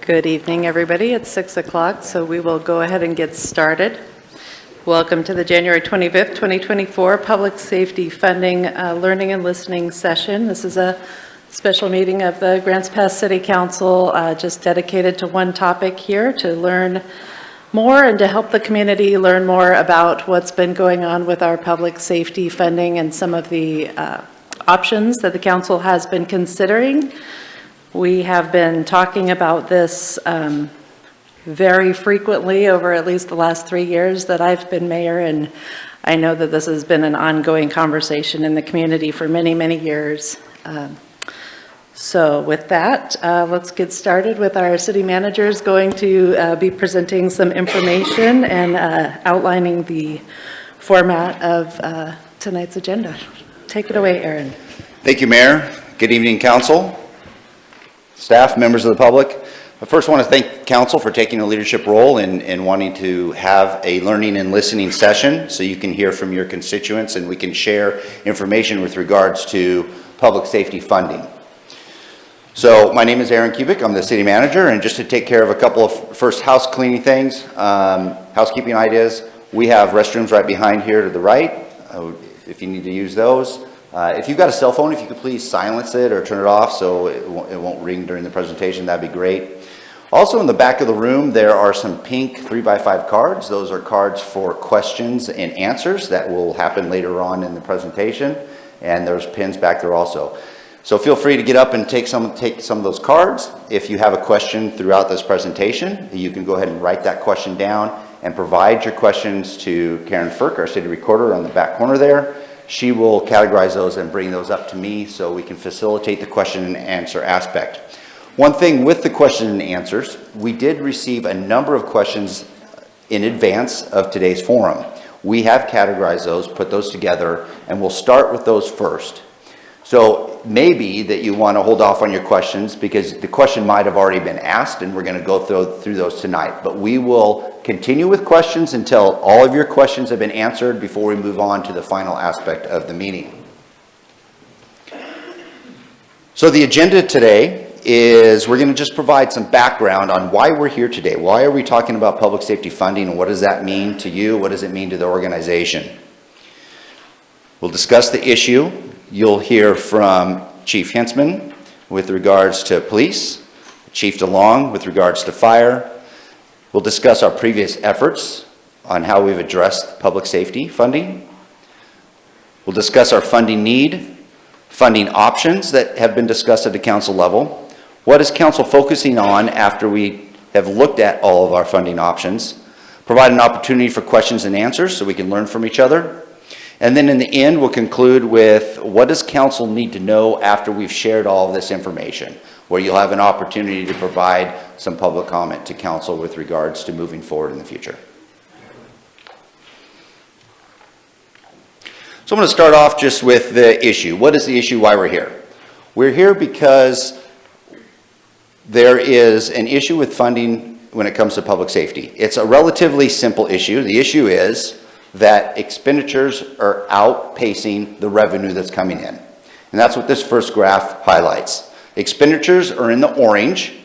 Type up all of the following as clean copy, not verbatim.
Good evening, everybody. It's 6 o'clock, so we will go ahead and get started. Welcome to the January 25th, 2024 Public Safety Funding Learning and Listening Session. This is a special meeting of the Grants Pass City Council, just dedicated to one topic here, to learn more and to help the community learn more about what's been going on with our public safety funding and some of the options that the council has been considering. We have been talking about this very frequently over at least the last 3 years that I've been mayor, and I know that this has been an ongoing conversation in the community for many, many years. So with that, let's get started with our city managers going to be presenting some information and outlining the format of tonight's agenda. Take it away, Aaron. Thank you, Mayor. Good evening, Council, staff, members of the public. I first want to thank Council for taking a leadership role in wanting to have a learning and listening session so you can hear from your constituents and we can share information with regards to public safety funding. So my name is Aaron Kubik. I'm the city manager, and just to take care of a couple of first house cleaning things, housekeeping ideas, we have restrooms right behind here to the right if you need to use those. If you've got a cell phone, if you could please silence it or turn it off so it won't ring during the presentation, that'd be great. Also in the back of the room, there are some pink 3x5 cards. Those are cards for questions and answers that will happen later on in the presentation. And there's pins back there also. So feel free to get up and take some of those cards. If you have a question throughout this presentation, you can go ahead and write that question down and provide your questions to Karen Firk, our city recorder, on the back corner there. She will categorize those and bring those up to me so we can facilitate the question and answer aspect. One thing with the question and answers, we did receive a number of questions in advance of today's forum. We have categorized those, put those together, and we'll start with those first. So maybe that you want to hold off on your questions because the question might have already been asked and we're going to go through those tonight. But we will continue with questions until all of your questions have been answered before we move on to the final aspect of the meeting. So the agenda today is we're going to just provide some background on why we're here today. Why are we talking about public safety funding and what does that mean to you? What does it mean to the organization? We'll discuss the issue. You'll hear from Chief Hensman with regards to police, Chief DeLonge with regards to fire. We'll discuss our previous efforts on how we've addressed public safety funding. We'll discuss our funding need, funding options that have been discussed at the council level. What is council focusing on after we have looked at all of our funding options? Provide an opportunity for questions and answers so we can learn from each other. And then in the end, we'll conclude with what does council need to know after we've shared all of this information, where you'll have an opportunity to provide some public comment to council with regards to moving forward in the future. So I'm going to start off just with the issue. What is the issue? Why we're here? We're here because there is an issue with funding when it comes to public safety. It's a relatively simple issue. The issue is that expenditures are outpacing the revenue that's coming in. And that's what this first graph highlights. Expenditures are in the orange,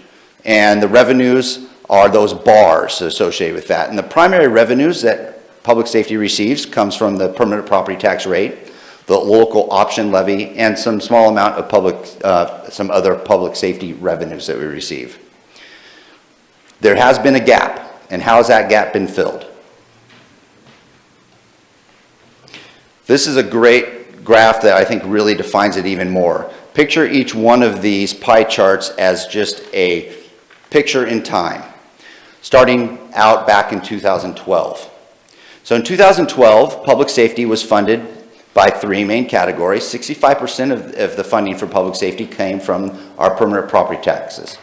and the revenues are those bars associated with that. And the primary revenues that public safety receives comes from the permanent property tax rate, the local option levy, and some small amount of some other public safety revenues that we receive. There has been a gap, and how has that gap been filled? This is a great graph that I think really defines it even more. Picture each one of these pie charts as just a picture in time, starting out back in 2012. So in 2012, public safety was funded by three main categories. 65% of the funding for public safety came from our permanent property taxes.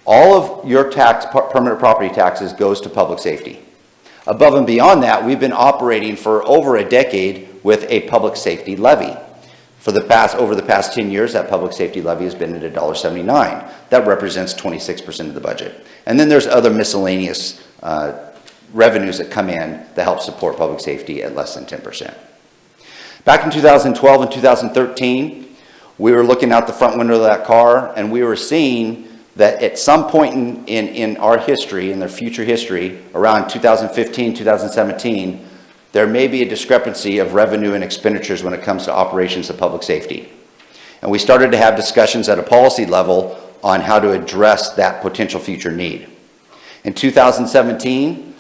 All of your permanent property taxes goes to public safety. Above and beyond that, we've been operating for over a decade with a public safety levy. Over the past 10 years, that public safety levy has been at $1.79. That represents 26% of the budget. And then there's other miscellaneous revenues that come in that help support public safety at less than 10%. Back in 2012 and 2013, we were looking out the front window of that car and we were seeing that at some point in our history, in their future history, around 2015, 2017, there may be a discrepancy of revenue and expenditures when it comes to operations of public safety. And we started to have discussions at a policy level on how to address that potential future need. In 2017,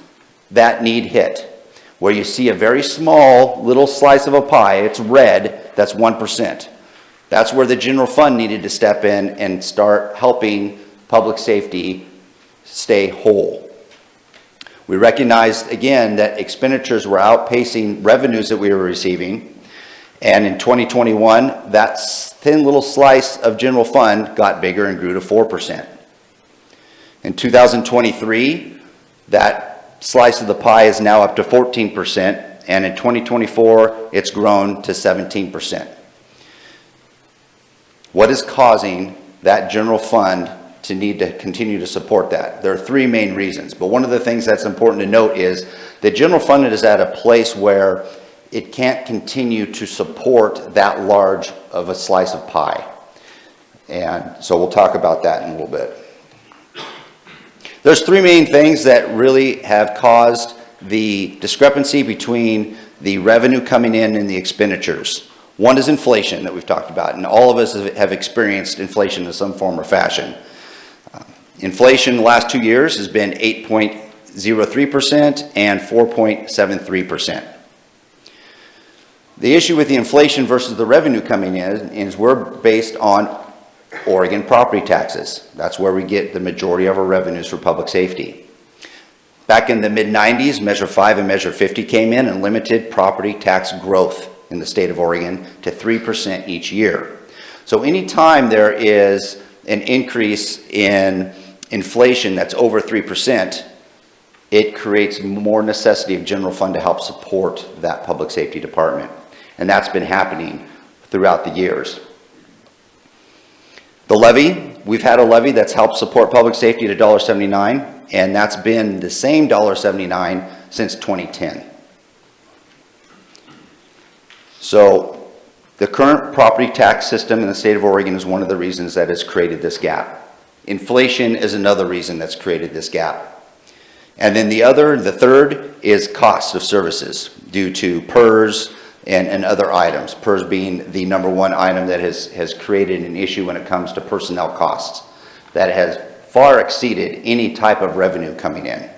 that need hit, where you see a very small little slice of a pie, it's red, that's 1%. That's where the general fund needed to step in and start helping public safety stay whole. We recognized again that expenditures were outpacing revenues that we were receiving, and in 2021, that thin little slice of general fund got bigger and grew to 4%. In 2023, that slice of the pie is now up to 14%, and in 2024, it's grown to 17%. What is causing that general fund to need to continue to support that? There are three main reasons, but one of the things that's important to note is the general fund is at a place where it can't continue to support that large of a slice of pie. And so we'll talk about that in a little bit. There's three main things that really have caused the discrepancy between the revenue coming in and the expenditures. One is inflation that we've talked about, and all of us have experienced inflation in some form or fashion. Inflation in the last 2 years has been 8.03% and 4.73%. The issue with the inflation versus the revenue coming in is we're based on Oregon property taxes. That's where we get the majority of our revenues for public safety. Back in the mid-90s, Measure 5 and Measure 50 came in and limited property tax growth in the state of Oregon to 3% each year. So anytime there is an increase in inflation that's over 3%, it creates more necessity of general fund to help support that public safety department. And that's been happening throughout the years. The levy, we've had a levy that's helped support public safety at $1.79, and that's been the same $1.79 since 2010. So the current property tax system in the state of Oregon is one of the reasons that has created this gap. Inflation is another reason that's created this gap. And then the third is cost of services due to PERS and other items. PERS being the number one item that has created an issue when it comes to personnel costs that has far exceeded any type of revenue coming in.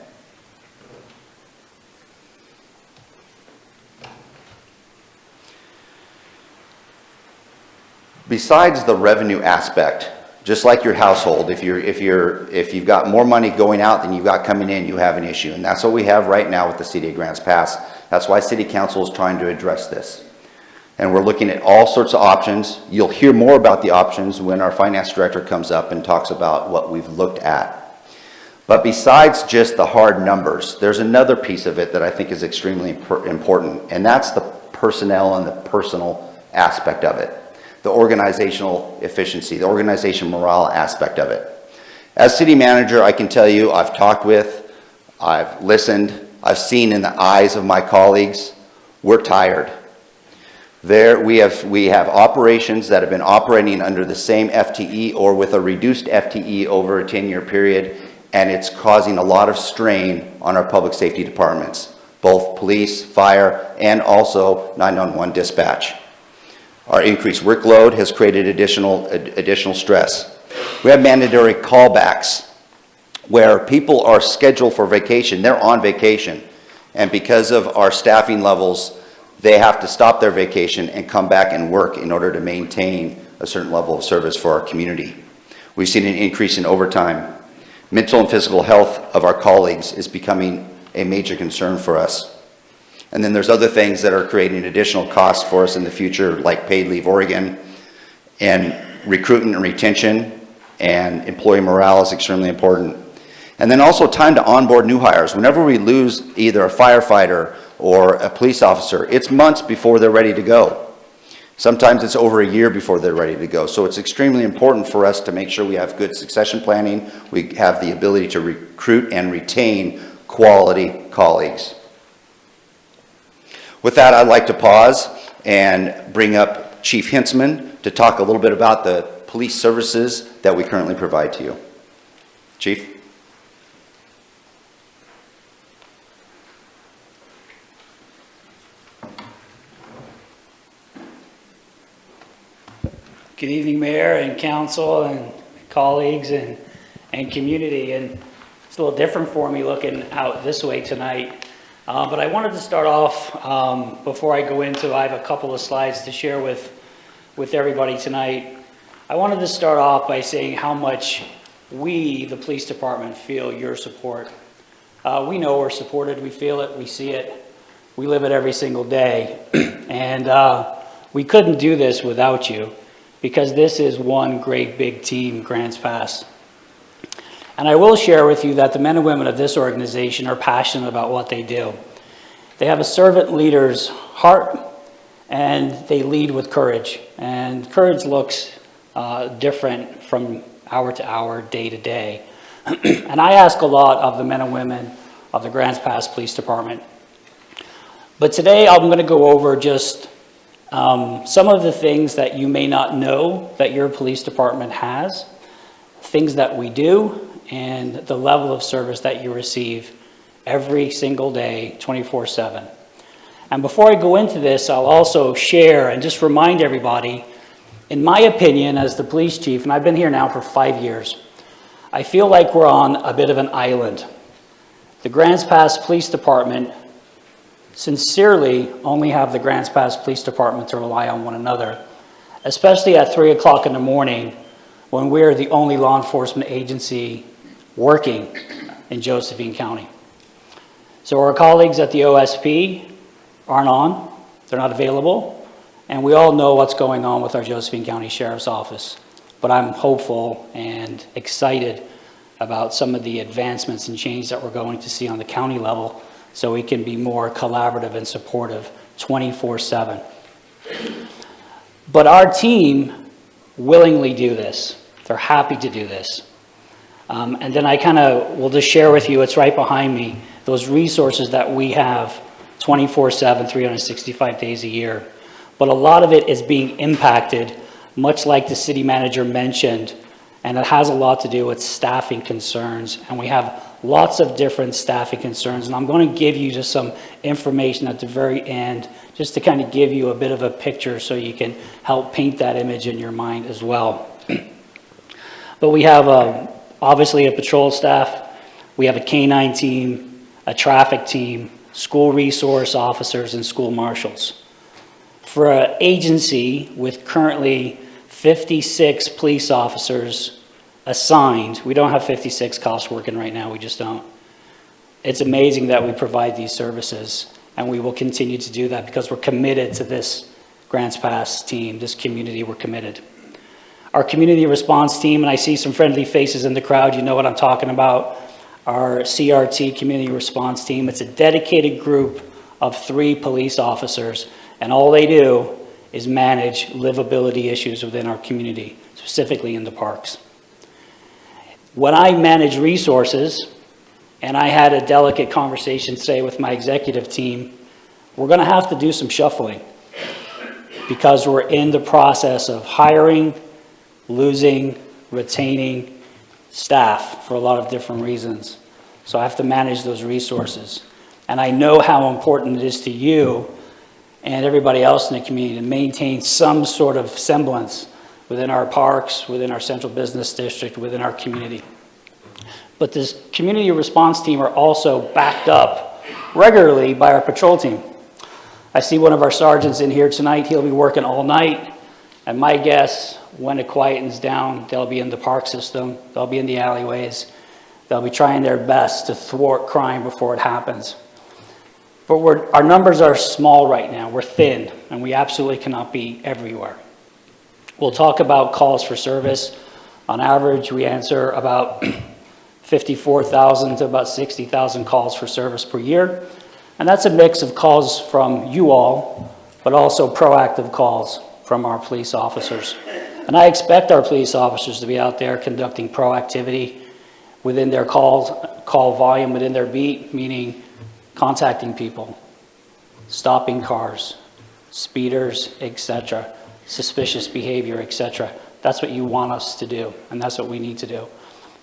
Besides the revenue aspect, just like your household, if you've got more money going out than you've got coming in, you have an issue. And that's what we have right now with the City of Grants Pass. That's why City Council is trying to address this. And we're looking at all sorts of options. You'll hear more about the options when our finance director comes up and talks about what we've looked at. But besides just the hard numbers, there's another piece of it that I think is extremely important, and that's the personnel and the personal aspect of it. The organizational efficiency, the organization morale aspect of it. As city manager, I can tell you I've talked with, I've listened, I've seen in the eyes of my colleagues, we're tired. We have operations that have been operating under the same FTE or with a reduced FTE over a 10-year period, and it's causing a lot of strain on our public safety departments, both police, fire, and also 911 dispatch. Our increased workload has created additional stress. We have mandatory callbacks where people are scheduled for vacation. They're on vacation, and because of our staffing levels, they have to stop their vacation and come back and work in order to maintain a certain level of service for our community. We've seen an increase in overtime. Mental and physical health of our colleagues is becoming a major concern for us. And then there's other things that are creating additional costs for us in the future, like Paid Leave Oregon, and recruitment and retention, and employee morale is extremely important. And then also time to onboard new hires. Whenever we lose either a firefighter or a police officer, it's months before they're ready to go. Sometimes it's over a year before they're ready to go. So it's extremely important for us to make sure we have good succession planning. We have the ability to recruit and retain quality colleagues. With that, I'd like to pause and bring up Chief Hensman to talk a little bit about the police services that we currently provide to you. Chief? Good evening, Mayor and Council and colleagues and community. And it's a little different for me looking out this way tonight. But I wanted to start off, before I go into, I have a couple of slides to share with everybody tonight. I wanted to start off by saying how much we, the police department, feel your support. We know we're supported, we feel it, we see it, we live it every single day. And we couldn't do this without you, because this is one great big team, Grants Pass. And I will share with you that the men and women of this organization are passionate about what they do. They have a servant leader's heart, and they lead with courage. And courage looks different from hour to hour, day to day. And I ask a lot of the men and women of the Grants Pass Police Department. But today I'm going to go over just some of the things that you may not know that your police department has, things that we do, and the level of service that you receive every single day, 24/7. And before I go into this, I'll also share and just remind everybody, in my opinion as the police chief, and I've been here now for 5 years, I feel like we're on a bit of an island. The Grants Pass Police Department sincerely only have the Grants Pass Police Department to rely on one another, especially at 3 o'clock in the morning when we're the only law enforcement agency working in Josephine County. So our colleagues at the OSP aren't on, they're not available, and we all know what's going on with our Josephine County Sheriff's Office. But I'm hopeful and excited about some of the advancements and change that we're going to see on the county level, so we can be more collaborative and supportive 24/7. But our team willingly do this. They're happy to do this. And then I kind of will just share with you, it's right behind me, those resources that we have 24/7, 365 days a year. But a lot of it is being impacted, much like the city manager mentioned, and it has a lot to do with staffing concerns. And we have lots of different staffing concerns, and I'm going to give you just some information at the very end, just to kind of give you a bit of a picture so you can help paint that image in your mind as well. But we have obviously a patrol staff, we have a K-9 team, a traffic team, school resource officers, and school marshals. For an agency with currently 56 police officers assigned, we don't have 56 cops working right now, we just don't. It's amazing that we provide these services, and we will continue to do that because we're committed to this Grants Pass team, this community, we're committed. Our community response team, and I see some friendly faces in the crowd, you know what I'm talking about. Our CRT, community response team, it's a dedicated group of 3 police officers, and all they do is manage livability issues within our community, specifically in the parks. When I manage resources, and I had a delicate conversation today with my executive team, we're going to have to do some shuffling because we're in the process of hiring, losing, retaining staff for a lot of different reasons. So I have to manage those resources. And I know how important it is to you and everybody else in the community to maintain some sort of semblance within our parks, within our central business district, within our community. But this community response team are also backed up regularly by our patrol team. I see one of our sergeants in here tonight. He'll be working all night. And my guess, when it quietens down, they'll be in the park system, they'll be in the alleyways, they'll be trying their best to thwart crime before it happens. But our numbers are small right now, we're thin, and we absolutely cannot be everywhere. We'll talk about calls for service. On average, we answer about 54,000 to about 60,000 calls for service per year. And that's a mix of calls from you all, but also proactive calls from our police officers. And I expect our police officers to be out there conducting proactivity within their call volume, within their beat, meaning contacting people, stopping cars, speeders, etc., suspicious behavior, etc. That's what you want us to do, and that's what we need to do.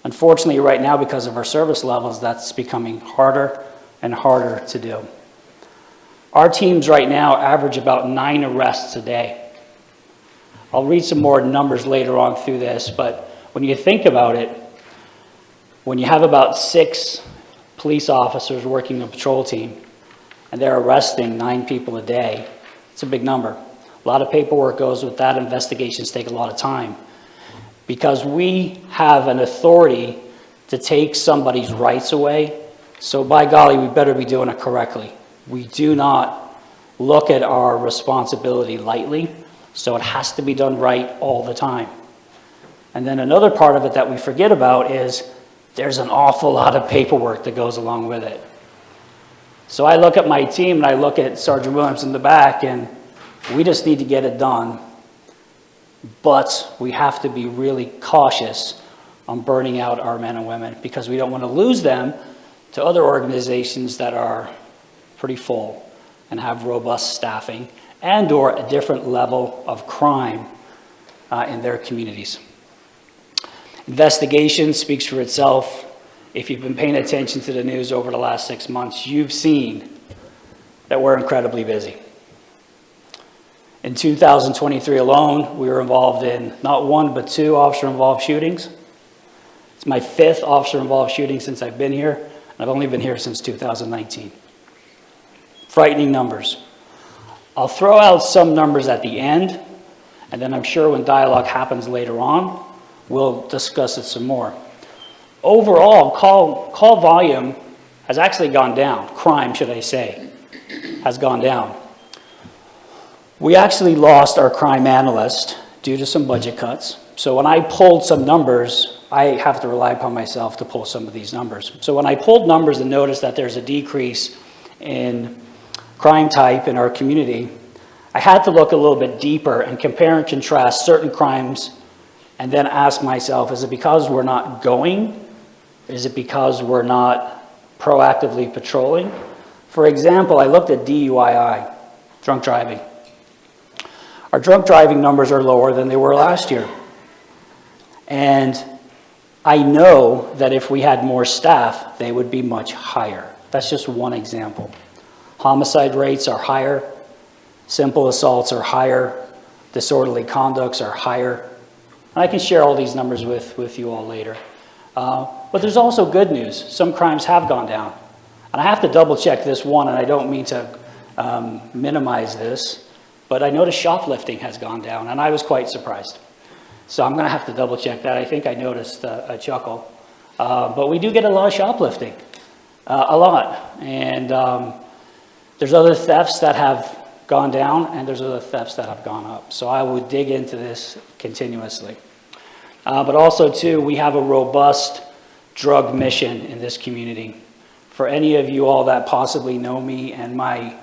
Unfortunately, right now, because of our service levels, that's becoming harder and harder to do. Our teams right now average about 9 arrests a day. I'll read some more numbers later on through this, but when you think about it, when you have about 6 police officers working a patrol team, and they're arresting 9 people a day, it's a big number. A lot of paperwork goes with that. Investigations take a lot of time. Because we have an authority to take somebody's rights away, so by golly, we better be doing it correctly. We do not look at our responsibility lightly, so it has to be done right all the time. And then another part of it that we forget about is there's an awful lot of paperwork that goes along with it. So I look at my team and I look at Sergeant Williams in the back, and we just need to get it done. But we have to be really cautious on burning out our men and women, because we don't want to lose them to other organizations that are pretty full and have robust staffing and or a different level of crime in their communities. Investigation speaks for itself. If you've been paying attention to the news over the last 6 months, you've seen that we're incredibly busy. In 2023 alone, we were involved in not 1, but 2 officer-involved shootings. It's my 5th officer-involved shooting since I've been here, and I've only been here since 2019. Frightening numbers. I'll throw out some numbers at the end, and then I'm sure when dialogue happens later on, we'll discuss it some more. Overall, call volume has actually gone down. Crime, should I say, has gone down. We actually lost our crime analyst due to some budget cuts. So when I pulled some numbers, I have to rely upon myself to pull some of these numbers. So when I pulled numbers and noticed that there's a decrease in crime type in our community, I had to look a little bit deeper and compare and contrast certain crimes and then ask myself, is it because we're not going? Is it because we're not proactively patrolling? For example, I looked at DUI, drunk driving. Our drunk driving numbers are lower than they were last year. And I know that if we had more staff, they would be much higher. That's just one example. Homicide rates are higher. Simple assaults are higher. Disorderly conducts are higher. And I can share all these numbers with you all later. But there's also good news. Some crimes have gone down. And I have to double check this one, and I don't mean to minimize this, but I noticed shoplifting has gone down, and I was quite surprised. So I'm going to have to double check that. I think I noticed a chuckle. But we do get a lot of shoplifting, a lot. And there's other thefts that have gone down, and there's other thefts that have gone up. So I would dig into this continuously. But also, too, we have a robust drug mission in this community. For any of you all that possibly know me and my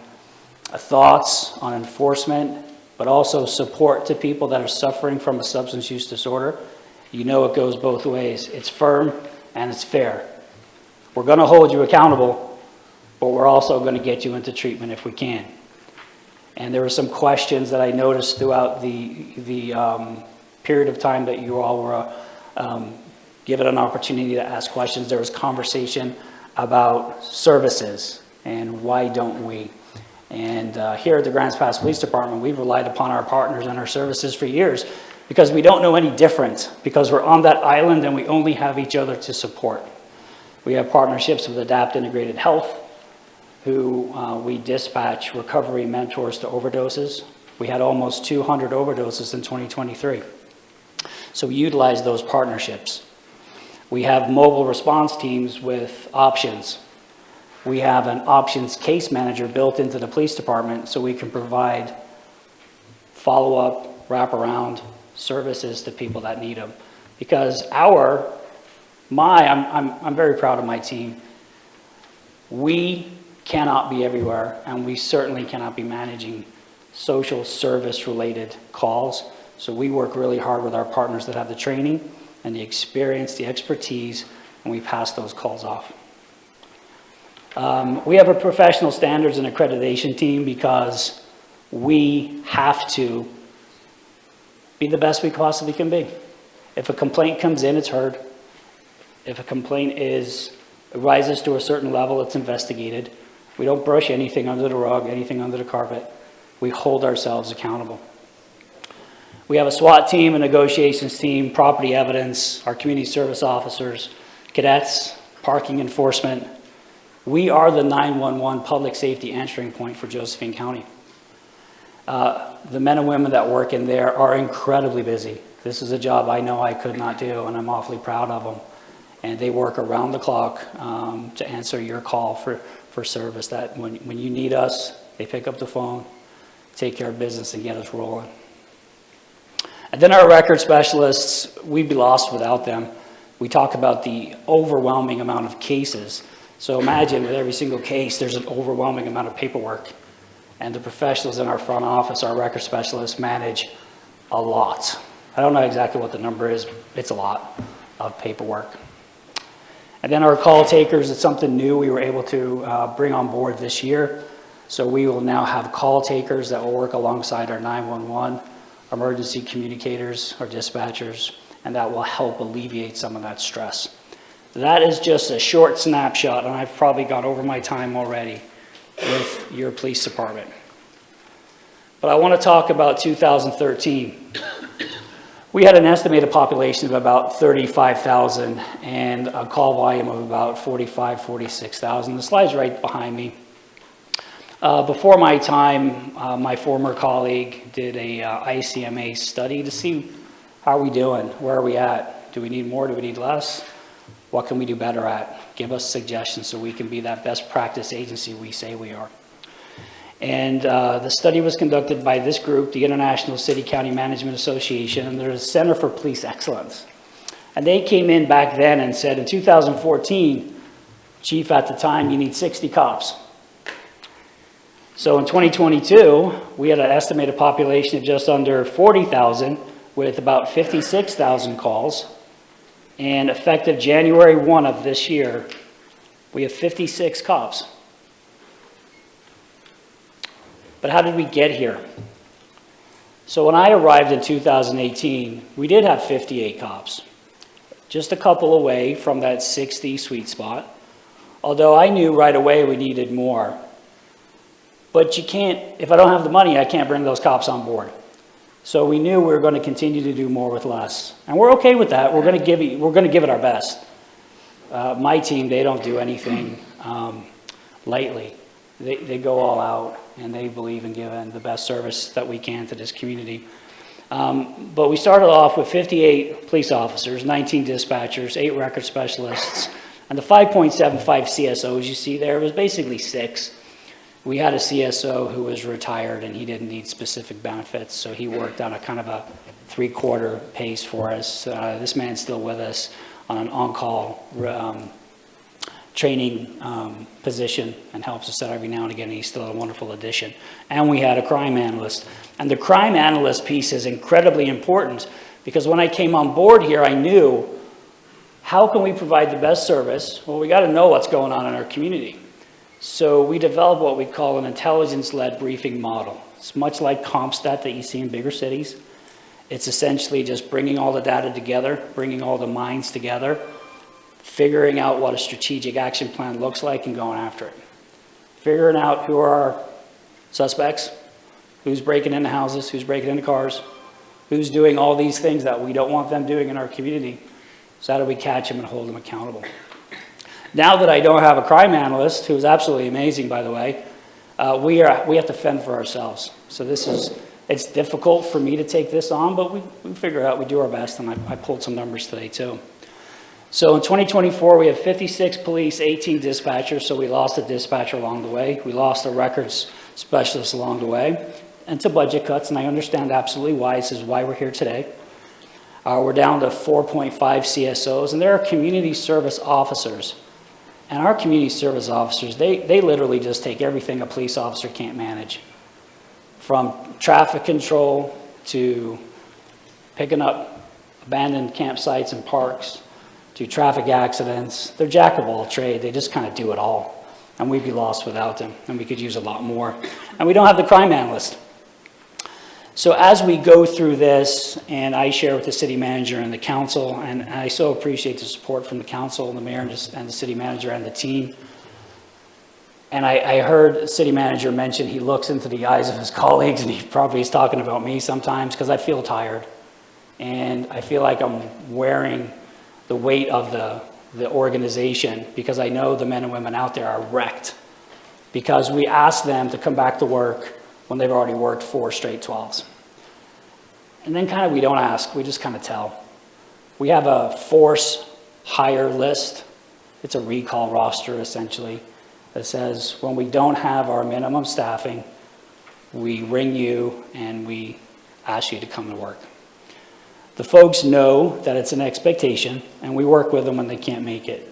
thoughts on enforcement, but also support to people that are suffering from a substance use disorder, you know it goes both ways. It's firm and it's fair. We're going to hold you accountable, but we're also going to get you into treatment if we can. And there were some questions that I noticed throughout the period of time that you all were given an opportunity to ask questions. There was conversation about services and why don't we. And here at the Grants Pass Police Department, we've relied upon our partners and our services for years because we don't know any different, because we're on that island and we only have each other to support. We have partnerships with Adapt Integrated Health, who we dispatch recovery mentors to overdoses. We had almost 200 overdoses in 2023. So we utilize those partnerships. We have mobile response teams with options. We have an options case manager built into the police department so we can provide follow-up, wraparound services to people that need them. Because I'm very proud of my team. We cannot be everywhere, and we certainly cannot be managing social service related calls. So we work really hard with our partners that have the training and the experience, the expertise, and we pass those calls off. We have a professional standards and accreditation team because we have to be the best we possibly can be. If a complaint comes in, it's heard. If a complaint rises to a certain level, it's investigated. We don't brush anything under the rug, anything under the carpet. We hold ourselves accountable. We have a SWAT team, a negotiations team, property evidence, our community service officers, cadets, parking enforcement. We are the 911 public safety answering point for Josephine County. The men and women that work in there are incredibly busy. This is a job I know I could not do, and I'm awfully proud of them. And they work around the clock to answer your call for service. That when you need us, they pick up the phone, take care of business, and get us rolling. And then our record specialists, we'd be lost without them. We talk about the overwhelming amount of cases. So imagine with every single case, there's an overwhelming amount of paperwork. And the professionals in our front office, our record specialists, manage a lot. I don't know exactly what the number is. It's a lot of paperwork. And then our call takers, it's something new we were able to bring on board this year. So we will now have call takers that will work alongside our 911, emergency communicators, or dispatchers, and that will help alleviate some of that stress. That is just a short snapshot, and I've probably got over my time already with your police department. But I want to talk about 2013. We had an estimated population of about 35,000 and a call volume of about 45, 46,000. The slide's right behind me. Before my time, my former colleague did a ICMA study to see how are we doing, where are we at? Do we need more, do we need less? What can we do better at? Give us suggestions so we can be that best practice agency we say we are. And the study was conducted by this group, the International City County Management Association, and there's a Center for Police Excellence. And they came in back then and said, in 2014, Chief, at the time, you need 60 cops. So in 2022, we had an estimated population of just under 40,000 with about 56,000 calls. And effective January 1 of this year, we have 56 cops. But how did we get here? So when I arrived in 2018, we did have 58 cops, just a couple away from that 60 sweet spot, although I knew right away we needed more. But you can't, if I don't have the money, I can't bring those cops on board. So we knew we were going to continue to do more with less. And we're okay with that. We're going to give it our best. My team, they don't do anything lightly. They go all out, and they believe in giving the best service that we can to this community. But we started off with 58 police officers, 19 dispatchers, 8 record specialists, and the 5.75 CSOs you see there was basically 6. We had a CSO who was retired, and he didn't need specific benefits, so he worked on a kind of a 3/4 pace for us. This man's still with us on an on-call training position and helps us out every now and again. He's still a wonderful addition. And we had a crime analyst. And the crime analyst piece is incredibly important because when I came on board here, I knew how can we provide the best service? Well, we got to know what's going on in our community. So we developed what we call an intelligence-led briefing model. It's much like CompStat that you see in bigger cities. It's essentially just bringing all the data together, bringing all the minds together, figuring out what a strategic action plan looks like and going after it. Figuring out who are our suspects, who's breaking into houses, who's breaking into cars, who's doing all these things that we don't want them doing in our community. So how do we catch them and hold them accountable? Now that I don't have a crime analyst, who's absolutely amazing, by the way, we have to fend for ourselves. So it's difficult for me to take this on, but we figure out, we do our best, and I pulled some numbers today too. So in 2024, we have 56 police, 18 dispatchers, so we lost a dispatcher along the way. We lost a records specialist along the way, and to budget cuts, and I understand absolutely why. This is why we're here today. We're down to 4.5 CSOs, and there are community service officers. And our community service officers, they literally just take everything a police officer can't manage. From traffic control to picking up abandoned campsites and parks to traffic accidents. They're jack of all trade. They just kind of do it all. And we'd be lost without them. And we could use a lot more. And we don't have the crime analyst. So as we go through this, and I share with the city manager and the council, and I so appreciate the support from the council and the mayor and the city manager and the team. And I heard the city manager mention he looks into the eyes of his colleagues, and he probably is talking about me sometimes, because I feel tired. And I feel like I'm wearing the weight of the organization, because I know the men and women out there are wrecked, because we ask them to come back to work when they've already worked 4 straight 12s. And then kind of we don't ask, we just kind of tell. We have a force hire list. It's a recall roster, essentially, that says when we don't have our minimum staffing, we ring you and we ask you to come to work. The folks know that it's an expectation, and we work with them when they can't make it.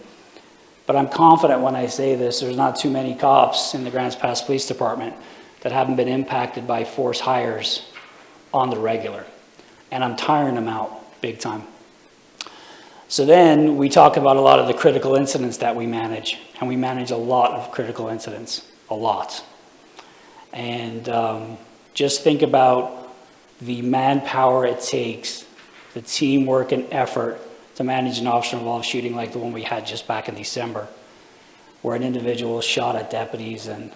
But I'm confident when I say this, there's not too many cops in the Grants Pass Police Department that haven't been impacted by force hires on the regular. And I'm tiring them out big time. So then we talk about a lot of the critical incidents that we manage, and we manage a lot of critical incidents, a lot. And just think about the manpower it takes, the teamwork and effort to manage an officer-involved shooting like the one we had just back in December, where an individual shot at deputies, and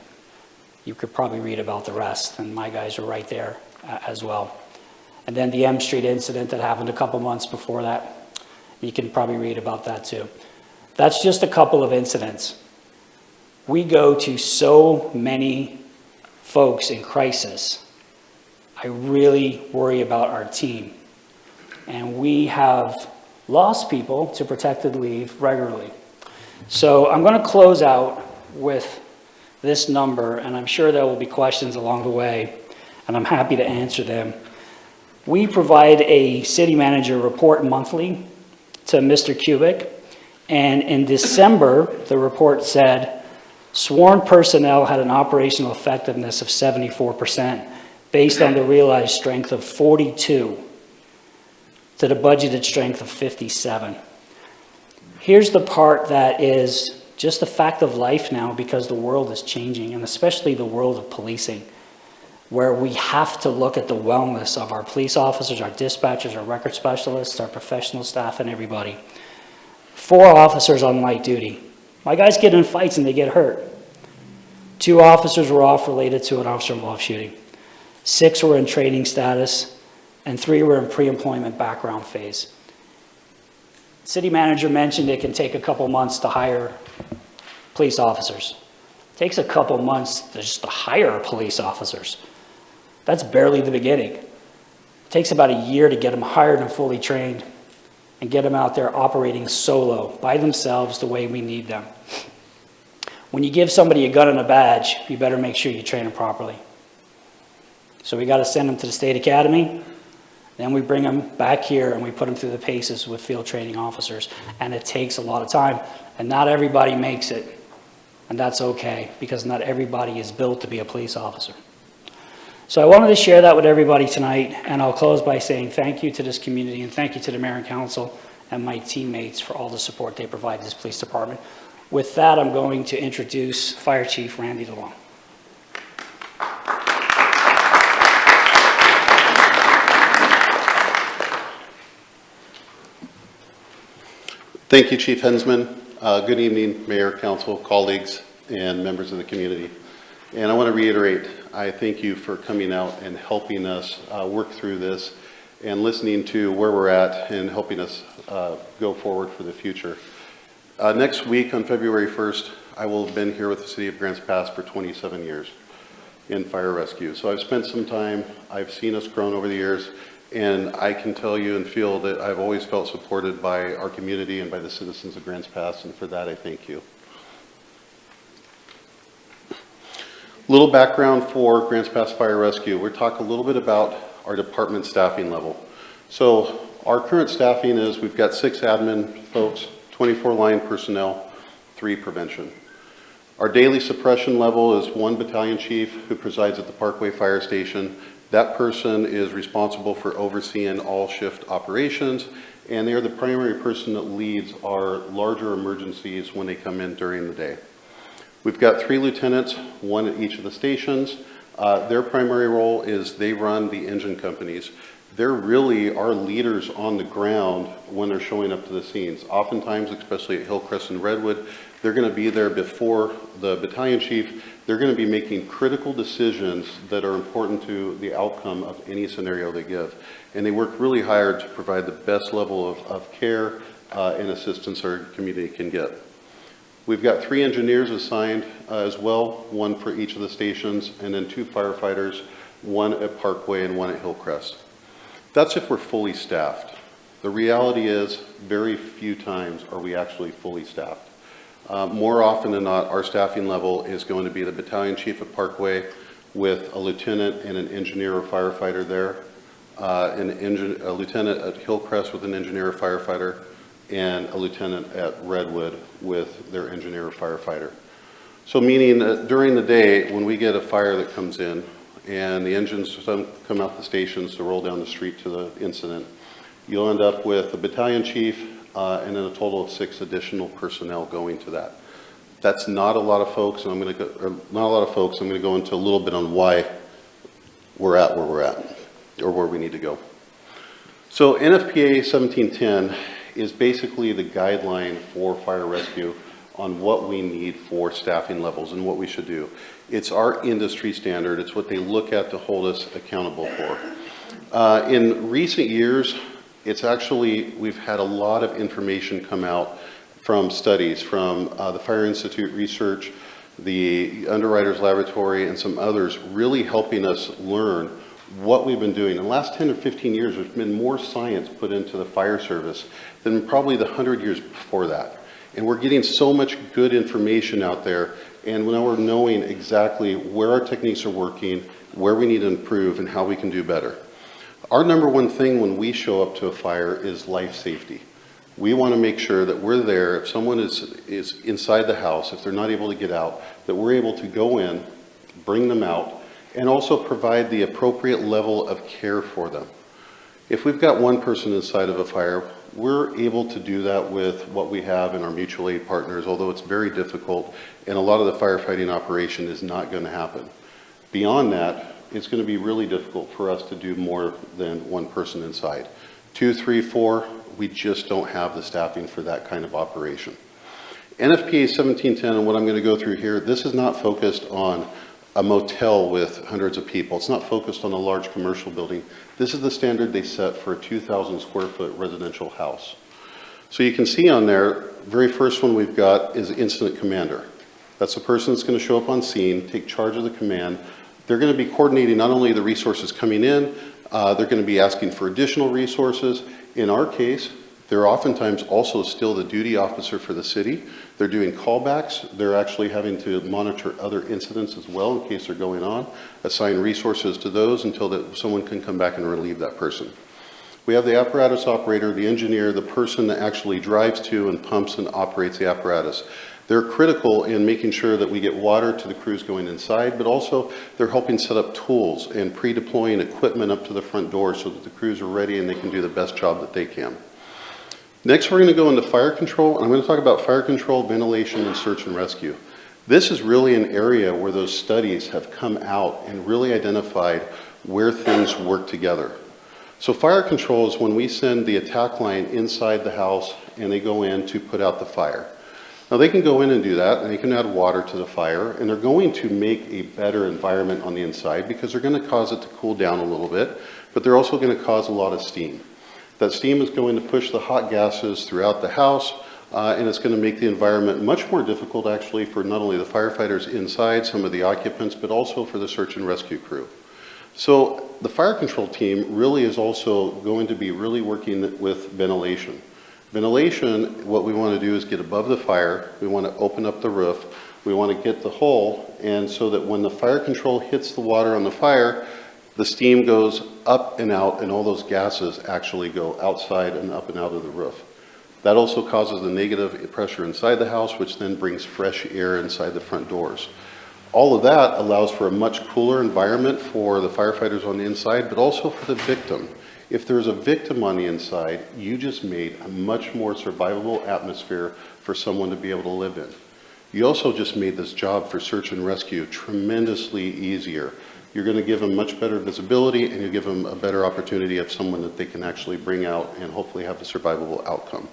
you could probably read about the rest, and my guys were right there as well. And then the M Street incident that happened a couple months before that, you can probably read about that too. That's just a couple of incidents. We go to so many folks in crisis. I really worry about our team. And we have lost people to protected leave regularly. So I'm going to close out with this number, and I'm sure there will be questions along the way, and I'm happy to answer them. We provide a city manager report monthly to Mr. Kubik, and in December, the report said sworn personnel had an operational effectiveness of 74% based on the realized strength of 42 to the budgeted strength of 57. Here's the part that is just a fact of life now, because the world is changing, and especially the world of policing, where we have to look at the wellness of our police officers, our dispatchers, our record specialists, our professional staff, and everybody. 4 officers on light duty. My guys get in fights and they get hurt. 2 officers were off related to an officer-involved shooting. 6 were in training status, and 3 were in pre-employment background phase. City manager mentioned it can take a couple months to hire police officers. It takes a couple months just to hire police officers. That's barely the beginning. It takes about a year to get them hired and fully trained and get them out there operating solo, by themselves, the way we need them. When you give somebody a gun and a badge, you better make sure you train them properly. So we got to send them to the state academy. Then we bring them back here and we put them through the paces with field training officers. And it takes a lot of time. And not everybody makes it. And that's okay, because not everybody is built to be a police officer. So I wanted to share that with everybody tonight. And I'll close by saying thank you to this community, and thank you to the mayor and council and my teammates for all the support they provide this police department. With that, I'm going to introduce Fire Chief Randy DeLonge. Thank you, Chief Hensman. Good evening, Mayor, Council, colleagues, and members of the community. And I want to reiterate, I thank you for coming out and helping us work through this and listening to where we're at and helping us go forward for the future. Next week on February 1st, I will have been here with the City of Grants Pass for 27 years in fire rescue. So I've spent some time, I've seen us grown over the years, and I can tell you and feel that I've always felt supported by our community and by the citizens of Grants Pass, and for that I thank you. Little background for Grants Pass Fire Rescue. We'll talk a little bit about our department staffing level. So our current staffing is, we've got 6 admin folks, 24 line personnel, 3 prevention. Our daily suppression level is 1 battalion chief who presides at the Parkway Fire Station. That person is responsible for overseeing all shift operations, and they are the primary person that leads our larger emergencies when they come in during the day. We've got 3 lieutenants, 1 at each of the stations. Their primary role is they run the engine companies. They're really our leaders on the ground when they're showing up to the scenes. Oftentimes, especially at Hillcrest and Redwood, they're going to be there before the battalion chief. They're going to be making critical decisions that are important to the outcome of any scenario they give. And they work really hard to provide the best level of care and assistance our community can get. We've got 3 engineers assigned as well, 1 for each of the stations, and then 2 firefighters, 1 at Parkway and 1 at Hillcrest. That's if we're fully staffed. The reality is very few times are we actually fully staffed. More often than not, our staffing level is going to be the battalion chief at Parkway with a lieutenant and an engineer or firefighter there, a lieutenant at Hillcrest with an engineer or firefighter, and a lieutenant at Redwood with their engineer or firefighter. So meaning that during the day, when we get a fire that comes in and the engines come out the stations to roll down the street to the incident, you'll end up with a battalion chief and then a total of 6 additional personnel going to that. That's not a lot of folks, and I'm going to go into a little bit on why we're at where we're at, or where we need to go. So NFPA 1710 is basically the guideline for fire rescue on what we need for staffing levels and what we should do. It's our industry standard. It's what they look at to hold us accountable for. In recent years, we've had a lot of information come out from studies from the Fire Institute research, the Underwriters Laboratory, and some others really helping us learn what we've been doing. In the last 10 or 15 years, there's been more science put into the fire service than probably the 100 years before that. And we're getting so much good information out there, and now we're knowing exactly where our techniques are working, where we need to improve, and how we can do better. Our number one thing when we show up to a fire is life safety. We want to make sure that we're there. If someone is inside the house, if they're not able to get out, that we're able to go in, bring them out, and also provide the appropriate level of care for them. If we've got one person inside of a fire, we're able to do that with what we have in our mutual aid partners, although it's very difficult, and a lot of the firefighting operation is not going to happen. Beyond that, it's going to be really difficult for us to do more than one person inside. 2, 3, 4, we just don't have the staffing for that kind of operation. NFPA 1710, and what I'm going to go through here, this is not focused on a motel with hundreds of people. It's not focused on a large commercial building. This is the standard they set for a 2,000 square foot residential house. So you can see on there, very first one we've got is incident commander. That's the person that's going to show up on scene, take charge of the command. They're going to be coordinating not only the resources coming in, they're going to be asking for additional resources. In our case, they're oftentimes also still the duty officer for the city. They're doing callbacks. They're actually having to monitor other incidents as well in case they're going on, assign resources to those until that someone can come back and relieve that person. We have the apparatus operator, the engineer, the person that actually drives to and pumps and operates the apparatus. They're critical in making sure that we get water to the crews going inside, but also they're helping set up tools and pre-deploying equipment up to the front door so that the crews are ready and they can do the best job that they can. Next, we're going to go into fire control, and I'm going to talk about fire control, ventilation, and search and rescue. This is really an area where those studies have come out and really identified where things work together. So fire control is when we send the attack line inside the house and they go in to put out the fire. Now they can go in and do that, and they can add water to the fire, and they're going to make a better environment on the inside because they're going to cause it to cool down a little bit, but they're also going to cause a lot of steam. That steam is going to push the hot gases throughout the house, and it's going to make the environment much more difficult actually for not only the firefighters inside, some of the occupants, but also for the search and rescue crew. So the fire control team really is also going to be really working with ventilation. Ventilation, what we want to do is get above the fire. We want to open up the roof. We want to get the hole, and so that when the fire control hits the water on the fire, the steam goes up and out, and all those gases actually go outside and up and out of the roof. That also causes the negative pressure inside the house, which then brings fresh air inside the front doors. All of that allows for a much cooler environment for the firefighters on the inside, but also for the victim. If there's a victim on the inside, you just made a much more survivable atmosphere for someone to be able to live in. You also just made this job for search and rescue tremendously easier. you're going to give them much better visibility, and you give them a better opportunity of someone that they can actually bring out and hopefully have a survivable outcome.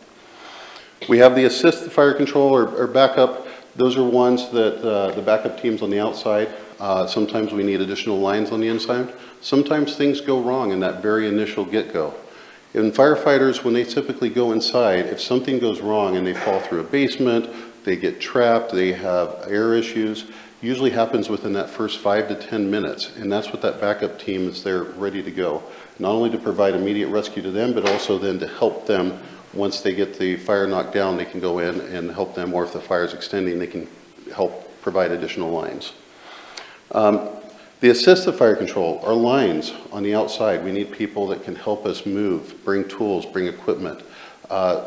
We have the assist the fire control or backup. Those are ones that the backup teams on the outside, sometimes we need additional lines on the inside. Sometimes things go wrong in that very initial get-go. And firefighters, when they typically go inside, if something goes wrong and they fall through a basement, they get trapped, they have air issues, usually happens within that first 5 to 10 minutes. And that's what that backup team is there ready to go. Not only to provide immediate rescue to them, but also then to help them once they get the fire knocked down, they can go in and help them, or if the fire is extending, they can help provide additional lines. The assisted fire control, our lines on the outside, we need people that can help us move, bring tools, bring equipment.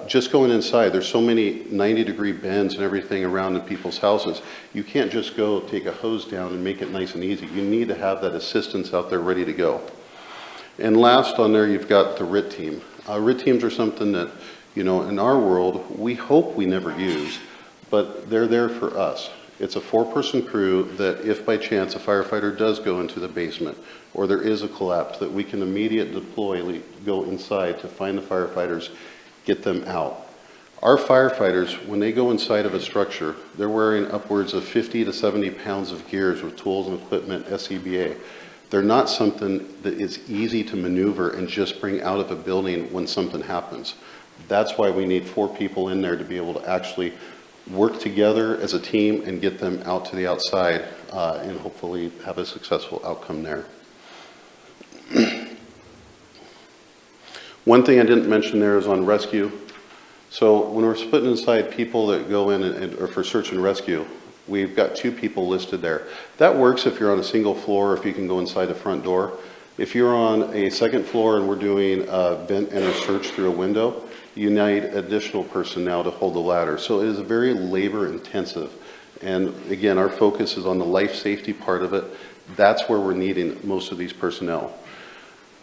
Just going inside, there's so many 90-degree bends and everything around in people's houses. You can't just go take a hose down and make it nice and easy. You need to have that assistance out there ready to go. And last on there, you've got the RIT team. RIT teams are something that, you know, in our world, we hope we never use, but they're there for us. It's a 4-person crew that if by chance a firefighter does go into the basement or there is a collapse, that we can immediately go inside to find the firefighters, get them out. Our firefighters, when they go inside of a structure, they're wearing upwards of 50 to 70 pounds of gears with tools and equipment, SCBA. They're not something that is easy to maneuver and just bring out of a building when something happens. That's why we need 4 people in there to be able to actually work together as a team and get them out to the outside and hopefully have a successful outcome there. One thing I didn't mention there is on rescue. So when we're putting inside people that go in or for search and rescue, we've got 2 people listed there. That works if you're on a single floor or if you can go inside the front door. If you're on a second floor and we're doing a vent and a search through a window, you need additional personnel to hold the ladder. So it is very labor intensive. And again, our focus is on the life safety part of it. That's where we're needing most of these personnel.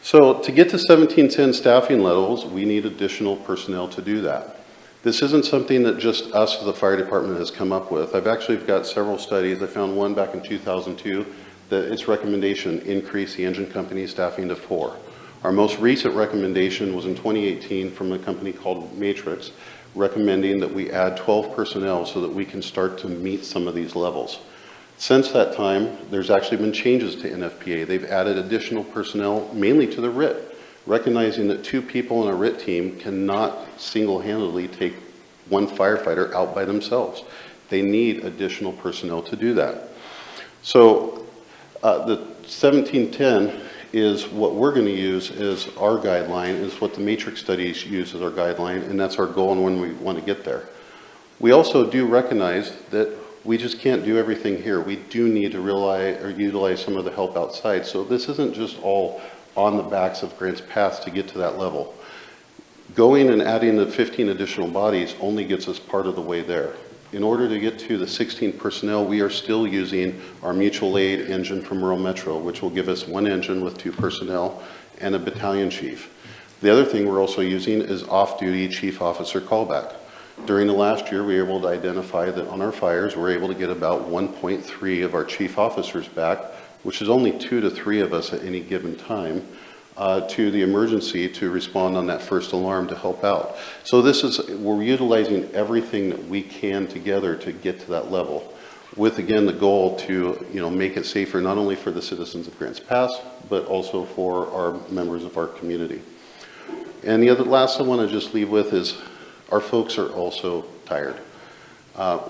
So to get to 1710 staffing levels, we need additional personnel to do that. This isn't something that just us as the fire department has come up with. I've actually got several studies. I found one back in 2002 that its recommendation increased the engine company staffing to 4. Our most recent recommendation was in 2018 from a company called Matrix, recommending that we add 12 personnel so that we can start to meet some of these levels. Since that time, there's actually been changes to NFPA. They've added additional personnel, mainly to the RIT, recognizing that 2 people in a RIT team cannot single-handedly take 1 firefighter out by themselves. They need additional personnel to do that. So the 1710 is what we're going to use as our guideline, is what the Matrix studies use as our guideline, and that's our goal and when we want to get there. We also do recognize that we just can't do everything here. We do need to rely or utilize some of the help outside. So this isn't just all on the backs of Grants Pass to get to that level. Going and adding the 15 additional bodies only gets us part of the way there. In order to get to the 16 personnel, we are still using our mutual aid engine from Rural Metro, which will give us 1 engine with 2 personnel and a battalion chief. The other thing we're also using is off-duty chief officer callback. During the last year, we were able to identify that on our fires, we're able to get about 1.3 of our chief officers back, which is only 2 to 3 of us at any given time, to the emergency to respond on that first alarm to help out. So we're utilizing everything that we can together to get to that level, with again the goal to make it safer not only for the citizens of Grants Pass, but also for our members of our community. And the last I want to just leave with is our folks are also tired.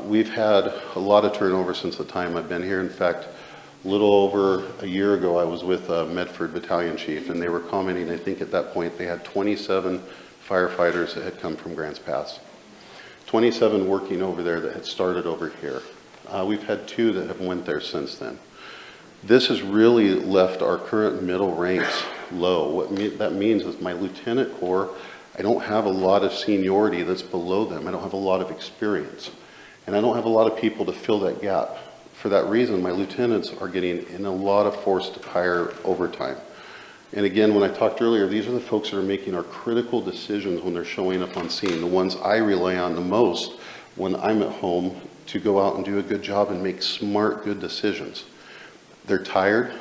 We've had a lot of turnover since the time I've been here. In fact, a little over a year ago, I was with Medford Battalion Chief, and they were commenting, I think at that point, they had 27 firefighters that had come from Grants Pass. 27 working over there that had started over here. We've had 2 that have went there since then. This has really left our current middle ranks low. What that means is my lieutenant corps, I don't have a lot of seniority that's below them. I don't have a lot of experience. And I don't have a lot of people to fill that gap. For that reason, my lieutenants are getting in a lot of forced hire overtime. And again, when I talked earlier, these are the folks that are making our critical decisions when they're showing up on scene, the ones I rely on the most when I'm at home to go out and do a good job and make smart, good decisions. They're tired.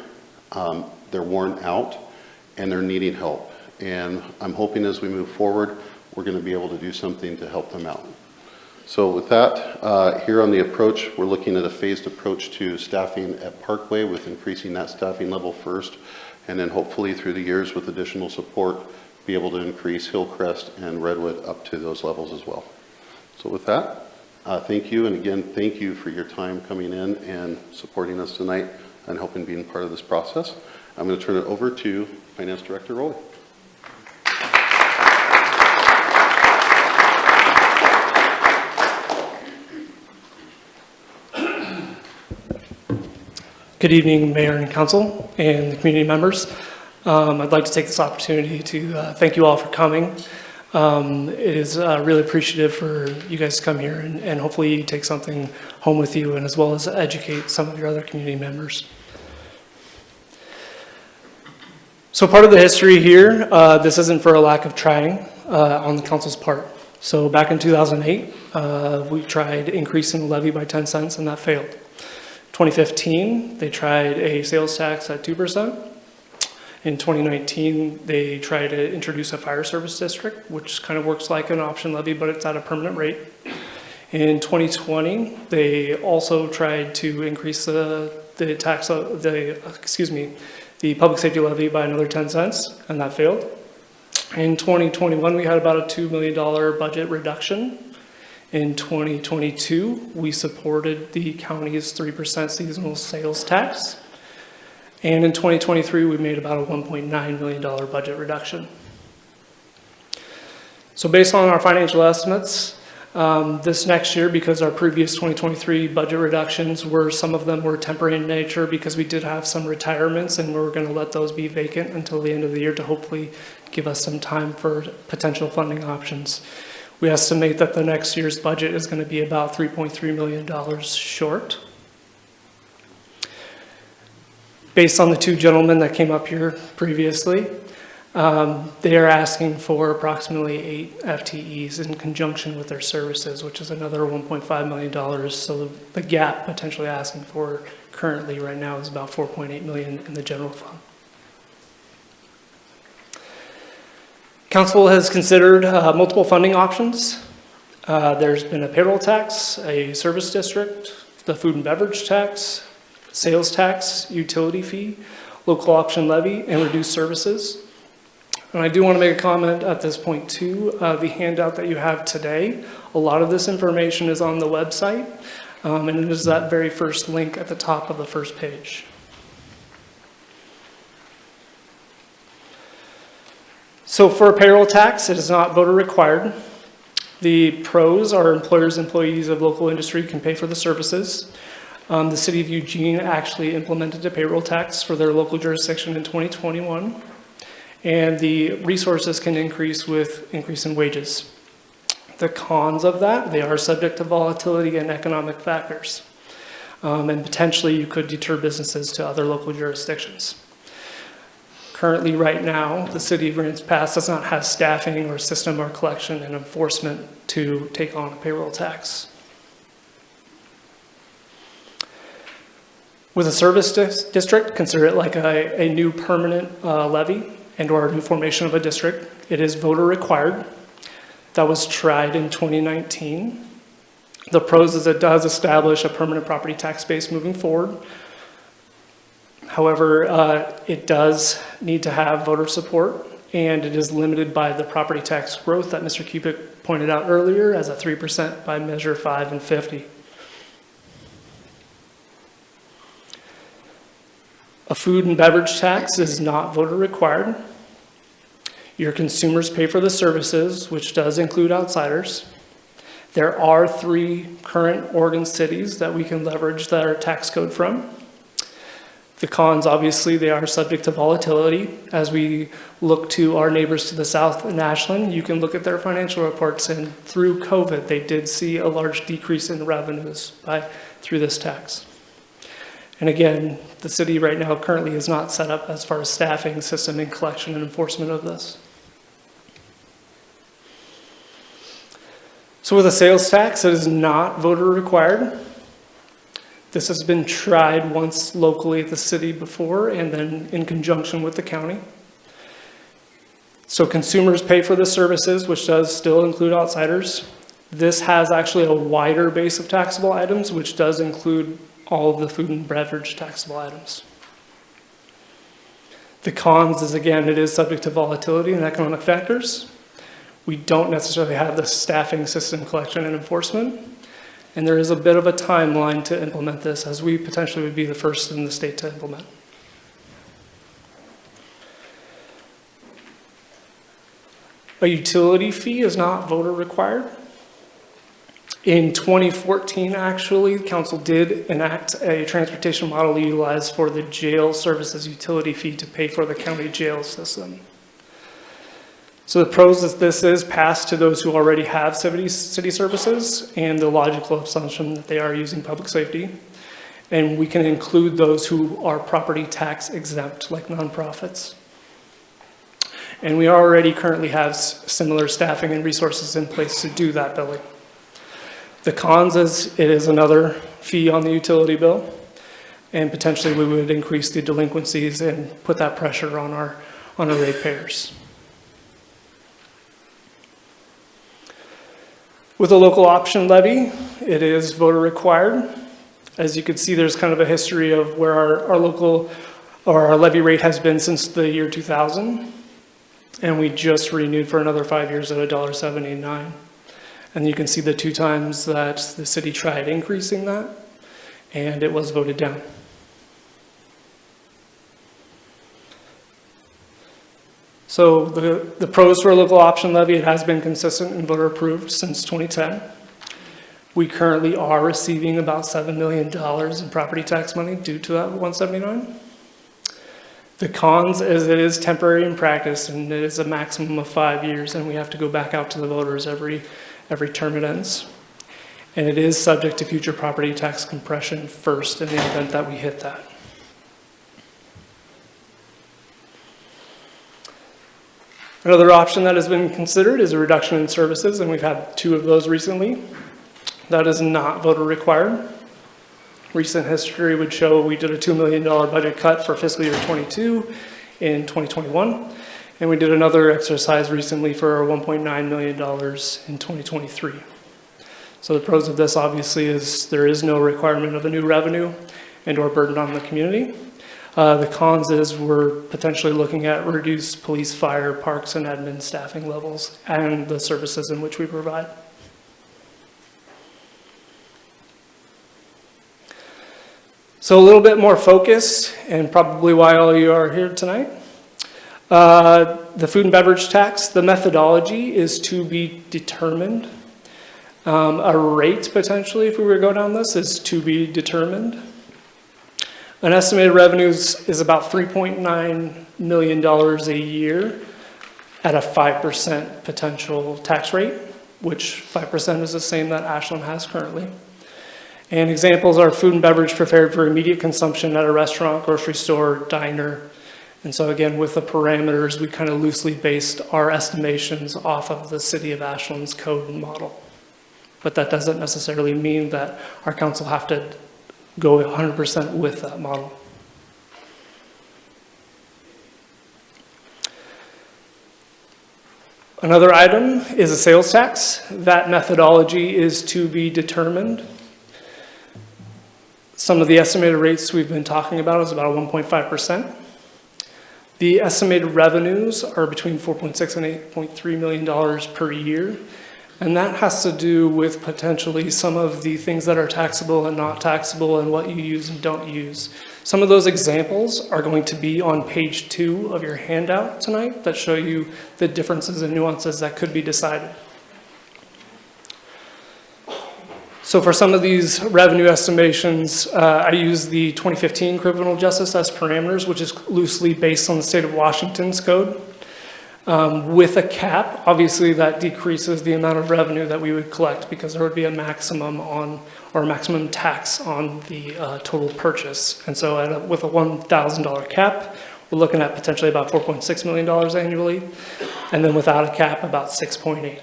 They're worn out and they're needing help. And I'm hoping as we move forward, we're going to be able to do something to help them out. So with that, here on the approach, we're looking at a phased approach to staffing at Parkway with increasing that staffing level first, and then hopefully through the years with additional support, be able to increase Hillcrest and Redwood up to those levels as well. So with that, thank you, and again, thank you for your time coming in and supporting us tonight and helping being part of this process. I'm going to turn it over to Finance Director Rowley. Good evening, Mayor and Council and the community members. I'd like to take this opportunity to thank you all for coming. It is really appreciative for you guys to come here and hopefully you take something home with you, and as well as educate some of your other community members. So part of the history here, this isn't for a lack of trying on the council's part. So back in 2008, we tried increasing the levy by 10 cents and that failed. 2015, they tried a sales tax at 2%. In 2019, they tried to introduce a fire service district, which kind of works like an option levy, but it's at a permanent rate. In 2020, they also tried to increase the public safety levy by another 10 cents, and that failed. In 2021, we had about a $2 million budget reduction. In 2022, we supported the county's 3% seasonal sales tax. And in 2023, we made about a $1.9 million budget reduction. So based on our financial estimates, this next year, because our previous 2023 budget reductions some of them were temporary in nature because we did have some retirements and we're going to let those be vacant until the end of the year to hopefully give us some time for potential funding options. We estimate that the next year's budget is going to be about $3.3 million short. Based on the two gentlemen that came up here previously, they are asking for approximately 8 FTEs in conjunction with their services, which is another $1.5 million. So the gap potentially asking for currently right now is about $4.8 million in the general fund. Council has considered multiple funding options. There's been a payroll tax, a service district, the food and beverage tax, sales tax, utility fee, local option levy, and reduced services. And I do want to make a comment at this point too. The handout that you have today, a lot of this information is on the website, and it is that very first link at the top of the first page. So for a payroll tax, it is not voter required. The pros are employers, employees of local industry can pay for the services. The city of Eugene actually implemented a payroll tax for their local jurisdiction in 2021. And the resources can increase with increase in wages. The cons of that, they are subject to volatility and economic factors. And potentially you could deter businesses to other local jurisdictions. Currently, right now, the city of Grants Pass does not have staffing or system or collection and enforcement to take on a payroll tax. With a service district, consider it like a new permanent levy and or a new formation of a district. It is voter required. That was tried in 2019. The pros is it does establish a permanent property tax base moving forward. However, it does need to have voter support, and it is limited by the property tax growth that Mr. Kubik pointed out earlier as a 3% by Measure 5 and 50. A food and beverage tax is not voter required. Your consumers pay for the services, which does include outsiders. There are 3 current Oregon cities that we can leverage their tax code from. The cons, obviously, they are subject to volatility. As we look to our neighbors to the south in Ashland, you can look at their financial reports, and through COVID, they did see a large decrease in revenues through this tax. And again, the city right now currently is not set up as far as staffing, system, and collection and enforcement of this. So with a sales tax, it is not voter required. This has been tried once locally at the city before and then in conjunction with the county. So consumers pay for the services, which does still include outsiders. This has actually a wider base of taxable items, which does include all of the food and beverage taxable items. The cons is, again, it is subject to volatility and economic factors. We don't necessarily have the staffing, system, collection, and enforcement. And there is a bit of a timeline to implement this, as we potentially would be the first in the state to implement. A utility fee is not voter required. In 2014, actually, council did enact a transportation model utilized for the jail services utility fee to pay for the county jail system. So the pros is this is passed to those who already have city services and the logical assumption that they are using public safety. And we can include those who are property tax exempt, like nonprofits. And we already currently have similar staffing and resources in place to do that billing. The cons is it is another fee on the utility bill, and potentially we would increase the delinquencies and put that pressure on our ratepayers. With a local option levy, it is voter required. As you can see, there's kind of a history of where our local or our levy rate has been since the year 2000. And we just renewed for another 5 years at $1.79. And you can see the 2 times that the city tried increasing that, and it was voted down. So the pros for a local option levy, it has been consistent and voter approved since 2010. We currently are receiving about $7 million in property tax money due to that 179. The cons is it is temporary in practice, and it is a maximum of 5 years, and we have to go back out to the voters every term it ends. And it is subject to future property tax compression first in the event that we hit that. Another option that has been considered is a reduction in services, and we've had 2 of those recently. That is not voter required. Recent history would show we did a $2 million budget cut for fiscal year 22 in 2021, and we did another exercise recently for $1.9 million in 2023. So the pros of this obviously is there is no requirement of a new revenue and or burden on the community. The cons is we're potentially looking at reduced police, fire, parks, and admin staffing levels and the services in which we provide. So a little bit more focus, and probably why all you are here tonight. The food and beverage tax, the methodology is to be determined. A rate potentially, if we were to go down this, is to be determined. An estimated revenues is about $3.9 million a year at a 5% potential tax rate, which 5% is the same that Ashland has currently. And examples are food and beverage prepared for immediate consumption at a restaurant, grocery store, diner. And so again, with the parameters, we kind of loosely based our estimations off of the city of Ashland's code model. But that doesn't necessarily mean that our council have to go 100% with that model. Another item is a sales tax. That methodology is to be determined. Some of the estimated rates we've been talking about is about 1.5%. The estimated revenues are between $4.6 and $8.3 million per year. And that has to do with potentially some of the things that are taxable and not taxable and what you use and don't use. Some of those examples are going to be on page 2 of your handout tonight that show you the differences and nuances that could be decided. So for some of these revenue estimations, I use the 2015 criminal justice as parameters, which is loosely based on the state of Washington's code. With a cap, obviously that decreases the amount of revenue that we would collect because there would be a maximum on, or maximum tax on the total purchase. And so with a $1,000 cap, we're looking at potentially about $4.6 million annually. And then without a cap, about 6.8.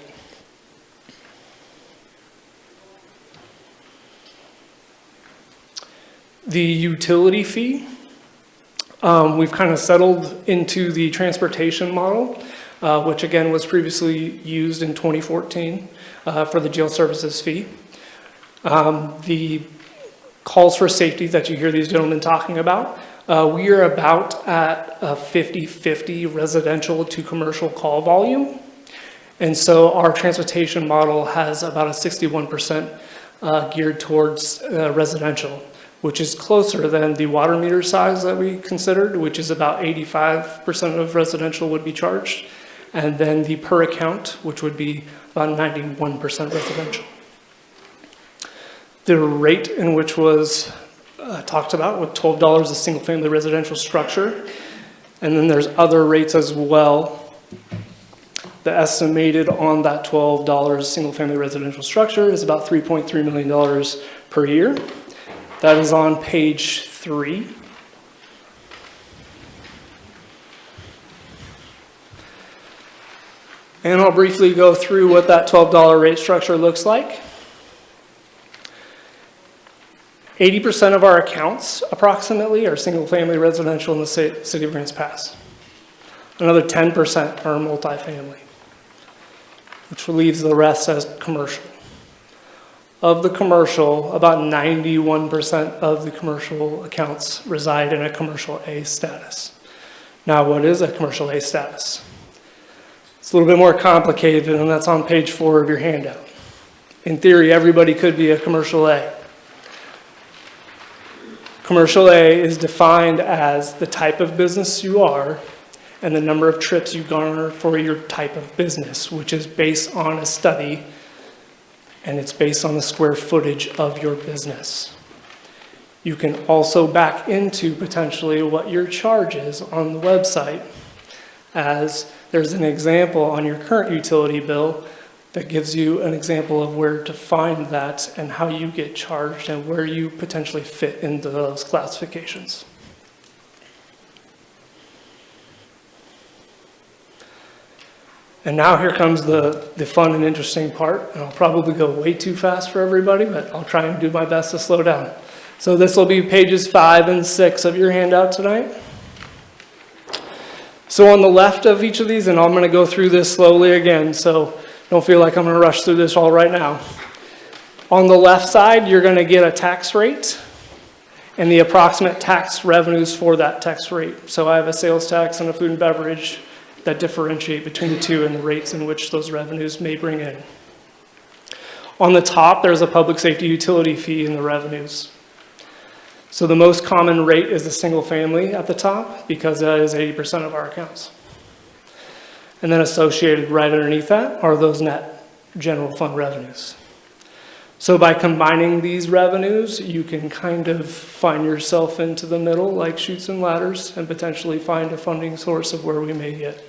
The utility fee, we've kind of settled into the transportation model, which again was previously used in 2014 for the jail services fee. The calls for safety that you hear these gentlemen talking about, we are about at a 50-50 residential to commercial call volume. And so our transportation model has about a 61% geared towards residential, which is closer than the water meter size that we considered, which is about 85% of residential would be charged. And then the per account, which would be about 91% residential. The rate in which was talked about with $12 a single family residential structure. And then there's other rates as well. The estimated on that $12 single family residential structure is about $3.3 million per year. That is on page 3. And I'll briefly go through what that $12 rate structure looks like. 80% of our accounts, approximately, are single-family residential in the city of Grants Pass. Another 10% are multifamily, which leaves the rest as commercial. Of the commercial, about 91% of the commercial accounts reside in a commercial A status. Now, what is a commercial A status? It's a little bit more complicated, and that's on page 4 of your handout. In theory, everybody could be a commercial A. Commercial A is defined as the type of business you are and the number of trips you garner for your type of business, which is based on a study, and it's based on the square footage of your business. You can also back into potentially what your charge is on the website, as there's an example on your current utility bill that gives you an example of where to find that and how you get charged and where you potentially fit into those classifications. And now here comes the fun and interesting part, and I'll probably go way too fast for everybody, but I'll try and do my best to slow down. So this will be pages 5 and 6 of your handout tonight. So on the left of each of these, and I'm going to go through this slowly again, so don't feel like I'm going to rush through this all right now. On the left side, you're going to get a tax rate and the approximate tax revenues for that tax rate. So I have a sales tax and a food and beverage that differentiate between the two and the rates in which those revenues may bring in. On the top, there's a public safety utility fee in the revenues. So the most common rate is the single family at the top because that is 80% of our accounts. And then associated right underneath that are those net general fund revenues. So by combining these revenues, you can kind of find yourself into the middle like chutes and ladders and potentially find a funding source of where we may get.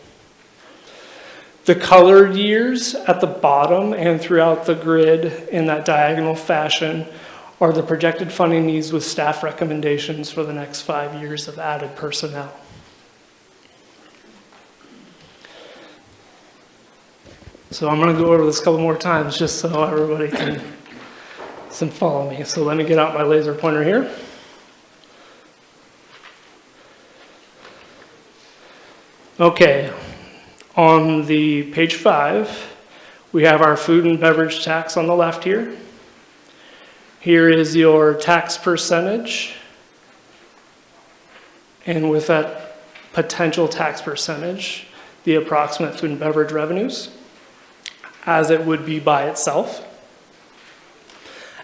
The colored years at the bottom and throughout the grid in that diagonal fashion are the projected funding needs with staff recommendations for the next 5 years of added personnel. So I'm going to go over this a couple more times just so everybody can follow me. So let me get out my laser pointer here. Okay, on the page 5, we have our food and beverage tax on the left here. Here is your tax percentage, and with that potential tax percentage, the approximate food and beverage revenues, as it would be by itself.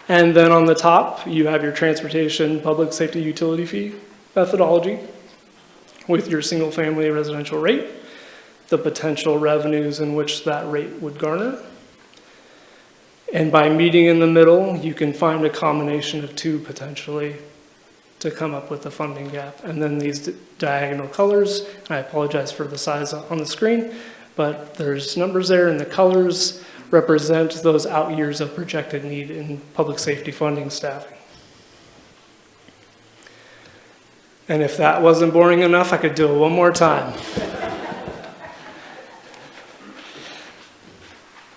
And then on the top, you have your transportation public safety utility fee methodology with your single family residential rate, the potential revenues in which that rate would garner. And by meeting in the middle, you can find a combination of two potentially to come up with the funding gap. And then these diagonal colors, and I apologize for the size on the screen, but there's numbers there, and the colors represent those out years of projected need in public safety funding staffing. And if that wasn't boring enough, I could do it one more time.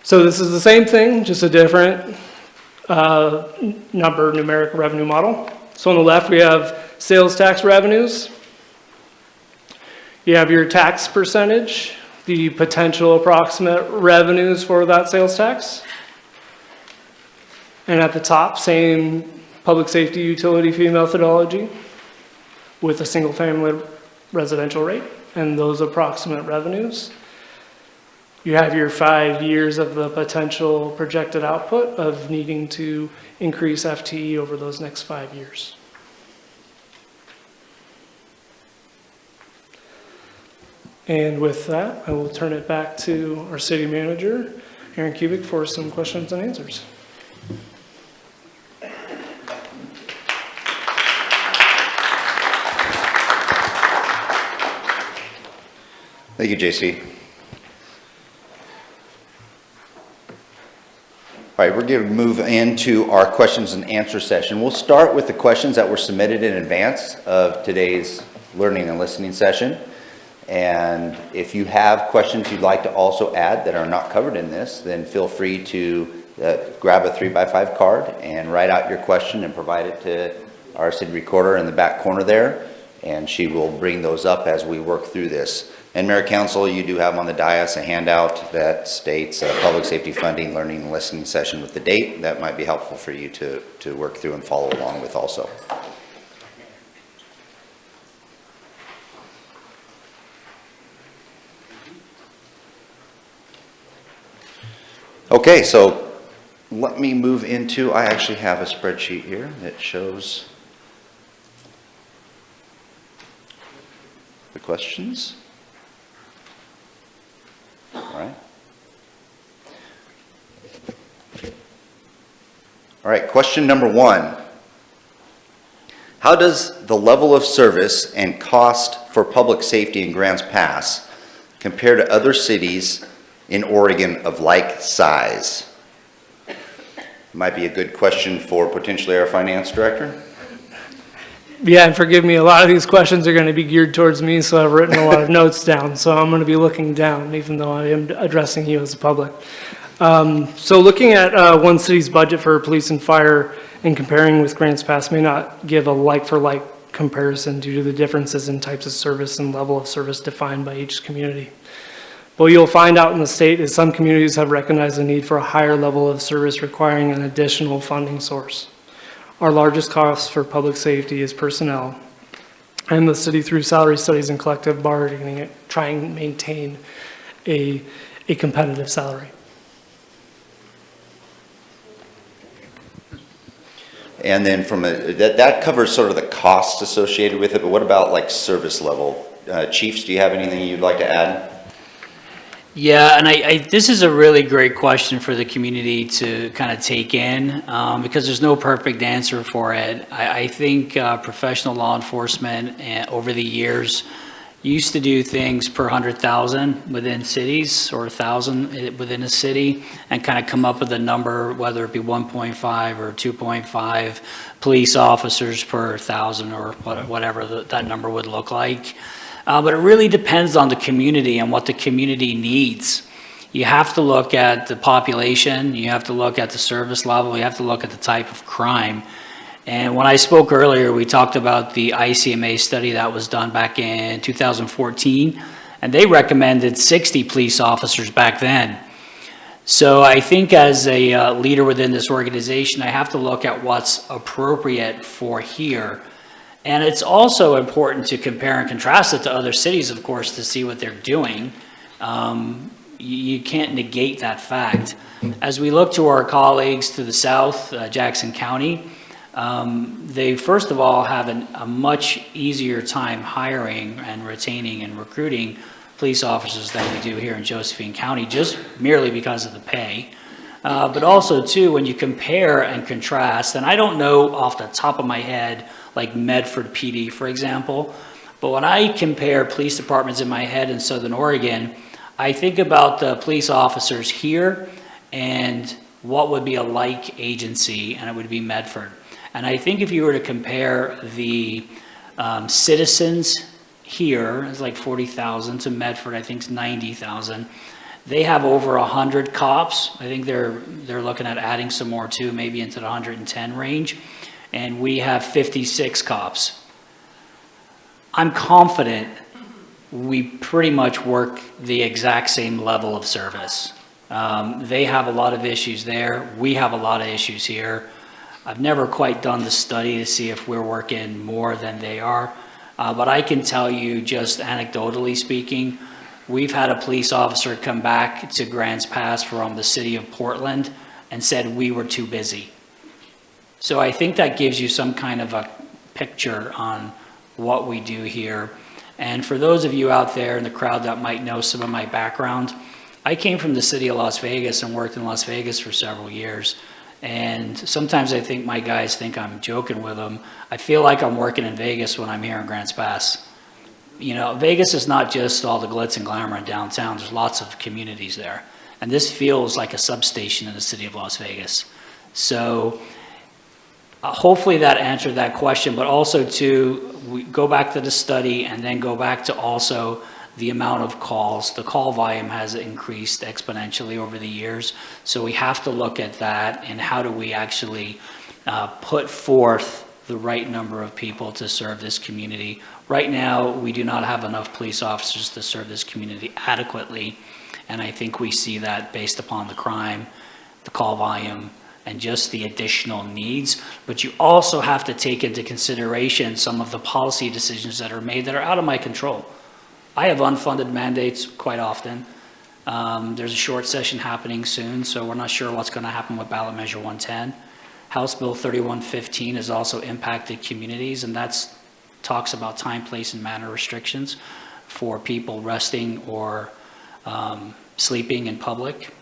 So this is the same thing, just a different numeric revenue model. So on the left, we have sales tax revenues. You have your tax percentage, the potential approximate revenues for that sales tax. And at the top, same public safety utility fee methodology with a single family residential rate and those approximate revenues. You have your 5 years of the potential projected output of needing to increase FTE over those next 5 years. And with that, I will turn it back to our city manager, Aaron Kubik, for some questions and answers. Thank you, JC. All right, we're going to move into our questions and answer session. We'll start with the questions that were submitted in advance of today's learning and listening session. And if you have questions you'd like to also add that are not covered in this, then feel free to grab a 3x5 card and write out your question and provide it to our city recorder in the back corner there. And she will bring those up as we work through this. And Mayor Council, you do have on the dais a handout that states public safety funding learning and listening session with the date. That might be helpful for you to work through and follow along with also. Okay, so let me move into, I actually have a spreadsheet here that shows the questions. All right. All right, question number 1. How does the level of service and cost for public safety in Grants Pass compare to other cities in Oregon of like size? Might be a good question for potentially our finance director. Yeah, and forgive me, a lot of these questions are going to be geared towards me, so I've written a lot of notes down. So I'm going to be looking down, even though I am addressing you as a public. So looking at one city's budget for police and fire and comparing with Grants Pass may not give a like-for-like comparison due to the differences in types of service and level of service defined by each community. What you'll find out in the state is some communities have recognized the need for a higher level of service requiring an additional funding source. Our largest cost for public safety is personnel, and the city through salary studies and collective bargaining trying to maintain a competitive salary. And then from that covers sort of the costs associated with it, but what about like service level? Chiefs, do you have anything you'd like to add? Yeah, and this is a really great question for the community to kind of take in because there's no perfect answer for it. I think professional law enforcement over the years used to do things per 100,000 within cities or 1,000 within a city and kind of come up with a number, whether it be 1.5 or 2.5 police officers per 1,000 or whatever that number would look like. But it really depends on the community and what the community needs. You have to look at the population, you have to look at the service level, you have to look at the type of crime. And when I spoke earlier, we talked about the ICMA study that was done back in 2014, and they recommended 60 police officers back then. So I think as a leader within this organization, I have to look at what's appropriate for here. And it's also important to compare and contrast it to other cities, of course, to see what they're doing. You can't negate that fact. As we look to our colleagues to the south, Jackson County, they first of all have a much easier time hiring and retaining and recruiting police officers than we do here in Josephine County, just merely because of the pay. But also too, when you compare and contrast, and I don't know off the top of my head, like Medford PD, for example, but when I compare police departments in my head in Southern Oregon, I think about the police officers here and what would be a like agency, and it would be Medford. And I think if you were to compare the citizens here, it's like 40,000, to Medford, I think it's 90,000. They have over 100 cops. I think they're looking at adding some more too, maybe into the 110 range. and we have 56 cops. I'm confident we pretty much work the exact same level of service. They have a lot of issues there. We have a lot of issues here. I've never quite done the study to see if we're working more than they are. But I can tell you, just anecdotally speaking, we've had a police officer come back to Grants Pass from the city of Portland and said we were too busy. So I think that gives you some kind of a picture on what we do here. And for those of you out there in the crowd that might know some of my background, I came from the city of Las Vegas and worked in Las Vegas for several years. And sometimes I think my guys think I'm joking with them. I feel like I'm working in Vegas when I'm here in Grants Pass. You know, Vegas is not just all the glitz and glamour in downtown. There's lots of communities there. And this feels like a substation in the city of Las Vegas. So hopefully that answered that question, but also to we go back to the study and then go back to also the amount of calls. The call volume has increased exponentially over the years. So we have to look at that and how do we actually put forth the right number of people to serve this community. Right now, we do not have enough police officers to serve this community adequately. And I think we see that based upon the crime, the call volume, and just the additional needs. But you also have to take into consideration some of the policy decisions that are made that are out of my control. I have unfunded mandates quite often. There's a short session happening soon, so we're not sure what's going to happen with ballot measure 110. House Bill 3115 has also impacted communities, and that talks about time, place, and manner restrictions for people resting or sleeping in public.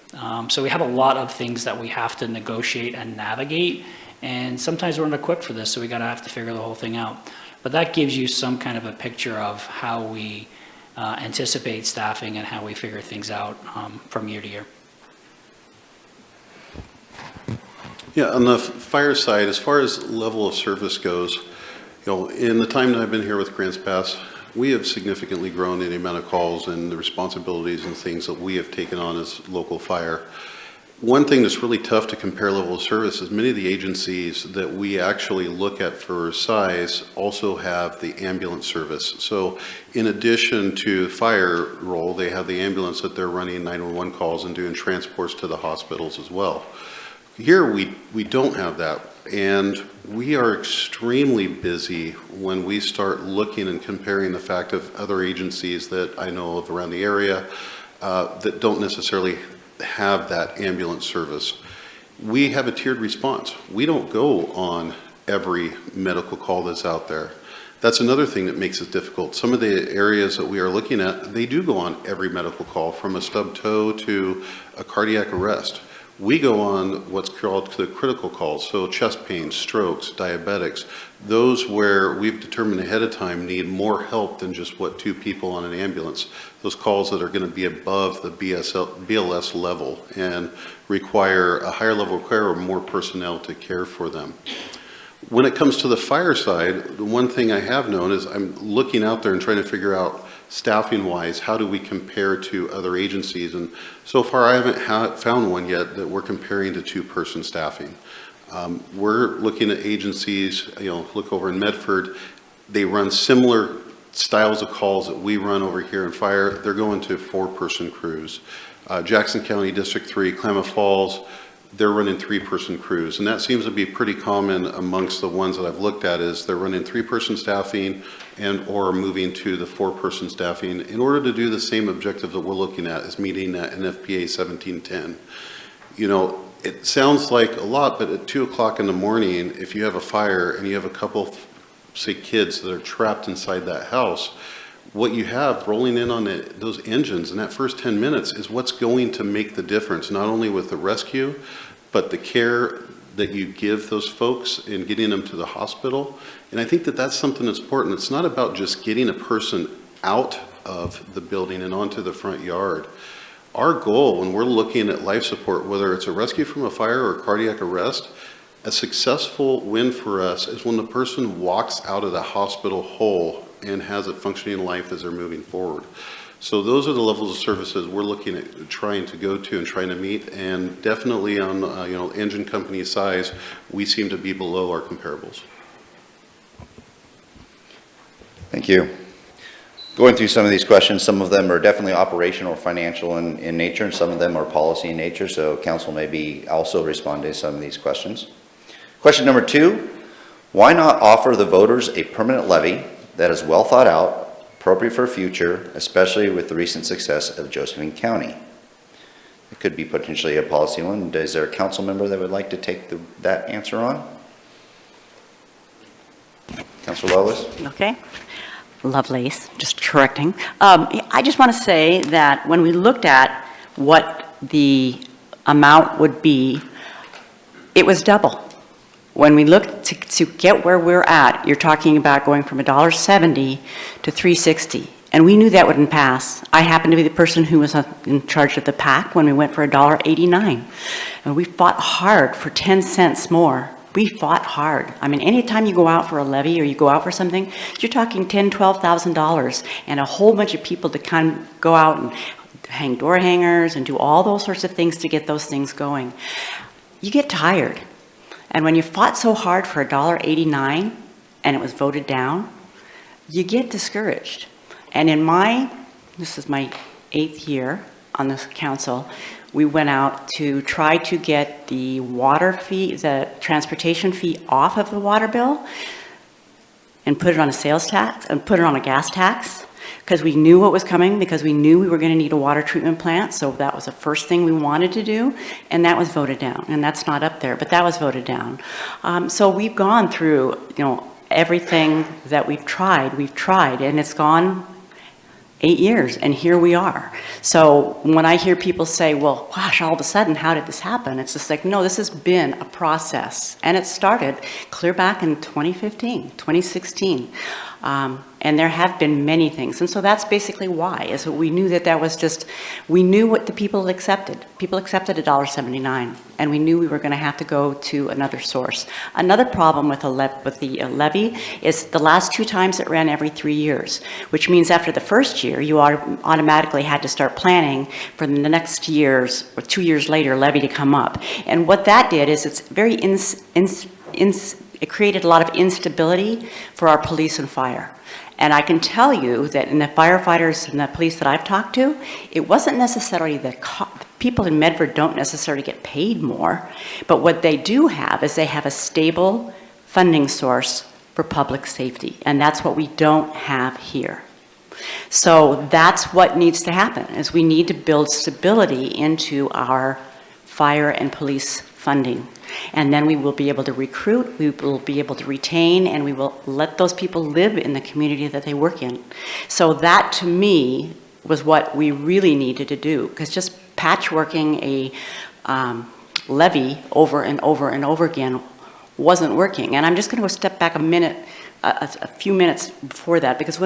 So we have a lot of things that we have to negotiate and navigate, and sometimes we're not equipped for this, so we have to figure the whole thing out. But that gives you some kind of a picture of how we anticipate staffing and how we figure things out from year to year. Yeah, on the fire side, as far as level of service goes, in the time that I've been here with Grants Pass, we have significantly grown in the amount of calls and the responsibilities and things that we have taken on as local fire. One thing that's really tough to compare level of service is many of the agencies that we actually look at for size also have the ambulance service. So in addition to fire role, they have the ambulance that they're running 911 calls and doing transports to the hospitals as well. Here we don't have that, and we are extremely busy when we start looking and comparing the fact of other agencies that I know of around the area that don't necessarily have that ambulance service. We have a tiered response. We don't go on every medical call that's out there. That's another thing that makes it difficult. Some of the areas that we are looking at, they do go on every medical call, from a stub toe to a cardiac arrest. We go on what's called the critical calls, so chest pain, strokes, diabetics, those where we've determined ahead of time need more help than just what two people on an ambulance. Those calls that are going to be above the BLS level and require a higher level of care or more personnel to care for them. When it comes to the fire side, the one thing I have known is I'm looking out there and trying to figure out staffing-wise, how do we compare to other agencies? And so far, I haven't found one yet that we're comparing to two-person staffing. We're looking at agencies, look over in Medford, they run similar styles of calls that we run over here in fire. They're going to four-person crews. Jackson County District 3, Klamath Falls, they're running three-person crews, and that seems to be pretty common amongst the ones that I've looked at, is they're running three-person staffing and or moving to the four-person staffing in order to do the same objective that we're looking at, is meeting that NFPA 1710. It sounds like a lot, but at 2 o'clock in the morning, if you have a fire and you have a couple, say, kids that are trapped inside that house, what you have rolling in on those engines in that first 10 minutes is what's going to make the difference, not only with the rescue, but the care that you give those folks in getting them to the hospital. And I think that that's something that's important. It's not about just getting a person out of the building and onto the front yard. Our goal when we're looking at life support, whether it's a rescue from a fire or a cardiac arrest, a successful win for us is when the person walks out of the hospital whole and has a functioning life as they're moving forward. So those are the levels of services we're looking at trying to go to and trying to meet, and definitely on, engine company size, we seem to be below our comparables. Thank you. Going through some of these questions, some of them are definitely operational or financial in nature, and some of them are policy in nature, so council may be also respond to some of these questions. Question number 2, why not offer the voters a permanent levy that is well thought out, appropriate for future, especially with the recent success of Josephine County? It could be potentially a policy one. Is there a council member that would like to take that answer on? Councilor Lois? Okay. Lovelace, just correcting. I just want to say that when we looked at what the amount would be, it was double. When we looked to get where we're at, you're talking about going from $1.70 to $3.60. And we knew that wouldn't pass. I happened to be the person who was in charge of the PAC when we went for $1.89. And we fought hard for 10 cents more. We fought hard. I mean, anytime you go out for a levy or you go out for something, you're talking $10,000, $12,000 and a whole bunch of people to kind of go out and hang door hangers and do all those sorts of things to get those things going. You get tired. And when you fought so hard for $1.89 and it was voted down, you get discouraged. And this is my 8th year on this council, we went out to try to get the water fee, the transportation fee off of the water bill and put it on a sales tax and put it on a gas tax because we knew what was coming, because we knew we were going to need a water treatment plant. So that was the first thing we wanted to do, and that was voted down. And that's not up there, but that was voted down. So we've gone through, everything that we've tried, and it's gone 8 years, and here we are. So when I hear people say, well, gosh, all of a sudden, how did this happen? It's just like, no, this has been a process. And it started clear back in 2015, 2016. And there have been many things. And so that's basically why, is that we knew that was just, we knew what the people accepted. People accepted $1.79, and we knew we were going to have to go to another source. Another problem with the levy is the last 2 times it ran every 3 years, which means after the first year, you automatically had to start planning for the next years, or 2 years later, levy to come up. And what that did is it's very it created a lot of instability for our police and fire. And I can tell you that in the firefighters and the police that I've talked to, it wasn't necessarily that people in Medford don't necessarily get paid more, but what they do have is they have a stable funding source for public safety, and that's what we don't have here. So that's what needs to happen, is we need to build stability into our fire and police funding. And then we will be able to recruit, we will be able to retain, and we will let those people live in the community that they work in. So that, to me, was what we really needed to do, because just patchworking a levy over and over and over again wasn't working. And I'm just going to go step back a few minutes before that, because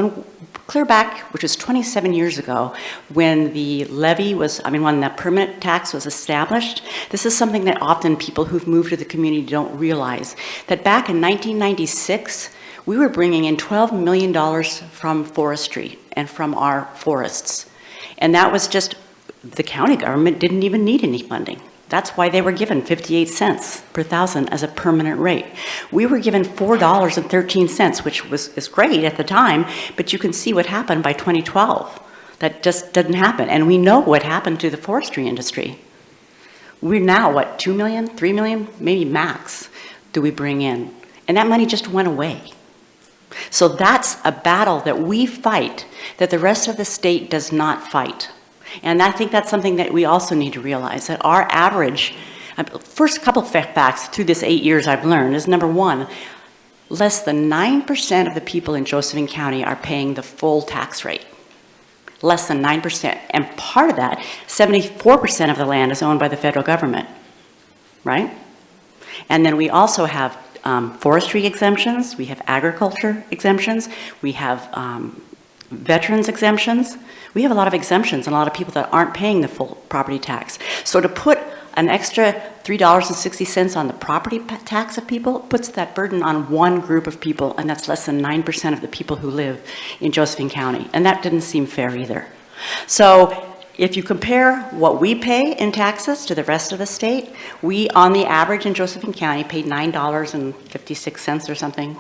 clear back, which was 27 years ago, when the levy was, when the permanent tax was established, this is something that often people who've moved to the community don't realize, that back in 1996, we were bringing in $12 million from forestry and from our forests. And that was just, the county government didn't even need any funding. That's why they were given 58 cents per thousand as a permanent rate. We were given $4.13, which is great at the time, but you can see what happened by 2012. That just didn't happen. And we know what happened to the forestry industry. We're now, what, 2 million, 3 million, maybe max, do we bring in? And that money just went away. So that's a battle that we fight that the rest of the state does not fight. And I think that's something that we also need to realize, that our average, first couple of facts through this 8 years I've learned is, number one, less than 9% of the people in Josephine County are paying the full tax rate. Less than 9%. And part of that, 74% of the land is owned by the federal government, right? And then we also have forestry exemptions, we have agriculture exemptions, we have veterans exemptions. We have a lot of exemptions and a lot of people that aren't paying the full property tax. So to put an extra $3.60 on the property tax of people puts that burden on one group of people, and that's less than 9% of the people who live in Josephine County. And that didn't seem fair either. So if you compare what we pay in taxes to the rest of the state, we, on the average in Josephine County, paid $9.56 or something.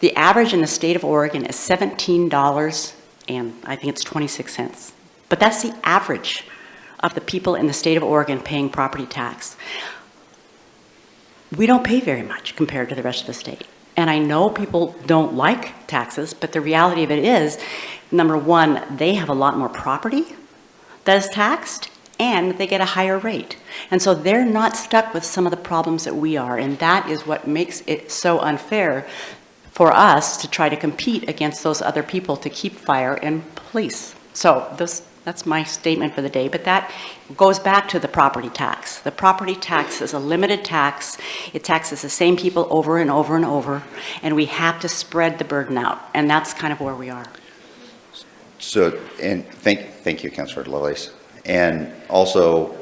The average in the state of Oregon is $17 and I think it's 26 cents. But that's the average of the people in the state of Oregon paying property tax. We don't pay very much compared to the rest of the state. And I know people don't like taxes, but the reality of it is, number one, they have a lot more property that is taxed, and they get a higher rate. And so they're not stuck with some of the problems that we are, and that is what makes it so unfair for us to try to compete against those other people to keep fire and police. So that's my statement for the day, but that goes back to the property tax. The property tax is a limited tax. It taxes the same people over and over and over, and we have to spread the burden out, and that's kind of where we are. So, and thank you, Councilor Lovelace. And also,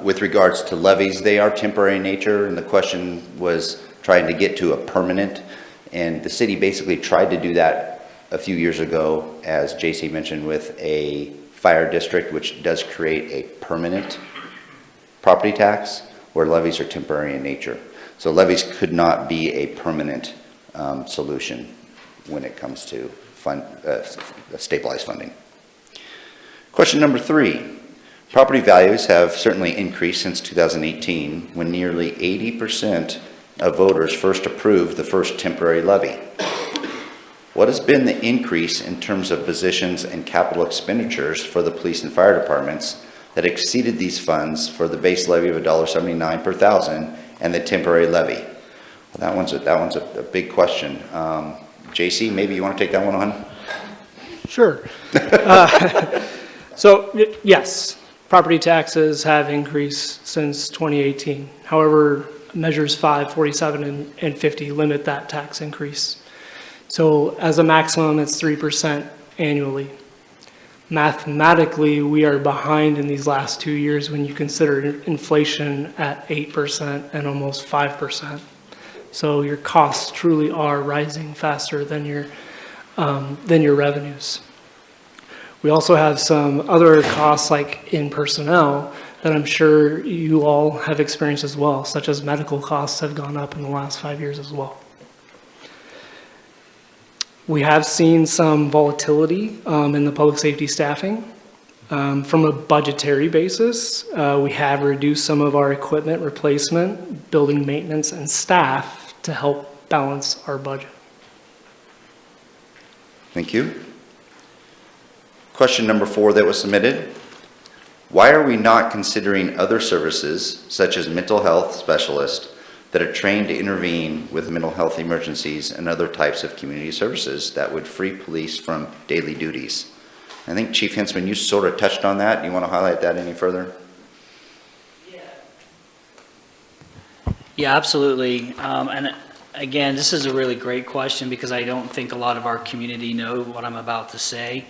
with regards to levies, they are temporary in nature, and the question was trying to get to a permanent, and the city basically tried to do that a few years ago, as JC mentioned, with a fire district, which does create a permanent property tax, where levies are temporary in nature. So levies could not be a permanent solution when it comes to stabilized funding. Question number 3. Property values have certainly increased since 2018, when nearly 80% of voters first approved the first temporary levy. What has been the increase in terms of positions and capital expenditures for the police and fire departments that exceeded these funds for the base levy of $1.79 per thousand and the temporary levy? Well, that one's a big question. JC, maybe you want to take that one on? Sure. So, yes, property taxes have increased since 2018. However, measures 5, 47, and 50 limit that tax increase. So as a maximum, it's 3% annually. Mathematically, we are behind in these last 2 years when you consider inflation at 8% and almost 5%. So your costs truly are rising faster than your revenues. We also have some other costs like in personnel that I'm sure you all have experienced as well, such as medical costs have gone up in the last 5 years as well. We have seen some volatility in the public safety staffing. From a budgetary basis, we have reduced some of our equipment replacement, building maintenance, and staff to help balance our budget. Thank you. Question number 4 that was submitted. Why are we not considering other services, such as mental health specialists, that are trained to intervene with mental health emergencies and other types of community services that would free police from daily duties? I think Chief Hensman, you sort of touched on that. Do you want to highlight that any further? Yeah, absolutely. And again, this is a really great question because I don't think a lot of our community know what I'm about to say,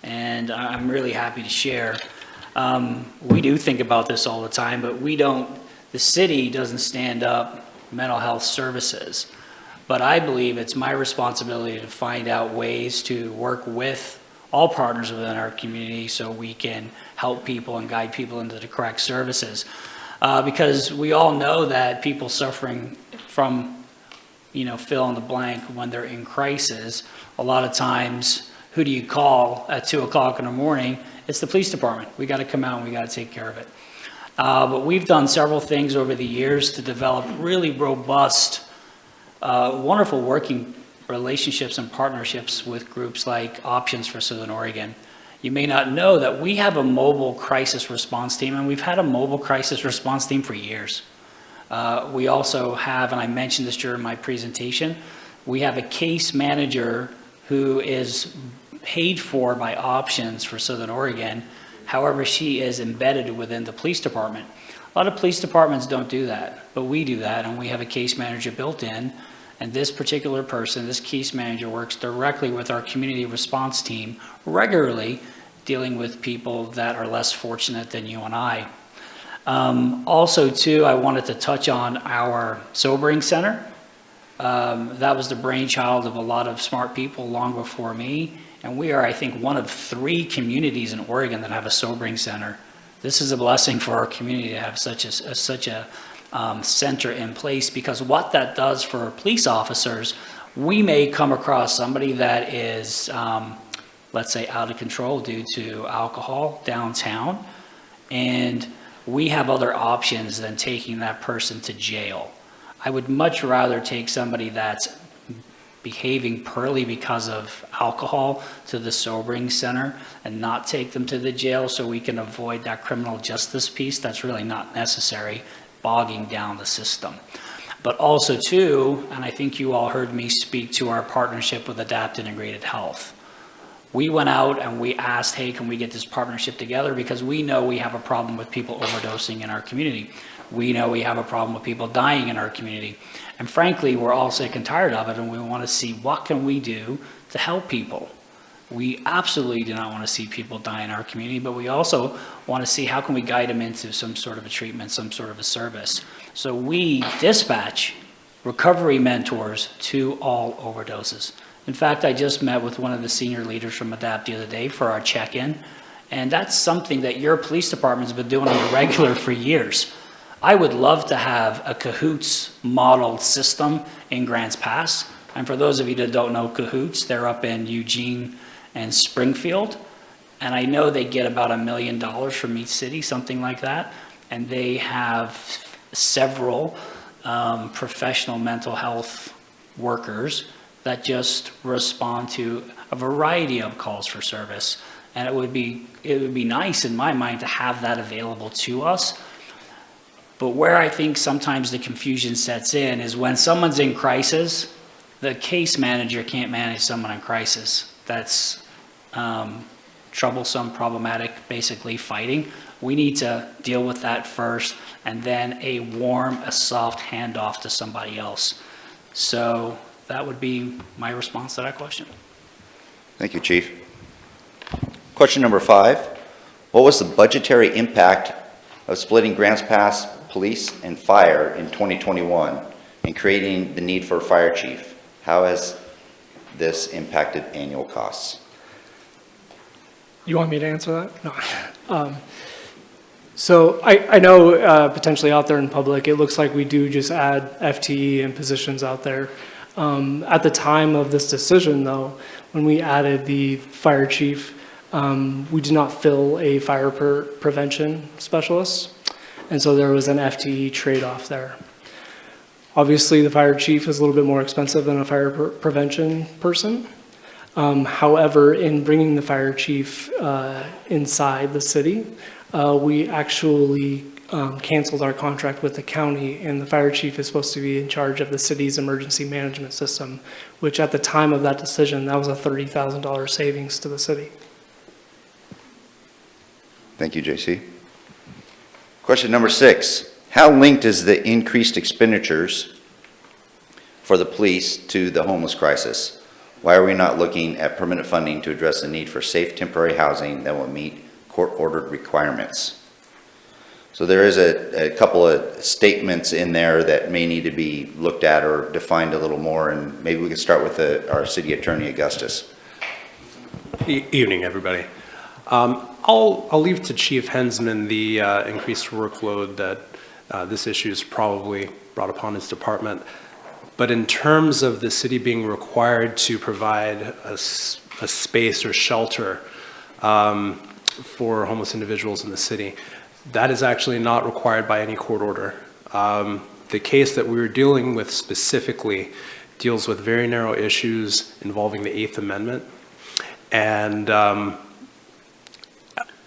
and I'm really happy to share. We do think about this all the time, but the city doesn't stand up mental health services. But I believe it's my responsibility to find out ways to work with all partners within our community so we can help people and guide people into the correct services. Because we all know that people suffering from, fill in the blank when they're in crisis, a lot of times, who do you call at 2 o'clock in the morning? It's the police department. We got to come out and we got to take care of it. But we've done several things over the years to develop really robust, wonderful working relationships and partnerships with groups like Options for Southern Oregon. You may not know that we have a mobile crisis response team, and we've had a mobile crisis response team for years. We also have, and I mentioned this during my presentation, we have a case manager who is paid for by Options for Southern Oregon. However, she is embedded within the police department. A lot of police departments don't do that, but we do that, and we have a case manager built in. And this particular person, this case manager, works directly with our community response team regularly, dealing with people that are less fortunate than you and I. Also, too, I wanted to touch on our sobering center. That was the brainchild of a lot of smart people long before me. And we are, I think, one of 3 communities in Oregon that have a sobering center. This is a blessing for our community to have such a center in place, because what that does for police officers, we may come across somebody that is, let's say, out of control due to alcohol downtown, and we have other options than taking that person to jail. I would much rather take somebody that's behaving poorly because of alcohol to the sobering center and not take them to the jail, so we can avoid that criminal justice piece that's really not necessary, bogging down the system. But also too, and I think you all heard me speak to our partnership with Adapt Integrated Health. We went out and we asked, hey, can we get this partnership together? Because we know we have a problem with people overdosing in our community. We know we have a problem with people dying in our community. And frankly, we're all sick and tired of it, and we want to see what can we do to help people. We absolutely do not want to see people die in our community, but we also want to see how can we guide them into some sort of a treatment, some sort of a service. So we dispatch recovery mentors to all overdoses. In fact, I just met with one of the senior leaders from ADAPT the other day for our check-in, and that's something that your police department's been doing on the regular for years. I would love to have a Cahoots modeled system in Grants Pass. And for those of you that don't know Cahoots, they're up in Eugene and Springfield. And I know they get about $1 million from each city, something like that. And they have several professional mental health workers that just respond to a variety of calls for service. And it would be nice in my mind to have that available to us. But where I think sometimes the confusion sets in is when someone's in crisis, the case manager can't manage someone in crisis. That's troublesome, problematic, basically fighting. We need to deal with that first, and then a soft handoff to somebody else. So that would be my response to that question. Thank you, Chief. Question number 5. What was the budgetary impact of splitting Grants Pass Police and Fire in 2021 and creating the need for a fire chief? How has this impacted annual costs? You want me to answer that? No. So I know potentially out there in public, it looks like we do just add FTE and positions out there. At the time of this decision, though, when we added the fire chief, we did not fill a fire prevention specialist. And so there was an FTE trade-off there. Obviously, the fire chief is a little bit more expensive than a fire prevention person. However, in bringing the fire chief inside the city, we actually canceled our contract with the county, and the fire chief is supposed to be in charge of the city's emergency management system, which at the time of that decision, that was a $30,000 savings to the city. Thank you, JC. Question number 6. How linked is the increased expenditures for the police to the homeless crisis? Why are we not looking at permanent funding to address the need for safe temporary housing that will meet court-ordered requirements? So there is a couple of statements in there that may need to be looked at or defined a little more, and maybe we could start with our city attorney, Augustus. Evening, everybody. I'll leave to Chief Hensman the increased workload that this issue has probably brought upon his department. But in terms of the city being required to provide a space or shelter for homeless individuals in the city, that is actually not required by any court order. The case that we were dealing with specifically deals with very narrow issues involving the Eighth Amendment. And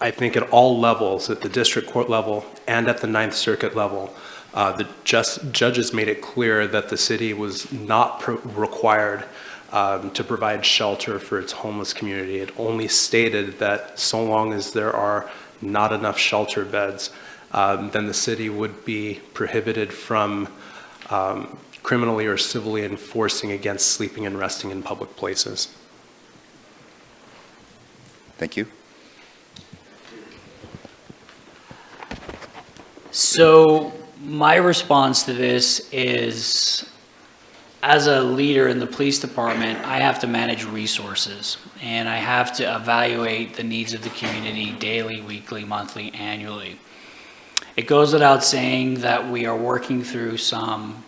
I think at all levels, at the district court level and at the Ninth Circuit level, the judges made it clear that the city was not required to provide shelter for its homeless community. It only stated that so long as there are not enough shelter beds, then the city would be prohibited from criminally or civilly enforcing against sleeping and resting in public places. Thank you. So my response to this is as a leader in the police department, I have to manage resources, and I have to evaluate the needs of the community daily, weekly, monthly, annually. It goes without saying that we are working through some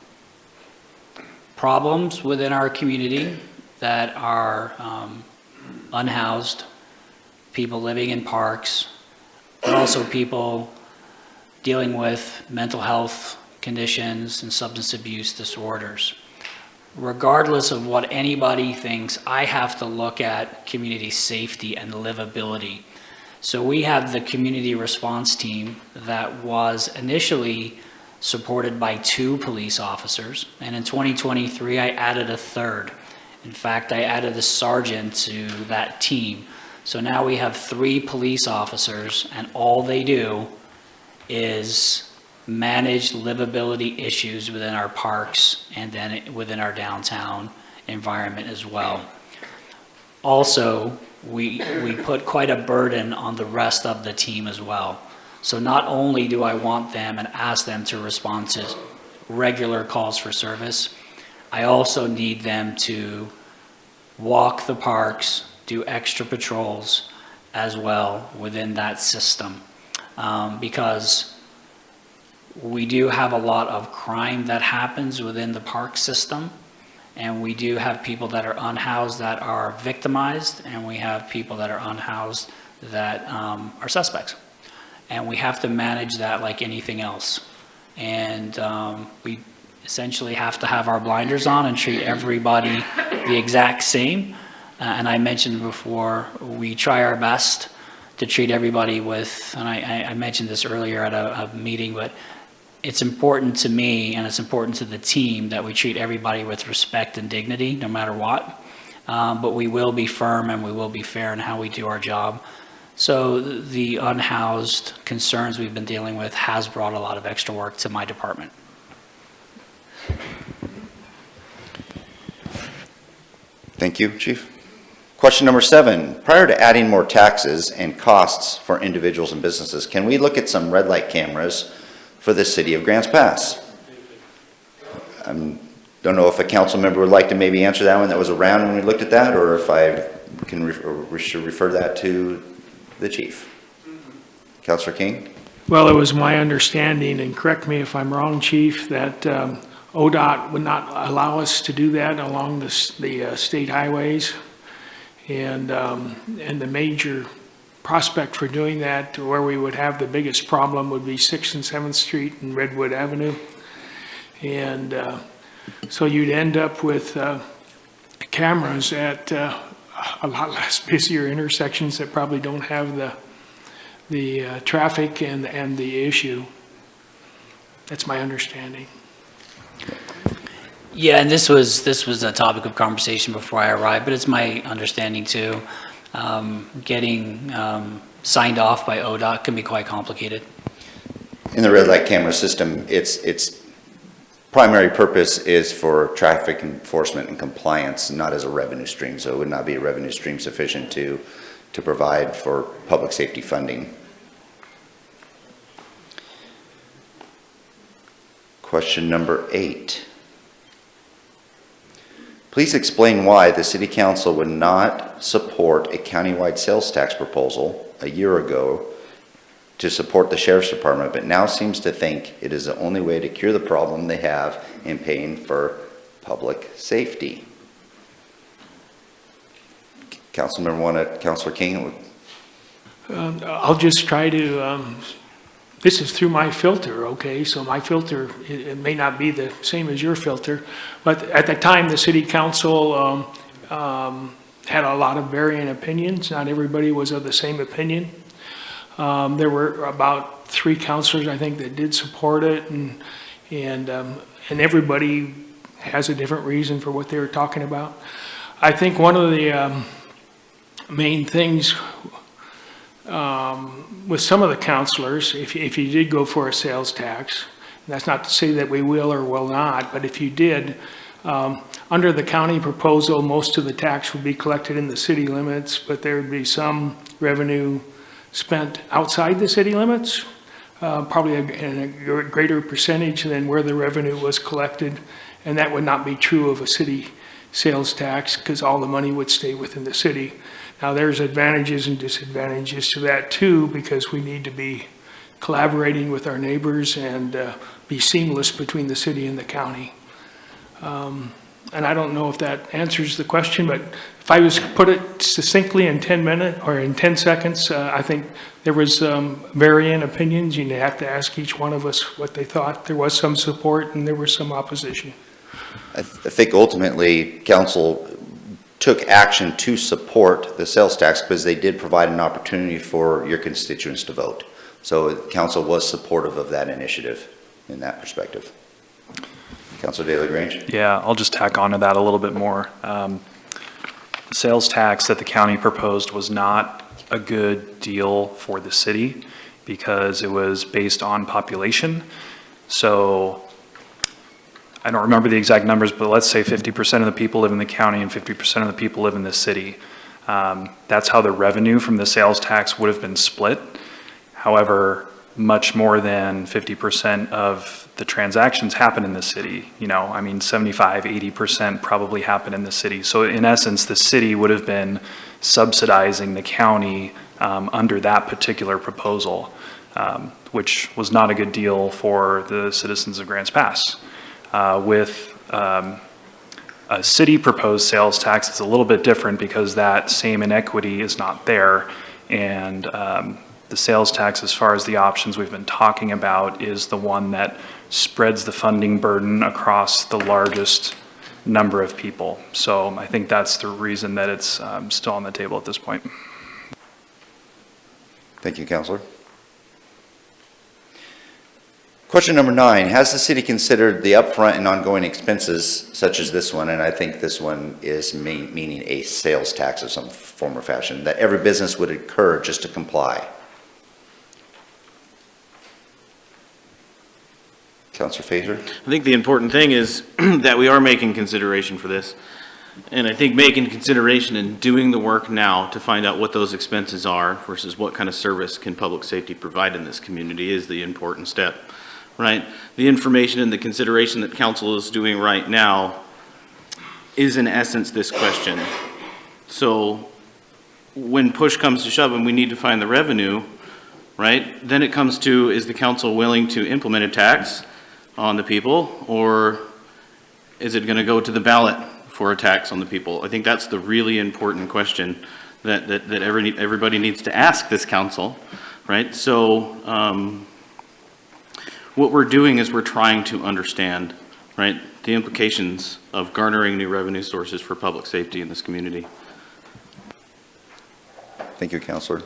problems within our community that are unhoused, people living in parks, but also people dealing with mental health conditions and substance abuse disorders. Regardless of what anybody thinks, I have to look at community safety and livability. So we have the community response team that was initially supported by 2 police officers, and in 2023 I added a 3rd. In fact, I added a sergeant to that team. So now we have 3 police officers, and all they do is manage livability issues within our parks and then within our downtown environment as well. Also, we put quite a burden on the rest of the team as well. So not only do I want them and ask them to respond to regular calls for service, I also need them to walk the parks, do extra patrols as well within that system. Because we do have a lot of crime that happens within the park system, and we do have people that are unhoused that are victimized, and we have people that are unhoused that are suspects. And we have to manage that like anything else. And we essentially have to have our blinders on and treat everybody the exact same. And I mentioned before, we try our best to treat everybody with, and I mentioned this earlier at a meeting, but it's important to me and it's important to the team that we treat everybody with respect and dignity, no matter what. But we will be firm and we will be fair in how we do our job. So the unhoused concerns we've been dealing with has brought a lot of extra work to my department. Thank you, Chief. Question number 7, prior to adding more taxes and costs for individuals and businesses, can we look at some red light cameras for the city of Grants Pass? Don't know if a council member would like to maybe answer that one that was around when we looked at that, or if I can should refer that to the chief. Councilor King? Well, it was my understanding, and correct me if I'm wrong, Chief, that ODOT would not allow us to do that along the state highways. And the major prospect for doing that, where we would have the biggest problem, would be 6th and 7th Street and Redwood Avenue. And so you'd end up with cameras at a lot less busier intersections that probably don't have the traffic and the issue. That's my understanding. Yeah, and this was a topic of conversation before I arrived, but it's my understanding too. Getting signed off by ODOT can be quite complicated. In the red light camera system, its primary purpose is for traffic enforcement and compliance, not as a revenue stream. So it would not be a revenue stream sufficient to provide for public safety funding. Question number 8. Please explain why the City Council would not support a countywide sales tax proposal a year ago to support the Sheriff's Department, but now seems to think it is the only way to cure the problem they have in paying for public safety. Councilor King? I'll just try to, this is through my filter, okay? So my filter, it may not be the same as your filter, but at the time, the city council had a lot of varying opinions. Not everybody was of the same opinion. There were about 3 councilors, I think, that did support it, and everybody has a different reason for what they were talking about. I think one of the main things with some of the councilors, if you did go for a sales tax, that's not to say that we will or will not, but if you did, under the county proposal, most of the tax would be collected in the city limits, but there would be some revenue spent outside the city limits, probably in a greater percentage than where the revenue was collected. And that would not be true of a city sales tax because all the money would stay within the city. Now, there's advantages and disadvantages to that too, because we need to be collaborating with our neighbors and be seamless between the city and the county. And I don't know if that answers the question, but if I was to put it succinctly in 10 minutes or in 10 seconds, I think there was varying opinions. You'd have to ask each one of us what they thought. There was some support and there was some opposition. I think ultimately, council took action to support the sales tax because they did provide an opportunity for your constituents to vote. So council was supportive of that initiative in that perspective. Councilor De La Grange? Yeah, I'll just tack on to that a little bit more. The sales tax that the county proposed was not a good deal for the city because it was based on population. So I don't remember the exact numbers, but let's say 50% of the people live in the county and 50% of the people live in the city. That's how the revenue from the sales tax would have been split. However, much more than 50% of the transactions happen in the city. You know, I mean, 75, 80% probably happen in the city. So in essence, the city would have been subsidizing the county under that particular proposal, which was not a good deal for the citizens of Grants Pass. With a city proposed sales tax, it's a little bit different because that same inequity is not there. And the sales tax, as far as the options we've been talking about, is the one that spreads the funding burden across the largest number of people. So I think that's the reason that it's still on the table at this point. Thank you, Councilor. Question number 9, has the city considered the upfront and ongoing expenses such as this one, and I think this one is meaning a sales tax of some form or fashion, that every business would incur just to comply? Councilor Fazer? I think the important thing is that we are making consideration for this. And I think making consideration and doing the work now to find out what those expenses are versus what kind of service can public safety provide in this community is the important step, right? The information and the consideration that council is doing right now is in essence this question. So when push comes to shove and we need to find the revenue, right? Then it comes to, is the council willing to implement a tax on the people, or is it going to go to the ballot for a tax on the people? I think that's the really important question that everybody needs to ask this council, right? So what we're doing is we're trying to understand, right, the implications of garnering new revenue sources for public safety in this community. Thank you, Councilor.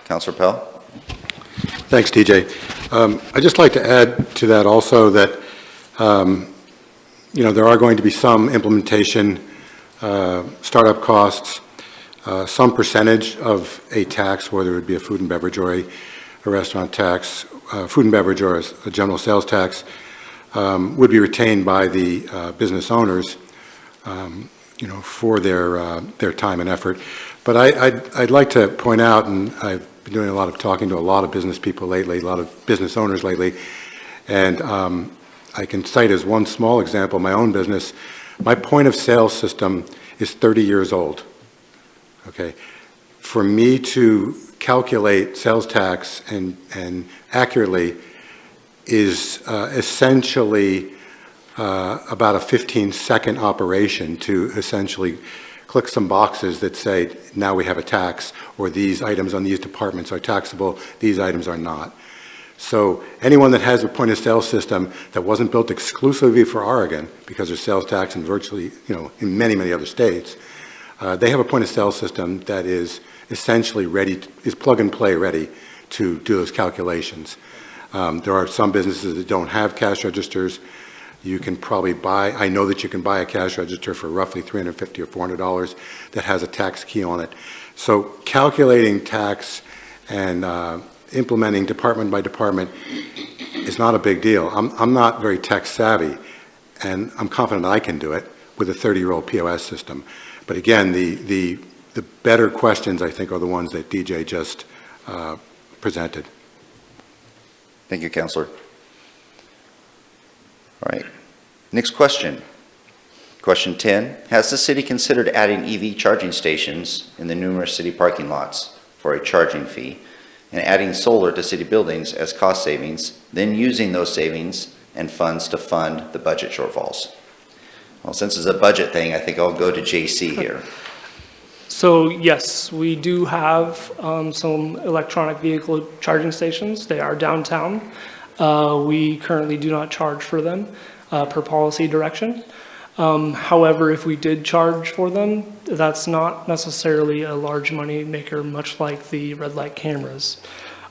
Councilor Pell? Thanks, TJ. I'd just like to add to that also that, you know, there are going to be some implementation startup costs, some percentage of a tax, whether it would be a food and beverage or a restaurant tax, food and beverage or a general sales tax, would be retained by the business owners, you know, for their time and effort. But I'd like to point out, and I've been doing a lot of talking to a lot of business people lately, a lot of business owners lately, and I can cite as one small example, my own business. My point of sale system is 30 years old, okay? For me to calculate sales tax and accurately is essentially about a 15-second operation to essentially click some boxes that say, now we have a tax, or these items on these departments are taxable, these items are not. So anyone that has a point of sale system that wasn't built exclusively for Oregon, because there's sales tax in virtually, you know, in many, many other states, they have a point of sale system that is essentially ready, is plug and play ready to do those calculations. There are some businesses that don't have cash registers. You can probably buy, I know that you can buy a cash register for roughly $350 or $400 that has a tax key on it. So calculating tax and implementing department by department is not a big deal. I'm not very tech savvy, and I'm confident I can do it with a 30-year-old POS system. But again, the better questions, I think, are the ones that DJ just presented. Thank you, Councilor. All right. Next question. Question 10, has the city considered adding EV charging stations in the numerous city parking lots for a charging fee and adding solar to city buildings as cost savings, then using those savings and funds to fund the budget shortfalls? Well, since it's a budget thing, I think I'll go to JC here. So yes, we do have some electronic vehicle charging stations. They are downtown. We currently do not charge for them per policy direction. However, if we did charge for them, that's not necessarily a large money maker, much like the red light cameras.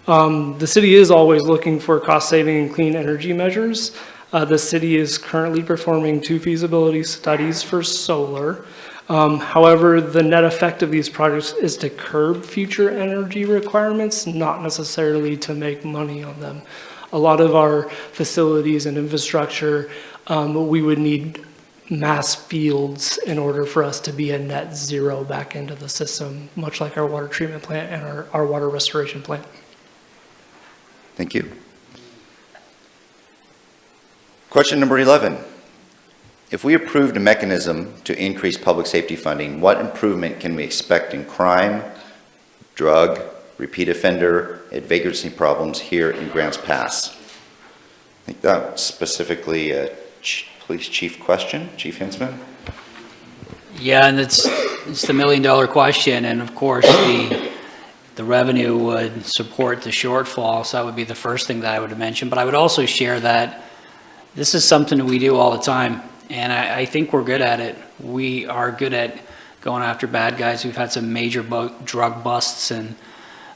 The city is always looking for cost-saving and clean energy measures. The city is currently performing 2 feasibility studies for solar. However, the net effect of these projects is to curb future energy requirements, not necessarily to make money on them. A lot of our facilities and infrastructure, we would need mass fields in order for us to be a net zero back into the system, much like our water treatment plant and our water restoration plant. Thank you. Question number 11. If we approved a mechanism to increase public safety funding, what improvement can we expect in crime, drug, repeat offender, and vagrancy problems here in Grants Pass? I think that's specifically a police chief question. Chief Hensman? Yeah, and it's the million-dollar question, and of course, the revenue would support the shortfall, so that would be the first thing that I would mention. But I would also share that this is something that we do all the time, and I think we're good at it. We are good at going after bad guys. We've had some major drug busts and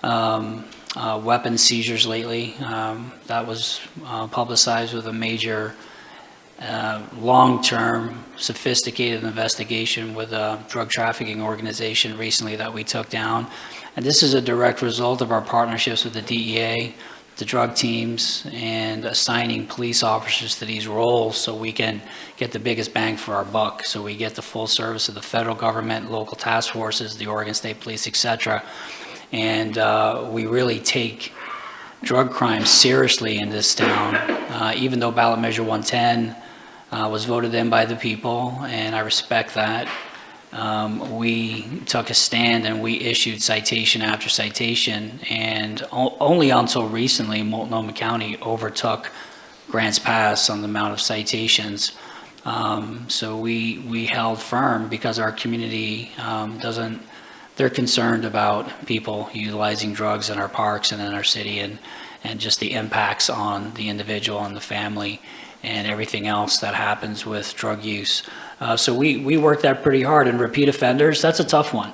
weapon seizures lately. That was publicized with a major long-term sophisticated investigation with a drug trafficking organization recently that we took down. And this is a direct result of our partnerships with the DEA, the drug teams, and assigning police officers to these roles so we can get the biggest bang for our buck. So we get the full service of the federal government, local task forces, the Oregon State Police, etc. And we really take drug crime seriously in this town, even though ballot measure 110 was voted in by the people, and I respect that. We took a stand and we issued citation after citation, and only until recently Multnomah County overtook Grants Pass on the amount of citations. So we held firm because our community they're concerned about people utilizing drugs in our parks and in our city, and just the impacts on the individual and the family and everything else that happens with drug use. So we work that pretty hard. And repeat offenders, that's a tough one,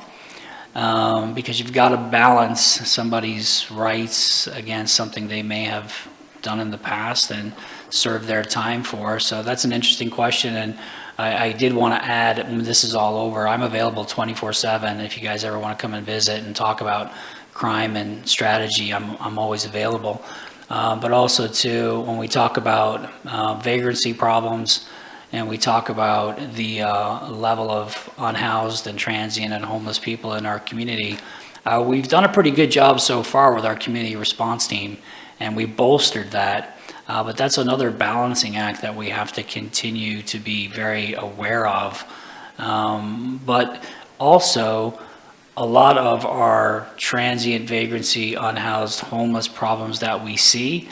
because you've got to balance somebody's rights against something they may have done in the past and served their time for. So that's an interesting question. And I did want to add, when this is all over, I'm available 24/7. If you guys ever want to come and visit and talk about crime and strategy, I'm always available. But also too, when we talk about vagrancy problems and we talk about the level of unhoused and transient and homeless people in our community, we've done a pretty good job so far with our community response team, and we bolstered that. But that's another balancing act that we have to continue to be very aware of. But also, a lot of our transient vagrancy, unhoused, homeless problems that we see,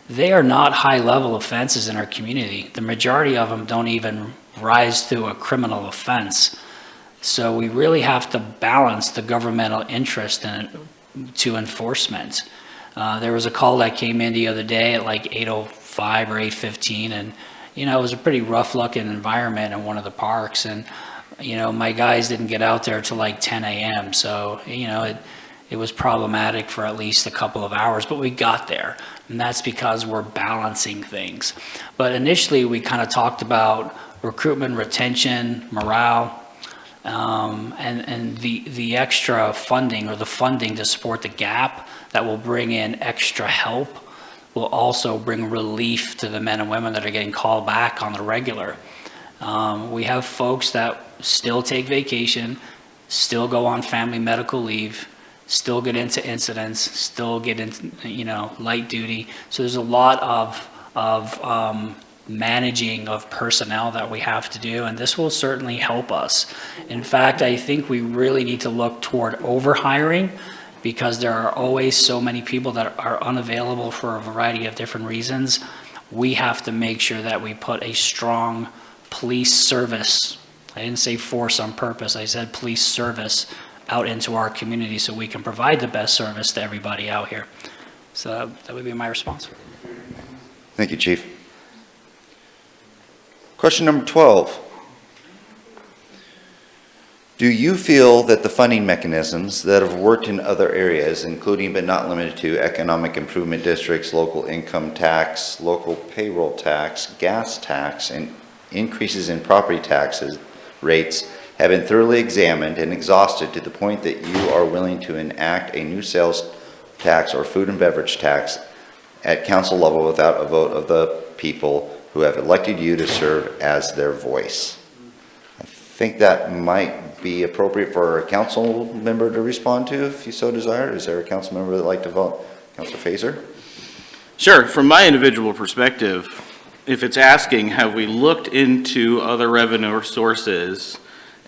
they are not high-level offenses in our community. The majority of them don't even rise to a criminal offense. So we really have to balance the governmental interest to enforcement. There was a call that came in the other day at like 8:05 or 8:15, and it was a pretty rough-looking environment in one of the parks, and my guys didn't get out there till like 10 a.m. So, it was problematic for at least a couple of hours, but we got there. And that's because we're balancing things. But initially, we kind of talked about recruitment, retention, morale, and the extra funding, or the funding to support the gap that will bring in extra help will also bring relief to the men and women that are getting called back on the regular. We have folks that still take vacation, still go on family medical leave, still get into incidents, still get into, light duty. So there's a lot of managing of personnel that we have to do, and this will certainly help us. In fact, I think we really need to look toward overhiring, because there are always so many people that are unavailable for a variety of different reasons. We have to make sure that we put a strong police service, I didn't say force on purpose, I said police service, out into our community so we can provide the best service to everybody out here. So that would be my response. Thank you, Chief. Question number 12. Do you feel that the funding mechanisms that have worked in other areas, including but not limited to economic improvement districts, local income tax, local payroll tax, gas tax, and increases in property taxes rates, have been thoroughly examined and exhausted to the point that you are willing to enact a new sales tax or food and beverage tax at council level without a vote of the people who have elected you to serve as their voice? I think that might be appropriate for a council member to respond to if you so desire. Is there a council member that would like to vote? Councilor Fazer? Sure. From my individual perspective, if it's asking, have we looked into other revenue sources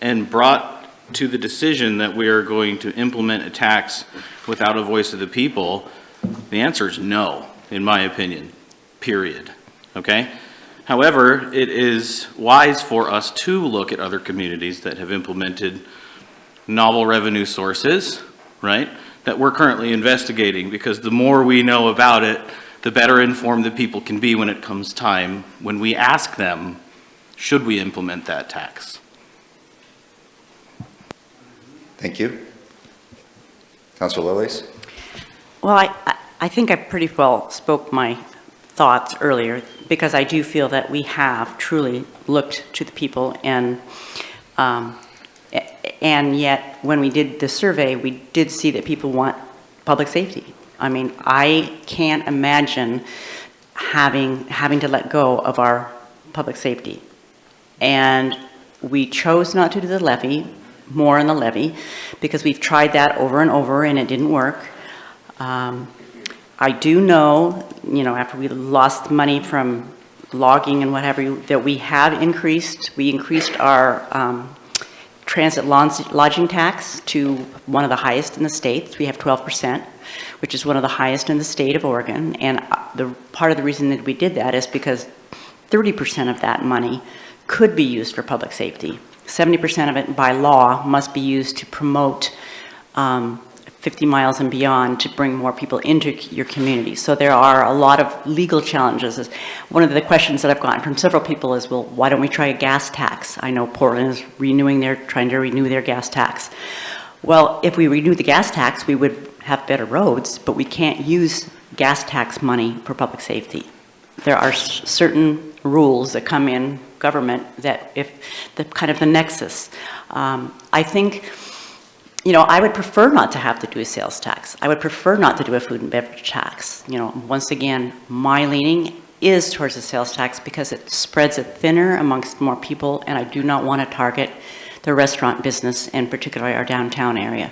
and brought to the decision that we are going to implement a tax without a voice of the people, the answer is no, in my opinion, period. Okay? However, it is wise for us to look at other communities that have implemented novel revenue sources, right, that we're currently investigating, because the more we know about it, the better informed the people can be when it comes time, when we ask them, should we implement that tax? Thank you. Councilor Lillies? Well, I think I pretty well spoke my thoughts earlier, because I do feel that we have truly looked to the people, and yet when we did the survey, we did see that people want public safety. I mean, I can't imagine having to let go of our public safety. And we chose not to do the levy, more on the levy, because we've tried that over and over and it didn't work. I do know, after we lost money from logging and what have you, that we increased our transit lodging tax to one of the highest in the state. We have 12%, which is one of the highest in the state of Oregon. And the part of the reason that we did that is because 30% of that money could be used for public safety. 70% of it by law must be used to promote 50 miles and beyond, to bring more people into your community. So there are a lot of legal challenges. One of the questions that I've gotten from several people is, well, why don't we try a gas tax? I know Portland is trying to renew their gas tax. Well, if we renew the gas tax, we would have better roads, but we can't use gas tax money for public safety. There are certain rules that come in government that if the kind of the nexus. I think, I would prefer not to have to do a sales tax. I would prefer not to do a food and beverage tax. Once again, my leaning is towards the sales tax because it spreads it thinner amongst more people, and I do not want to target the restaurant business, and particularly our downtown area.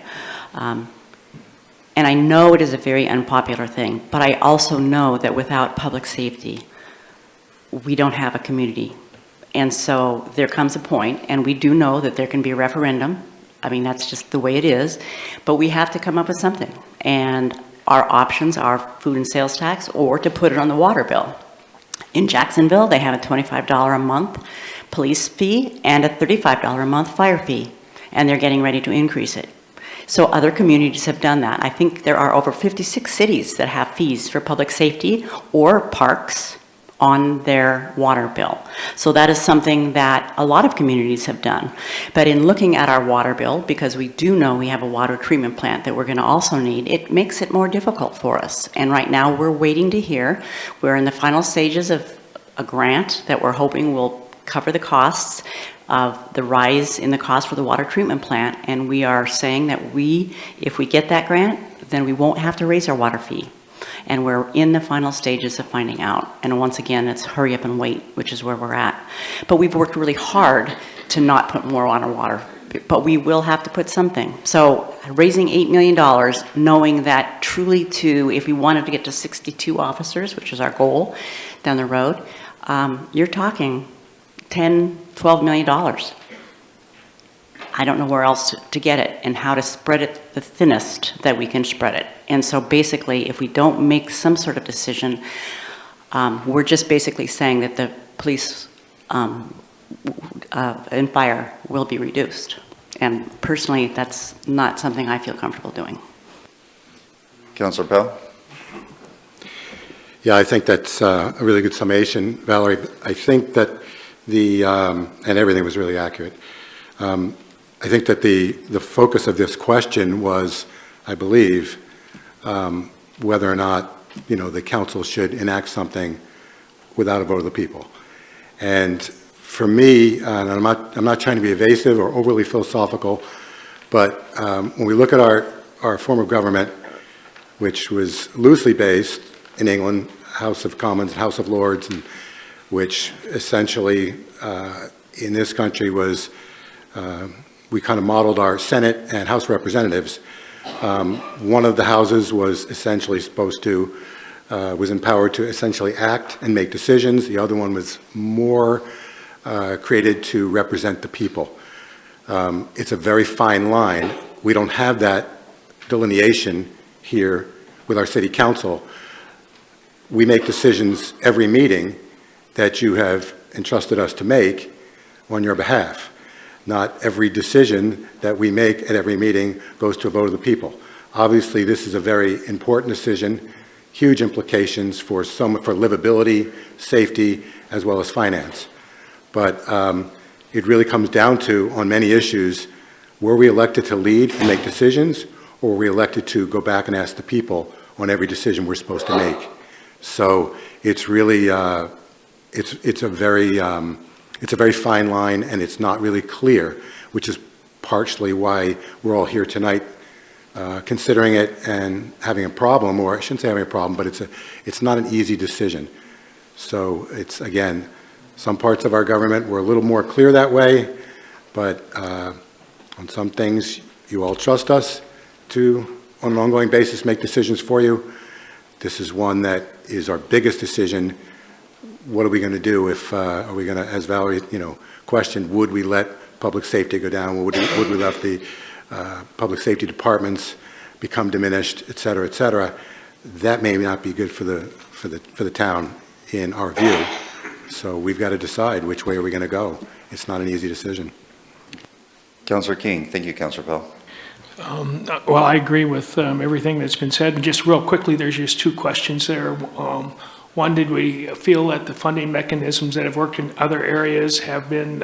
And I know it is a very unpopular thing, but I also know that without public safety, we don't have a community. And so there comes a point, and we do know that there can be a referendum. I mean, that's just the way it is, but we have to come up with something. And our options are food and sales tax, or to put it on the water bill. In Jacksonville, they have a $25 a month police fee and a $35 a month fire fee, and they're getting ready to increase it. So other communities have done that. I think there are over 56 cities that have fees for public safety or parks on their water bill. So that is something that a lot of communities have done. But in looking at our water bill, because we do know we have a water treatment plant that we're going to also need, it makes it more difficult for us. And right now we're waiting to hear. We're in the final stages of a grant that we're hoping will cover the costs of the rise in the cost for the water treatment plant. And we are saying that if we get that grant, then we won't have to raise our water fee. And we're in the final stages of finding out. And once again, it's hurry up and wait, which is where we're at. But we've worked really hard to not put more on our water, but we will have to put something. So raising $8 million, knowing that truly if we wanted to get to 62 officers, which is our goal down the road, you're talking $10, $12 million. I don't know where else to get it and how to spread it the thinnest that we can spread it. And so basically, if we don't make some sort of decision, we're just basically saying that the police and fire will be reduced. And personally, that's not something I feel comfortable doing. Councilor Pell? Yeah, I think that's a really good summation, Valerie. I think that and everything was really accurate. I think that the focus of this question was, I believe, whether or not, the council should enact something without a vote of the people. And for me, and I'm not trying to be evasive or overly philosophical, but when we look at our form of government, which was loosely based in England, House of Commons, House of Lords, and which essentially in this country was, we kind of modeled our Senate and House of Representatives. One of the houses was essentially was empowered to essentially act and make decisions. The other one was more created to represent the people. It's a very fine line. We don't have that delineation here with our city council. We make decisions every meeting that you have entrusted us to make on your behalf. Not every decision that we make at every meeting goes to a vote of the people. Obviously, this is a very important decision, huge implications for livability, safety, as well as finance. But it really comes down to, on many issues, were we elected to lead and make decisions, or were we elected to go back and ask the people on every decision we're supposed to make? So it's really, it's a very fine line, and it's not really clear, which is partially why we're all here tonight considering it and having a problem, or I shouldn't say having a problem, but it's not an easy decision. So it's, again, some parts of our government were a little more clear that way, but on some things, you all trust us to, on an ongoing basis, make decisions for you. This is one that is our biggest decision. What are we going to do if, are we going to, as Valerie, questioned, would we let public safety go down? Would we let the public safety departments become diminished, et cetera, et cetera? That may not be good for the town in our view. So we've got to decide which way are we going to go. It's not an easy decision. Councilor King. Thank you, Councilor Pell. Well, I agree with everything that's been said. And just real quickly, there's just two questions there. One, did we feel that the funding mechanisms that have worked in other areas have been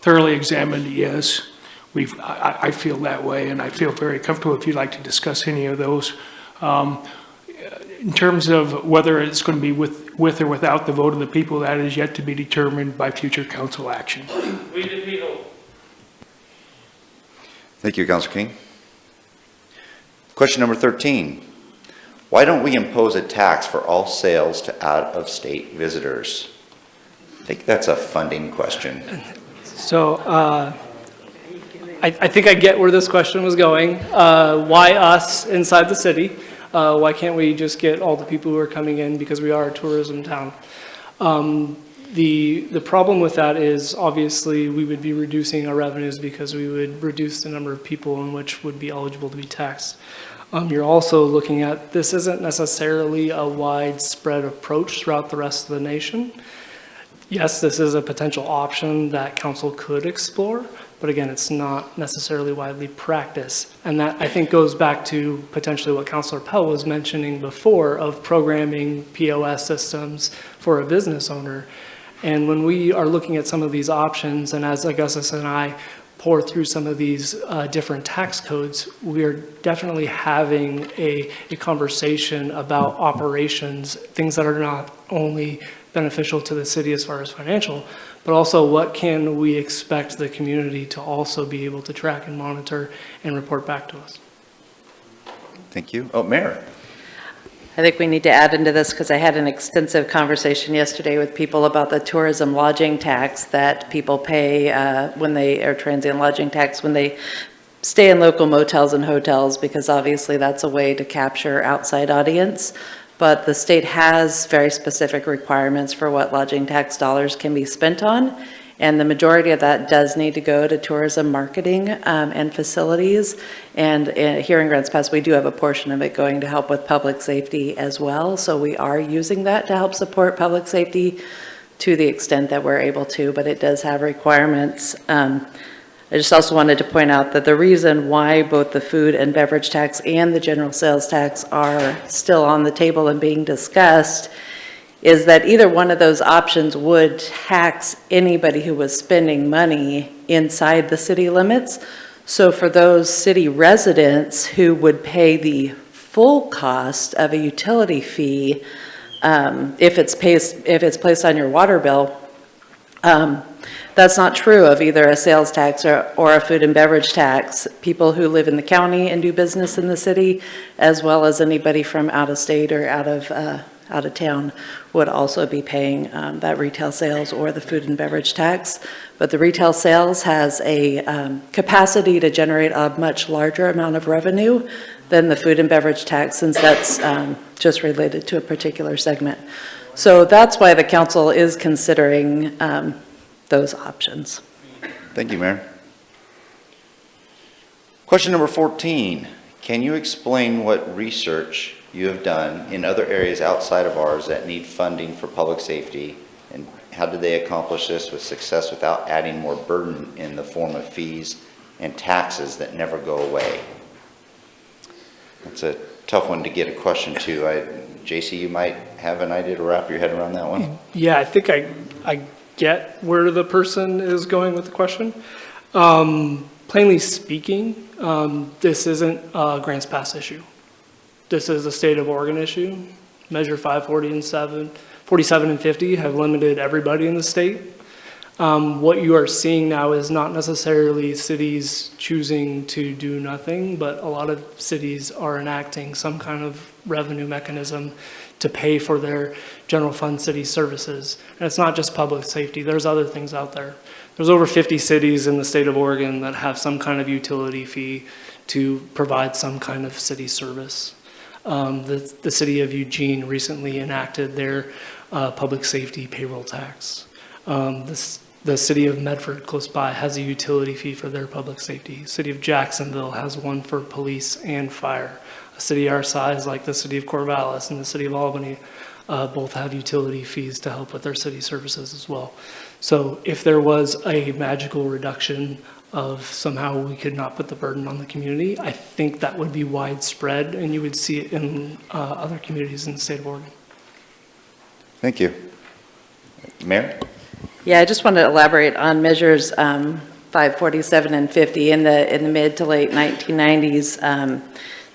thoroughly examined? Yes. I feel that way, and I feel very comfortable if you'd like to discuss any of those. In terms of whether it's going to be with or without the vote of the people, that is yet to be determined by future council action. Thank you, Councilor King. Question number 13. Why don't we impose a tax for all sales to out-of-state visitors? I think that's a funding question. So I think I get where this question was going. Why us inside the city? Why can't we just get all the people who are coming in, because we are a tourism town? The problem with that is obviously we would be reducing our revenues because we would reduce the number of people in which would be eligible to be taxed. You're also looking at, this isn't necessarily a widespread approach throughout the rest of the nation. Yes, this is a potential option that council could explore, but again, it's not necessarily widely practiced. And that, I think, goes back to potentially what Councilor Pell was mentioning before of programming POS systems for a business owner. And when we are looking at some of these options, and as Augustus and I pour through some of these different tax codes, we are definitely having a conversation about operations, things that are not only beneficial to the city as far as financial, but also what can we expect the community to also be able to track and monitor and report back to us. Thank you. Oh, Mayor. I think we need to add into this, because I had an extensive conversation yesterday with people about the tourism lodging tax that people pay when they, or transient lodging tax, when they stay in local motels and hotels, because obviously that's a way to capture outside audience. but the state has very specific requirements for what lodging tax dollars can be spent on. And the majority of that does need to go to tourism marketing and facilities. And here in Grants Pass, we do have a portion of it going to help with public safety as well. So we are using that to help support public safety to the extent that we're able to, but it does have requirements. I just also wanted to point out that the reason why both the food and beverage tax and the general sales tax are still on the table and being discussed is that either one of those options would tax anybody who was spending money inside the city limits. So for those city residents who would pay the full cost of a utility fee, if it's placed on your water bill, that's not true of either a sales tax or a food and beverage tax. People who live in the county and do business in the city, as well as anybody from out of state or out of town, would also be paying that retail sales or the food and beverage tax. But the retail sales has a capacity to generate a much larger amount of revenue than the food and beverage tax, since that's just related to a particular segment. So that's why the council is considering those options. Thank you, Mayor. Question number 14. Can you explain what research you have done in other areas outside of ours that need funding for public safety, and how did they accomplish this with success without adding more burden in the form of fees and taxes that never go away? That's a tough one to get a question to. JC, you might have an idea to wrap your head around that one? Yeah, I think I get where the person is going with the question. Plainly speaking, this isn't a Grants Pass issue. This is a state of Oregon issue. Measure 547 and 50 have limited everybody in the state. What you are seeing now is not necessarily cities choosing to do nothing, but a lot of cities are enacting some kind of revenue mechanism to pay for their general fund city services. And it's not just public safety, there's other things out there. There's over 50 cities in the state of Oregon that have some kind of utility fee to provide some kind of city service. The city of Eugene recently enacted their public safety payroll tax. The city of Medford, close by, has a utility fee for their public safety. City of Jacksonville has one for police and fire. A city our size, like the city of Corvallis and the city of Albany, both have utility fees to help with their city services as well. So if there was a magical reduction of somehow we could not put the burden on the community, I think that would be widespread, and you would see it in other communities in the state of Oregon. Thank you. Mayor? Yeah, I just want to elaborate on measures 547 and 50. In the mid to late 1990s,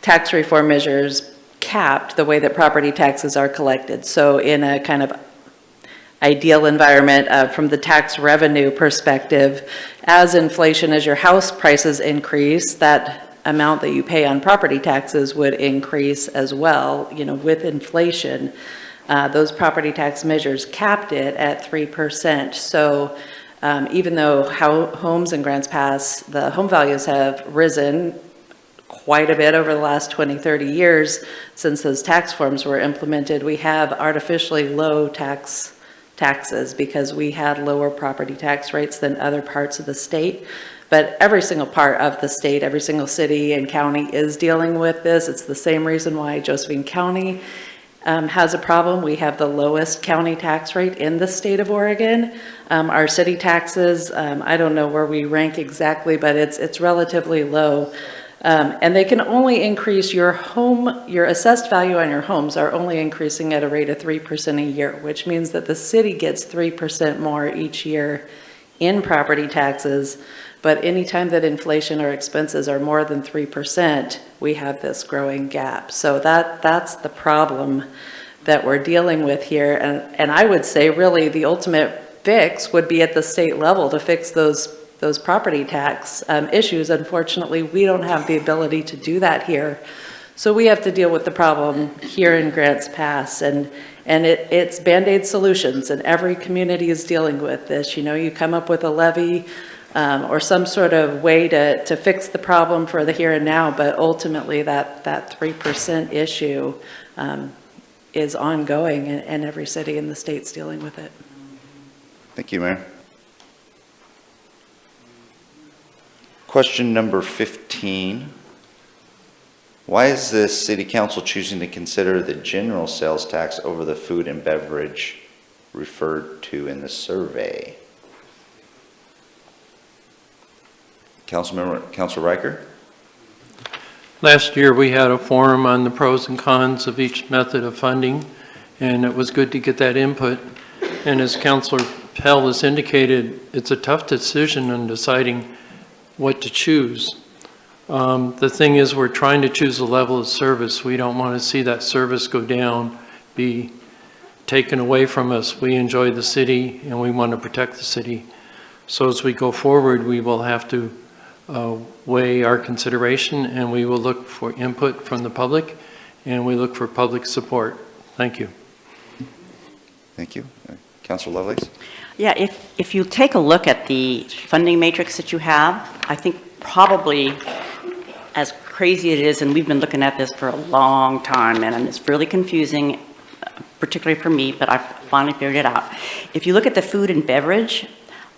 tax reform measures capped the way that property taxes are collected. So in a kind of ideal environment from the tax revenue perspective, as inflation, as your house prices increase, that amount that you pay on property taxes would increase as well, with inflation. Those property tax measures capped it at 3%. So even though homes in Grants Pass, the home values have risen quite a bit over the last 20, 30 years since those tax forms were implemented, we have artificially low taxes because we had lower property tax rates than other parts of the state. But every single part of the state, every single city and county is dealing with this. It's the same reason why Josephine County has a problem. We have the lowest county tax rate in the state of Oregon. Our city taxes, I don't know where we rank exactly, but it's relatively low. And they can only increase your assessed value on your homes are only increasing at a rate of 3% a year, which means that the city gets 3% more each year in property taxes. But anytime that inflation or expenses are more than 3%, we have this growing gap. So that's the problem that we're dealing with here. And I would say really the ultimate fix would be at the state level to fix those property tax issues. Unfortunately, we don't have the ability to do that here. So we have to deal with the problem here in Grants Pass, and it's Band-Aid solutions, and every community is dealing with this. You come up with a levy or some sort of way to fix the problem for the here and now, but ultimately that 3% issue is ongoing, and every city in the state's dealing with it. Thank you, Mayor. Question number 15. Why is the city council choosing to consider the general sales tax over the food and beverage referred to in the survey? Councilor Riker? Last year, we had a forum on the pros and cons of each method of funding, and it was good to get that input. And as Councilor Pell has indicated, it's a tough decision on deciding what to choose. The thing is, we're trying to choose a level of service. We don't want to see that service go down, be taken away from us. We enjoy the city, and we want to protect the city. So as we go forward, we will have to weigh our consideration, and we will look for input from the public, and we look for public support. Thank you. Thank you. Councilor Lovelace? Yeah, if you take a look at the funding matrix that you have, I think probably, as crazy it is, and we've been looking at this for a long time, and it's really confusing, particularly for me, but I finally figured it out. If you look at the food and beverage,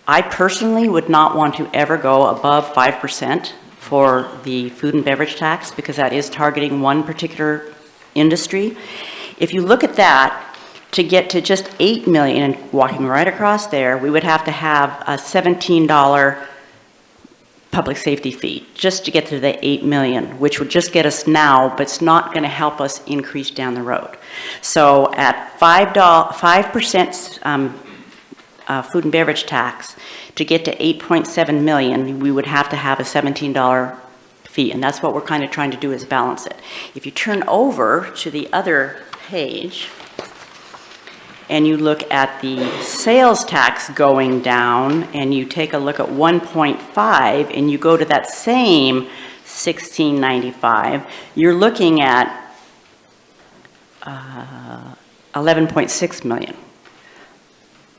I personally would not want to ever go above 5% for the food and beverage tax, because that is targeting one particular industry. If you look at that, to get to just 8 million, and walking right across there, we would have to have a $17 public safety fee just to get to the 8 million, which would just get us now, but it's not going to help us increase down the road. So at 5% food and beverage tax, to get to 8.7 million, we would have to have a $17 fee, and that's what we're kind of trying to do, is balance it. If you turn over to the other page, and you look at the sales tax going down, and you take a look at 1.5, and you go to that same 1695, you're looking at 11.6 million.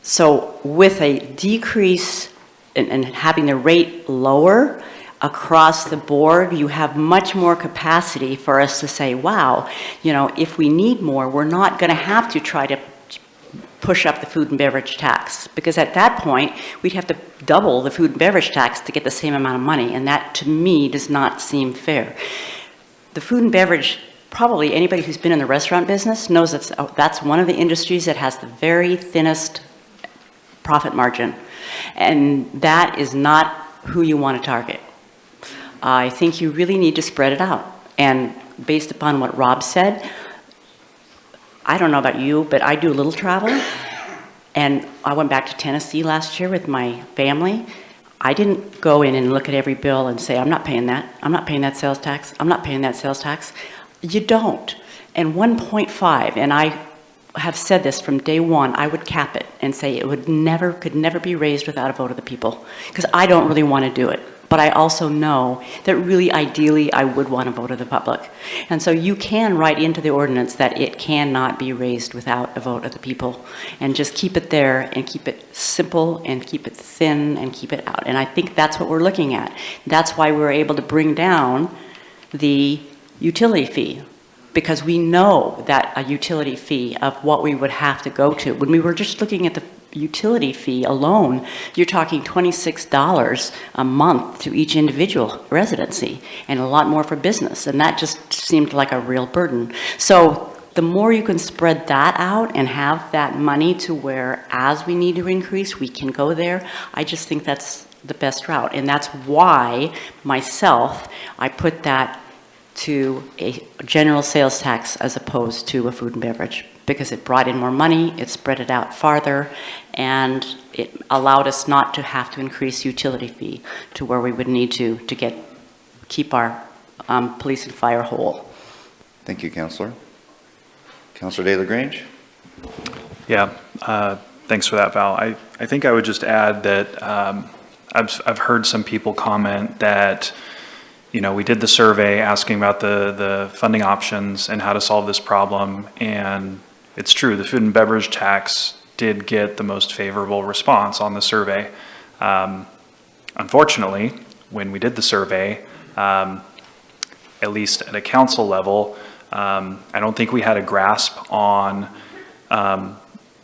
So with a decrease and having the rate lower across the board, you have much more capacity for us to say, wow, you know, if we need more, we're not going to have to try to push up the food and beverage tax, because at that point we'd have to double the food and beverage tax to get the same amount of money, and that to me does not seem fair. The food and beverage, probably anybody who's been in the restaurant business knows that's one of the industries that has the very thinnest profit margin, and that is not who you want to target. I think you really need to spread it out, and based upon what Rob said, I don't know about you, but I do a little travel, and I went back to Tennessee last year with my family. I didn't go in and look at every bill and say, I'm not paying that. I'm not paying that sales tax. I'm not paying that sales tax. You don't. And 1.5, and I have said this from day one, I would cap it and say it would never, could never be raised without a vote of the people, because I don't really want to do it. But I also know that really ideally I would want a vote of the public. And so you can write into the ordinance that it cannot be raised without a vote of the people, and just keep it there and keep it simple and keep it thin and keep it out. And I think that's what we're looking at. That's why we're able to bring down the utility fee, because we know that a utility fee of what we would have to go to, when we were just looking at the utility fee alone, you're talking $26 a month to each individual residency, and a lot more for business, and that just seemed like a real burden. So the more you can spread that out and have that money to where, as we need to increase, we can go there, I just think that's the best route. And that's why myself, I put that to a general sales tax as opposed to a food and beverage, because it brought in more money, it spread it out farther, and it allowed us not to have to increase utility fee to where we would need to keep our police and fire whole. Thank you, Councilor. Councilor DeLonge? Yeah, thanks for that, Val. I think I would just add that I've heard some people comment that, you know, we did the survey asking about the funding options and how to solve this problem, and it's true, the food and beverage tax did get the most favorable response on the survey. Unfortunately, when we did the survey, at least at a council level, I don't think we had a grasp on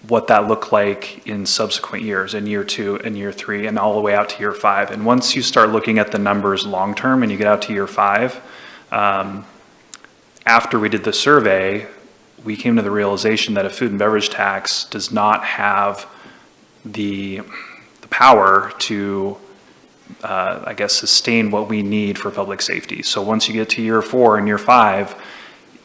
what that looked like in subsequent years, in year 2 and year 3, and all the way out to year 5. And once you start looking at the numbers long-term and you get out to year 5, after we did the survey, we came to the realization that a food and beverage tax does not have the power to, I guess, sustain what we need for public safety. So once you get to year 4 and year 5,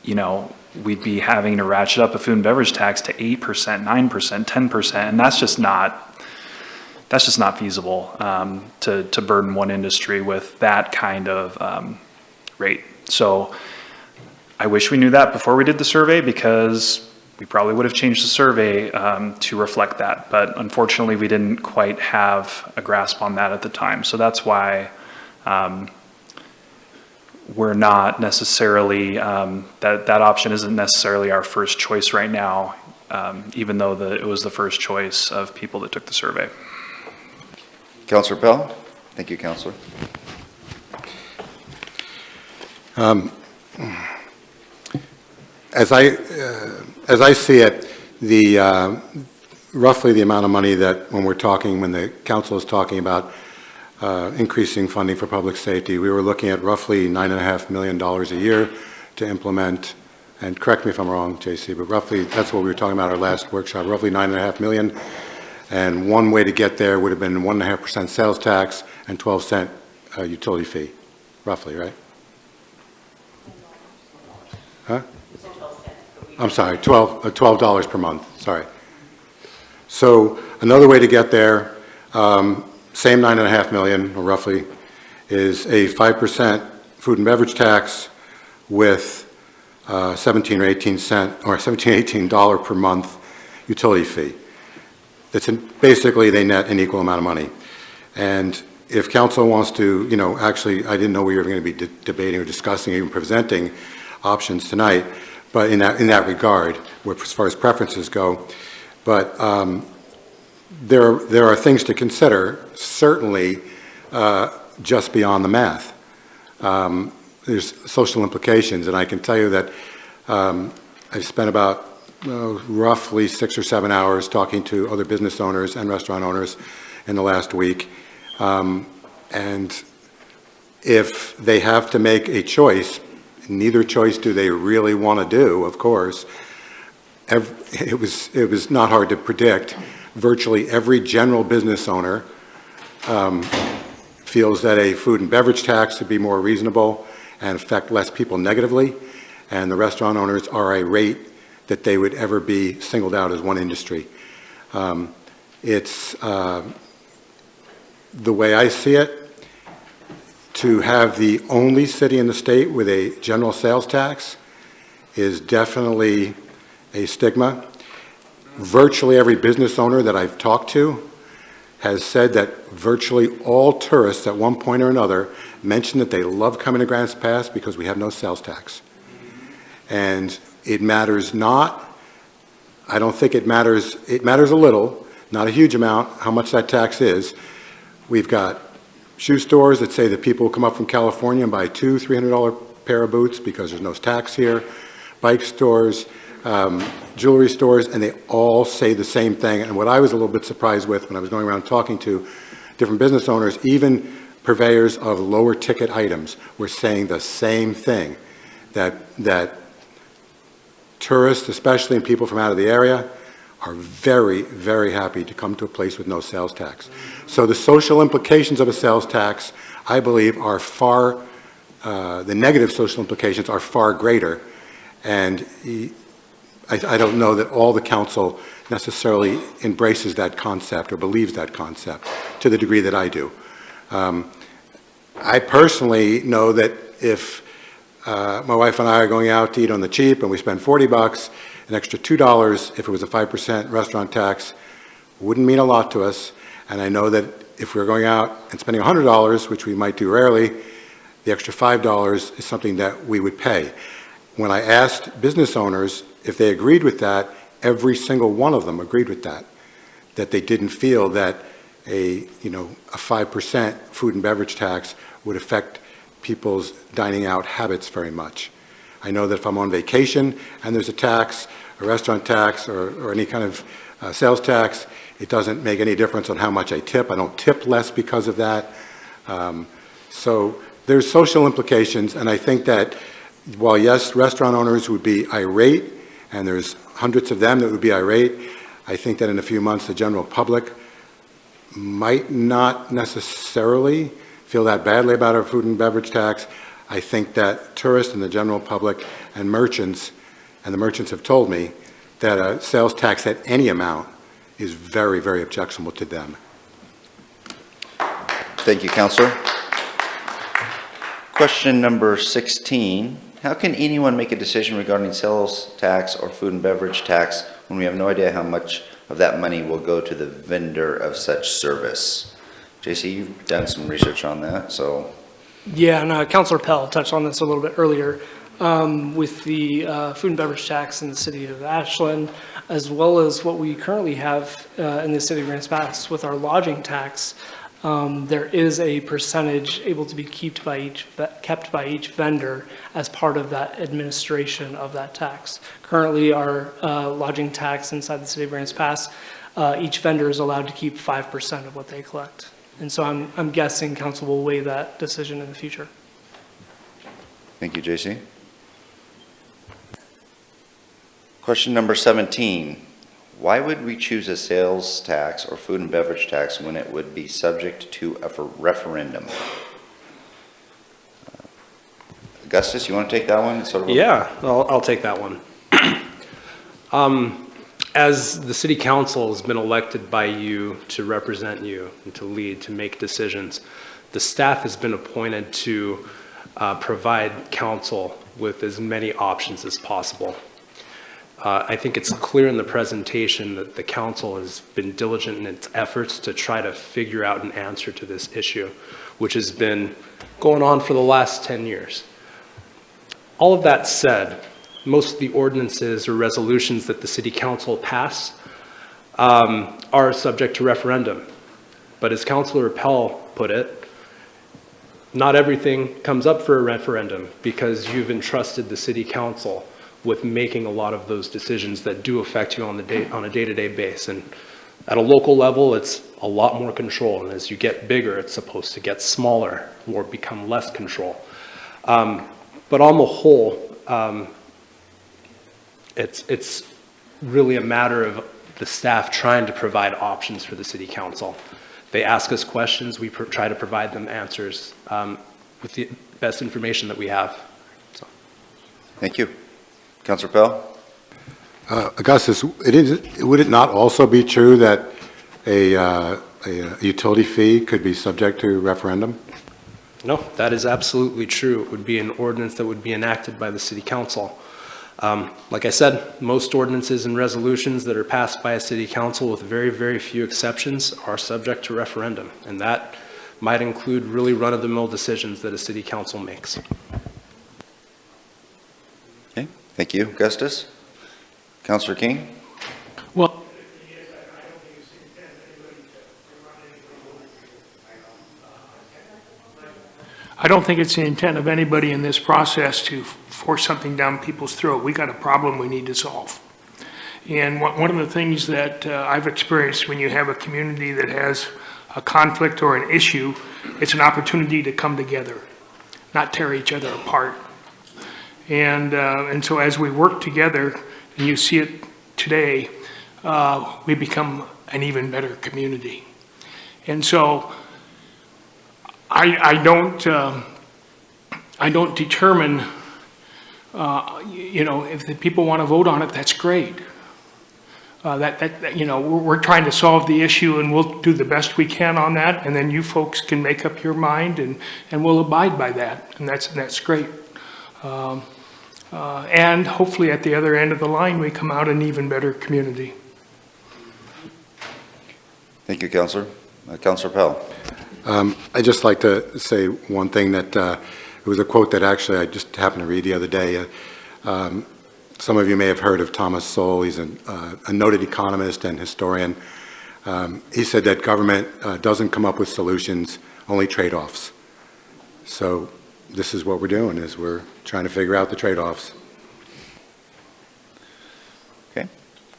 you know, we'd be having to ratchet up a food and beverage tax to 8%, 9%, 10%, and that's just not feasible to burden one industry with that kind of rate. So I wish we knew that before we did the survey, because we probably would have changed the survey to reflect that. But unfortunately, we didn't quite have a grasp on that at the time. So that's why we're not necessarily, that option isn't necessarily our first choice right now, even though it was the first choice of people that took the survey. Councilor Pell? Thank you, Councilor. As I see it, roughly the amount of money that when the council is talking about increasing funding for public safety, we were looking at roughly $9.5 million a year to implement, and correct me if I'm wrong, JC, but roughly that's what we were talking about our last workshop, roughly $9.5 million. And one way to get there would have been 1.5% sales tax and 12-cent utility fee, roughly, right? Huh? I'm sorry, $12 per month, sorry. So another way to get there, same $9.5 million, or roughly, is a 5% food and beverage tax with 17 or 18 cent, or $18 per month utility fee. That's basically they net an equal amount of money. And if council wants to, you know, actually, I didn't know we were going to be debating or discussing, even presenting options tonight, but in that regard, as far as preferences go. But there are things to consider, certainly just beyond the math. There's social implications, and I can tell you that I've spent about roughly 6 or 7 hours talking to other business owners and restaurant owners in the last week. And if they have to make a choice, neither choice do they really want to do, of course. It was not hard to predict. Virtually every general business owner feels that a food and beverage tax would be more reasonable and affect less people negatively, and the restaurant owners are irate that they would ever be singled out as one industry. It's the way I see it, to have the only city in the state with a general sales tax is definitely a stigma. Virtually every business owner that I've talked to has said that virtually all tourists at one point or another mention that they love coming to Grants Pass because we have no sales tax. And it matters not, I don't think it matters a little, not a huge amount, how much that tax is. We've got shoe stores that say that people come up from California and buy $200, $300 pair of boots because there's no tax here. Bike stores, jewelry stores, and they all say the same thing. And what I was a little bit surprised with when I was going around talking to different business owners, even purveyors of lower ticket items, were saying the same thing, that tourists, especially and people from out of the area, are very, very happy to come to a place with no sales tax. So the social implications of a sales tax, I believe, are far, the negative social implications are far greater. And I don't know that all the council necessarily embraces that concept or believes that concept to the degree that I do. I personally know that if my wife and I are going out to eat on the cheap and we spend $40, an extra $2, if it was a 5% restaurant tax, wouldn't mean a lot to us. And I know that if we're going out and spending $100, which we might do rarely, the extra $5 is something that we would pay. When I asked business owners if they agreed with that, every single one of them agreed with that they didn't feel that a 5% food and beverage tax would affect people's dining out habits very much. I know that if I'm on vacation and there's a tax, a restaurant tax, or any kind of sales tax, it doesn't make any difference on how much I tip. I don't tip less because of that. So there's social implications, and I think that while, yes, restaurant owners would be irate, and there's hundreds of them that would be irate, I think that in a few months the general public might not necessarily feel that badly about our food and beverage tax. I think that tourists and the general public and merchants, and the merchants have told me, that a sales tax at any amount is very, very objectionable to them. Thank you, Counselor. Question number 16. How can anyone make a decision regarding sales tax or food and beverage tax when we have no idea how much of that money will go to the vendor of such service? JC, you've done some research on that, so. Yeah, and Councilor Pell touched on this a little bit earlier with the food and beverage tax in the city of Ashland, as well as what we currently have in the city of Grants Pass with our lodging tax. There is a percentage able to be kept by each vendor as part of that administration of that tax. Currently, our lodging tax inside the city of Grants Pass, each vendor is allowed to keep 5% of what they collect. And so I'm guessing council will weigh that decision in the future. Thank you, JC. Question number 17. Why would we choose a sales tax or food and beverage tax when it would be subject to a referendum? Augustus, you want to take that one? Yeah, I'll take that one. As the city council has been elected by you to represent you and to lead, to make decisions, the staff has been appointed to provide council with as many options as possible. I think it's clear in the presentation that the council has been diligent in its efforts to try to figure out an answer to this issue, which has been going on for the last 10 years. All of that said, most of the ordinances or resolutions that the city council pass are subject to referendum. But as Councilor Pell put it, not everything comes up for a referendum because you've entrusted the city council with making a lot of those decisions that do affect you on a day-to-day basis. And at a local level, it's a lot more control. And as you get bigger, it's supposed to get smaller or become less control. But on the whole, it's really a matter of the staff trying to provide options for the city council. They ask us questions, we try to provide them answers with the best information that we have. So. Thank you. Councilor Pell? Augustus, would it not also be true that a utility fee could be subject to referendum? No, that is absolutely true. It would be an ordinance that would be enacted by the city council. Like I said, most ordinances and resolutions that are passed by a city council with very, very few exceptions are subject to referendum. And that might include really run-of-the-mill decisions that a city council makes. Okay, thank you. Augustus? Councilor King? Well, I don't think it's the intent of anybody in this process to force something down people's throat. We got a problem we need to solve. And one of the things that I've experienced when you have a community that has a conflict or an issue, it's an opportunity to come together, not tear each other apart. And so as we work together, and you see it today, we become an even better community. And so I don't determine, if the people want to vote on it, that's great. We're trying to solve the issue, and we'll do the best we can on that, and then you folks can make up your mind, and we'll abide by that, and that's great. And hopefully at the other end of the line, we come out an even better community. Thank you, Councilor. Councilor Pell. I'd just like to say one thing that it was a quote that actually I just happened to read the other day. Some of you may have heard of Thomas Sowell. He's a noted economist and historian. He said that government doesn't come up with solutions, only trade-offs. So this is what we're doing, is we're trying to figure out the trade-offs. Okay.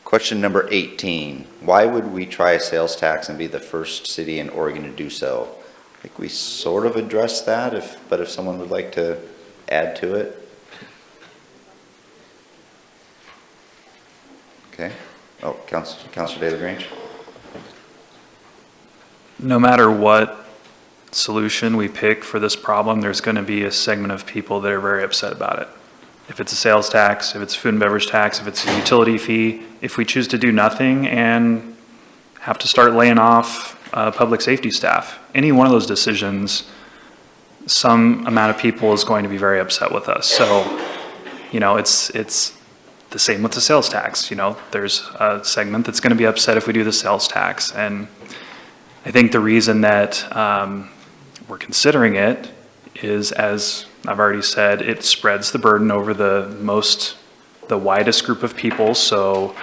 Question number 18. Why would we try a sales tax and be the first city in Oregon to do so? I think we sort of addressed that, but if someone would like to add to it. Okay. Oh, Councilor DeLonge. No matter what solution we pick for this problem, there's going to be a segment of people that are very upset about it. If it's a sales tax, if it's a food and beverage tax, if it's a utility fee, if we choose to do nothing and have to start laying off public safety staff, any one of those decisions, some amount of people is going to be very upset with us. So, you know, it's the same with the sales tax. You know, there's a segment that's going to be upset if we do the sales tax. And I think the reason that we're considering it is, as I've already said, it spreads the burden over the widest group of people. So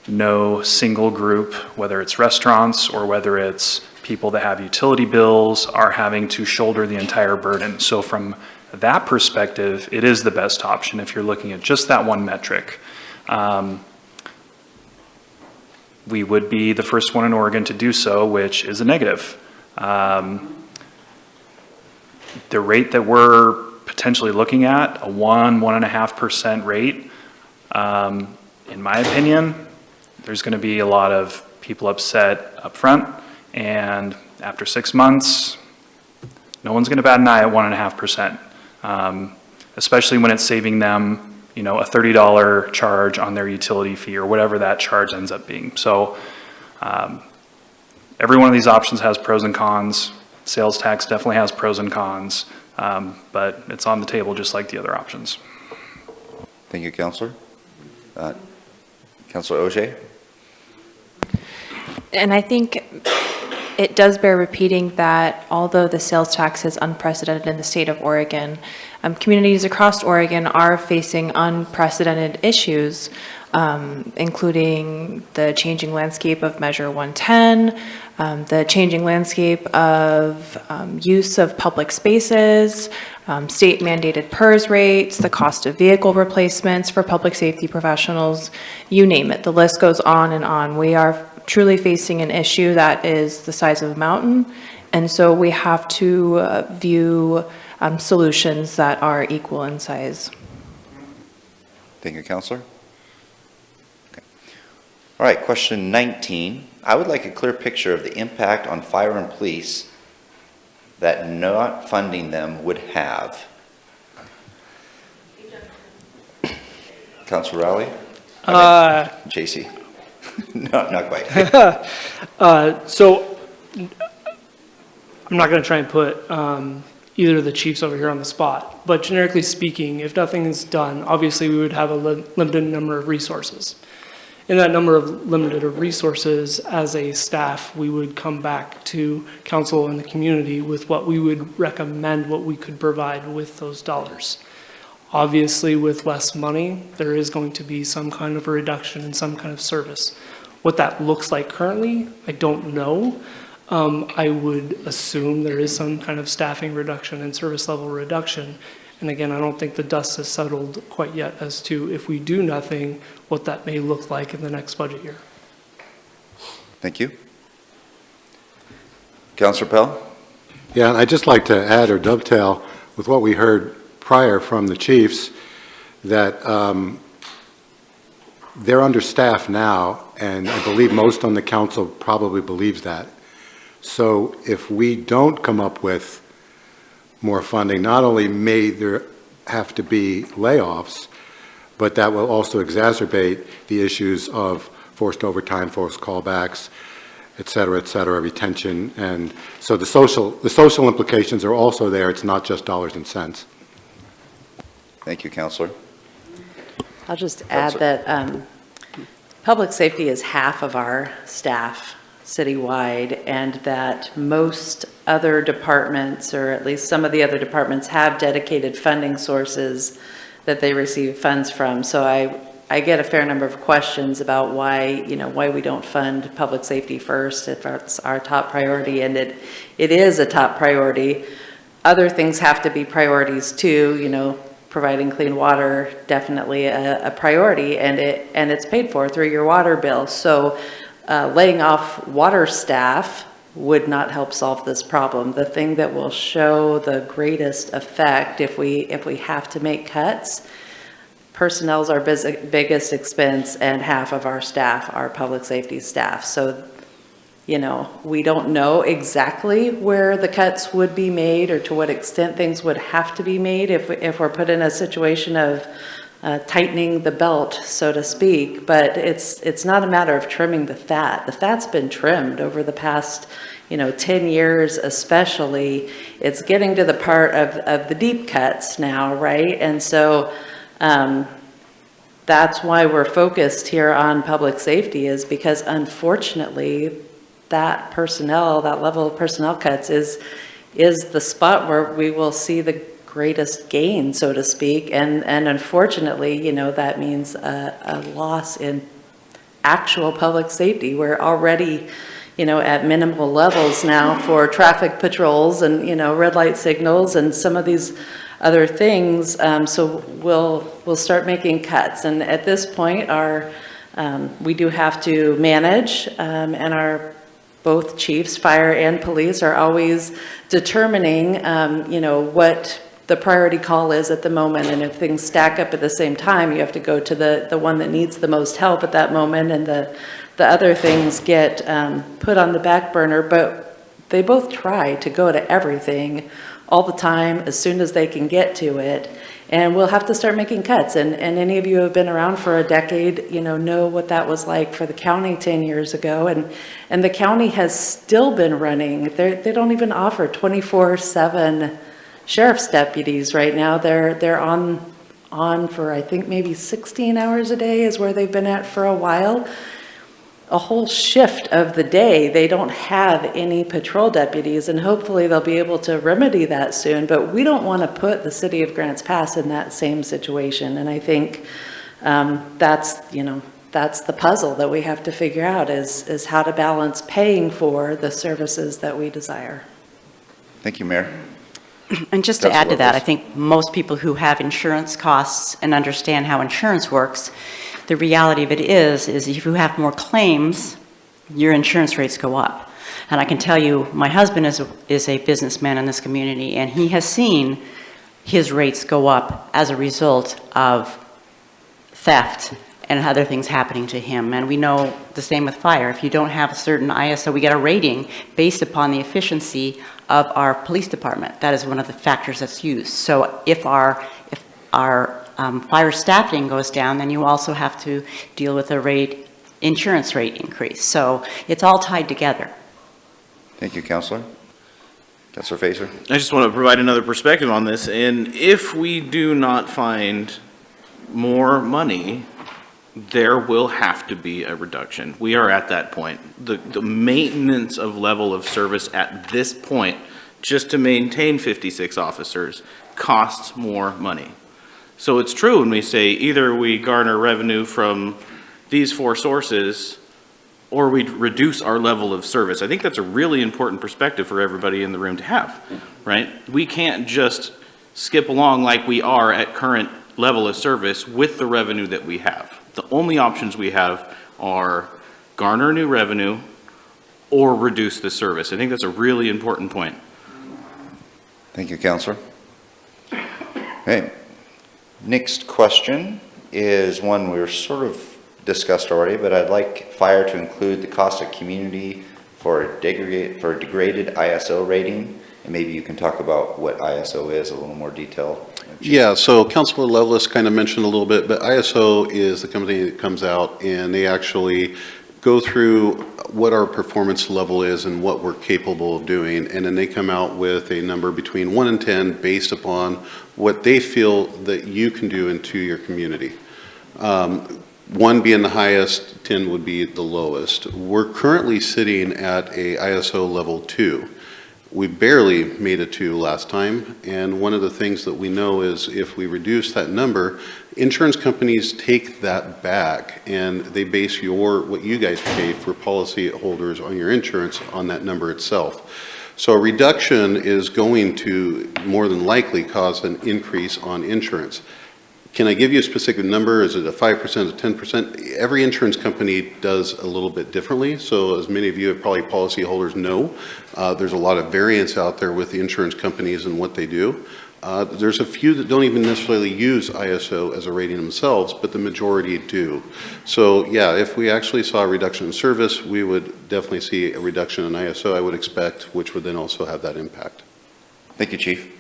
no single group, whether it's restaurants or whether it's people that have utility bills, are having to shoulder the entire burden. So from that perspective, it is the best option if you're looking at just that one metric. We would be the first one in Oregon to do so, which is a negative. The rate that we're potentially looking at, a 1.5% rate, in my opinion, there's going to be a lot of people upset up front, and after 6 months, no one's going to bat an eye at 1.5%, especially when it's saving them, you know, a $30 charge on their utility fee or whatever that charge ends up being. So every one of these options has pros and cons. Sales tax definitely has pros and cons, but it's on the table just like the other options. Thank you, Councilor. Councilor Auger? And I think it does bear repeating that although the sales tax is unprecedented in the state of Oregon, communities across Oregon are facing unprecedented issues, including the changing landscape of Measure 110, the changing landscape of use of public spaces, state mandated PERS rates, the cost of vehicle replacements for public safety professionals, you name it. The list goes on and on. We are truly facing an issue that is the size of a mountain, and so we have to view solutions that are equal in size. Thank you, Councilor. Okay. All right, question 19. I would like a clear picture of the impact on fire and police that not funding them would have. Councilor Rowley? JC? No, not quite. So I'm not going to try and put either of the chiefs over here on the spot, but generically speaking, if nothing is done, obviously we would have a limited number of resources. In that number of limited resources, as a staff, we would come back to council and the community with what we would recommend, what we could provide with those dollars. Obviously, with less money, there is going to be some kind of a reduction in some kind of service. What that looks like currently, I don't know. I would assume there is some kind of staffing reduction and service level reduction. And again, I don't think the dust has settled quite yet as to, if we do nothing, what that may look like in the next budget year. Thank you. Councilor Pell? Yeah, and I'd just like to add or dovetail with what we heard prior from the chiefs, that they're understaffed now, and I believe most on the council probably believes that. So if we don't come up with more funding, not only may there have to be layoffs, but that will also exacerbate the issues of forced overtime, forced callbacks, et cetera, retention. And so the social implications are also there. It's not just dollars and cents. Thank you, Councilor. I'll just add that public safety is half of our staff citywide, and that most other departments, or at least some of the other departments, have dedicated funding sources that they receive funds from. So I get a fair number of questions about why we don't fund public safety first if it's our top priority, and it is a top priority. other things have to be priorities too, providing clean water, definitely a priority, and it's paid for through your water bill. So laying off water staff would not help solve this problem. The thing that will show the greatest effect if we have to make cuts, personnel is our biggest expense, and half of our staff are public safety staff. So, we don't know exactly where the cuts would be made or to what extent things would have to be made if we're put in a situation of tightening the belt, so to speak. But it's not a matter of trimming the fat. The fat's been trimmed over the past 10 years especially. It's getting to the part of the deep cuts now, right? And so that's why we're focused here on public safety, is because unfortunately that level of personnel cuts is the spot where we will see the greatest gain, so to speak. And unfortunately, that means a loss in actual public safety. We're already at minimal levels now for traffic patrols and, red light signals and some of these other things. So we'll start making cuts. And at this point, we do have to manage, and our both chiefs, fire and police, are always determining, what the priority call is at the moment. And if things stack up at the same time, you have to go to the one that needs the most help at that moment, and the other things get put on the back burner. But they both try to go to everything all the time as soon as they can get to it. And we'll have to start making cuts. And any of you who have been around for a decade, know what that was like for the county 10 years ago. And the county has still been running. They don't even offer 24/7 sheriff's deputies right now. They're on for, I think, maybe 16 hours a day is where they've been at for a while. A whole shift of the day. They don't have any patrol deputies, and hopefully they'll be able to remedy that soon. But we don't want to put the city of Grants Pass in that same situation. And I think that's the puzzle that we have to figure out is how to balance paying for the services that we desire. Thank you, Mayor. And just to add to that, I think most people who have insurance costs and understand how insurance works, the reality of it is if you have more claims, your insurance rates go up. And I can tell you, my husband is a businessman in this community, and he has seen his rates go up as a result of theft and other things happening to him. And we know the same with fire. If you don't have a certain ISO, we get a rating based upon the efficiency of our police department. That is one of the factors that's used. So if our fire staffing goes down, then you also have to deal with a insurance rate increase. So it's all tied together. Thank you, Councilor. Councilor Facer. I just want to provide another perspective on this. And if we do not find more money, there will have to be a reduction. We are at that point. The maintenance of level of service at this point, just to maintain 56 officers, costs more money. So it's true when we say either we garner revenue from these four sources or we reduce our level of service. I think that's a really important perspective for everybody in the room to have, right? We can't just skip along like we are at current level of service with the revenue that we have. The only options we have are garner new revenue or reduce the service. I think that's a really important point. Thank you, Councilor. Okay. Next question is one we were sort of discussed already, but I'd like fire to include the cost of community for a degraded ISO rating. And maybe you can talk about what ISO is, a little more detail. Yeah, so Councilor Lovelace kind of mentioned a little bit, but ISO is the company that comes out and they actually go through what our performance level is and what we're capable of doing, and then they come out with a number between 1 and 10 based upon what they feel that you can do into your community. 1 being the highest, 10 would be the lowest. We're currently sitting at a ISO level 2. We barely made it 2 last time, and one of the things that we know is if we reduce that number, insurance companies take that back and they base what you guys pay for policy holders on your insurance on that number itself. So a reduction is going to more than likely cause an increase on insurance. Can I give you a specific number? Is it a 5%, a 10%? Every insurance company does a little bit differently. So as many of you, probably policyholders, know, there's a lot of variance out there with the insurance companies and what they do. There's a few that don't even necessarily use ISO as a rating themselves, but the majority do. So yeah, if we actually saw a reduction in service, we would definitely see a reduction in ISO, I would expect, which would then also have that impact. Thank you, Chief.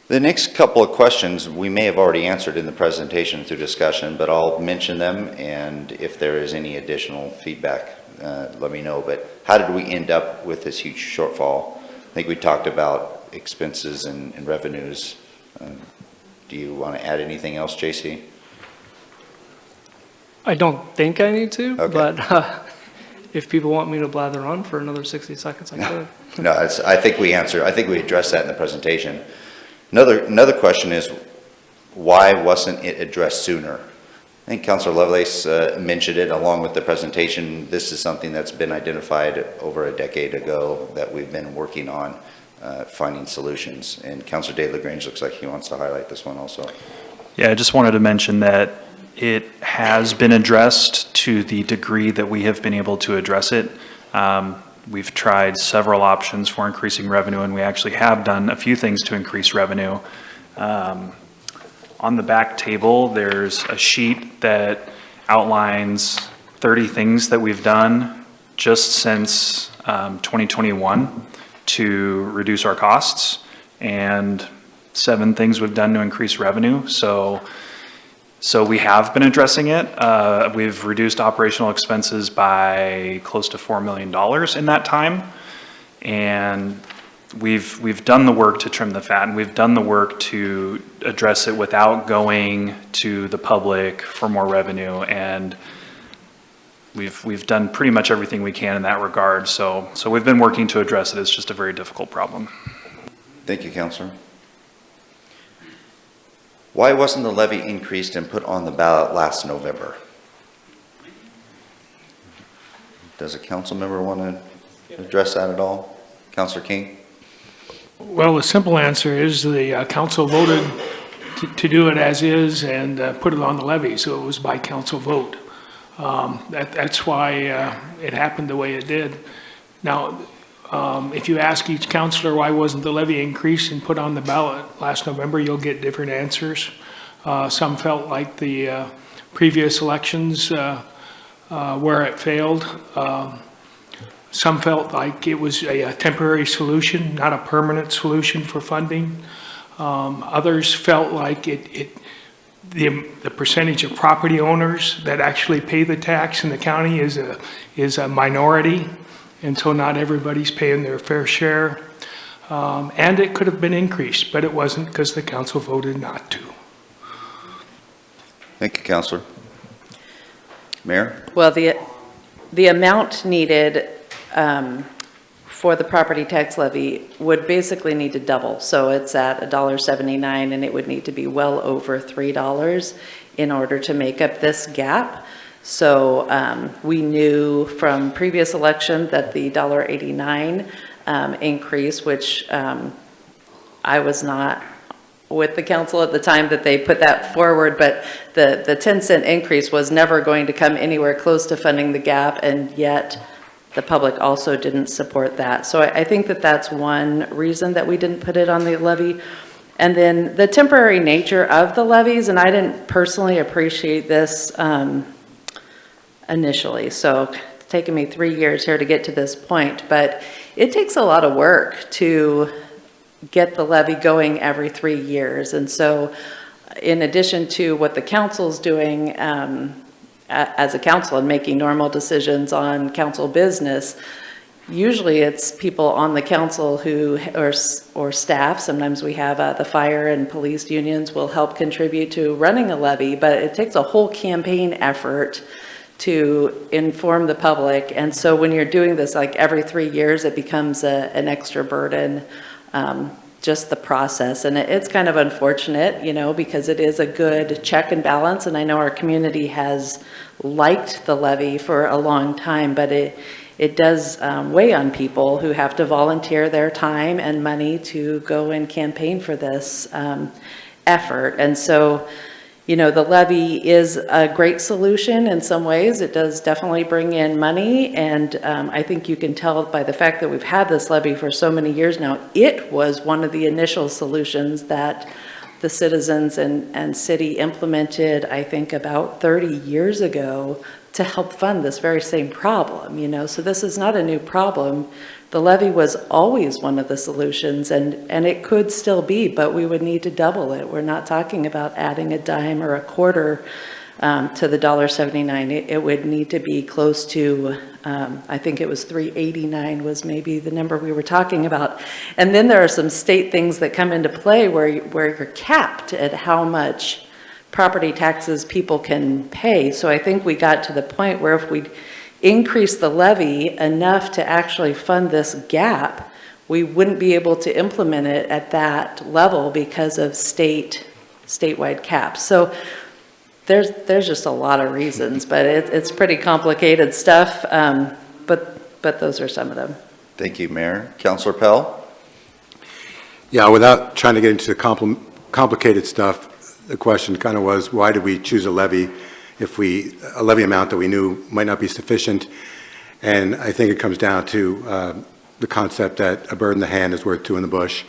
The next couple of questions we may have already answered in the presentation through discussion, but I'll mention them, and if there is any additional feedback, let me know. But how did we end up with this huge shortfall? I think we talked about expenses and revenues. Do you want to add anything else, JC? I don't think I need to, Okay. but if people want me to blather on for another 60 seconds, I could. No, I think we addressed that in the presentation. Another question is, why wasn't it addressed sooner? I think Councilor Lovelace mentioned it along with the presentation. This is something that's been identified over a decade ago that we've been working on finding solutions. And Councilor DeLonge looks like he wants to highlight this one also. Yeah, I just wanted to mention that it has been addressed to the degree that we have been able to address it. We've tried several options for increasing revenue, and we actually have done a few things to increase revenue. On the back table, there's a sheet that outlines 30 things that we've done just since 2021 to reduce our costs, and 7 things we've done to increase revenue. So we have been addressing it. We've reduced operational expenses by close to $4 million in that time. And we've done the work to trim the fat, and we've done the work to address it without going to the public for more revenue. And we've done pretty much everything we can in that regard. So we've been working to address it. It's just a very difficult problem. Thank you, Councilor. Why wasn't the levy increased and put on the ballot last November? Does a council member want to address that at all? Councilor King? Well, the simple answer is the council voted to do it as is and put it on the levy, so it was by council vote. That's why it happened the way it did. Now, if you ask each councilor why wasn't the levy increased and put on the ballot last November, you'll get different answers. Some felt like the previous elections where it failed. Some felt like it was a temporary solution, not a permanent solution for funding. Others felt like the percentage of property owners that actually pay the tax in the county is a minority. And so not everybody's paying their fair share. And it could have been increased, but it wasn't because the council voted not to. Thank you, Councilor. Mayor? Well, the amount needed for the property tax levy would basically need to double. So it's at $1.79, and it would need to be well over $3 in order to make up this gap. So we knew from previous election that the $1.89 increase, which I was not with the council at the time that they put that forward, but the 10-cent increase was never going to come anywhere close to funding the gap, and yet the public also didn't support that. So I think that that's one reason that we didn't put it on the levy. And then the temporary nature of the levies, and I didn't personally appreciate this initially. So it's taken me 3 years here to get to this point, but it takes a lot of work to get the levy going every 3 years. And so in addition to what the council's doing as a council and making normal decisions on council business, usually it's people on the council who, or staff, sometimes we have the fire and police unions will help contribute to running a levy, but it takes a whole campaign effort to inform the public. And so when you're doing this like every 3 years, it becomes an extra burden, just the process. And it's kind of unfortunate, you know, because it is a good check and balance. And I know our community has liked the levy for a long time, but it it does weigh on people who have to volunteer their time and money to go and campaign for this effort. And so, you know, the levy is a great solution in some ways. It does definitely bring in money, and I think you can tell by the fact that we've had this levy for so many years now, it was one of the initial solutions that the citizens and city implemented, I think, about 30 years ago to help fund this very same problem, you know. So this is not a new problem. The levy was always one of the solutions, and it could still be, but we would need to double it. We're not talking about adding a dime or a quarter to the $1.79. It would need to be close to, I think it was $3.89 was maybe the number we were talking about. And then there are some state things that come into play where you're capped at how much property taxes people can pay. So I think we got to the point where if we increase the levy enough to actually fund this gap, we wouldn't be able to implement it at that level because of statewide caps. So there's just a lot of reasons, but it's pretty complicated stuff. But those are some of them. Thank you, Mayor. Councilor Pell? Yeah, without trying to get into the complicated stuff, the question kind of was, why did we choose a levy amount that we knew might not be sufficient? And I think it comes down to the concept that a bird in the hand is worth two in the bush.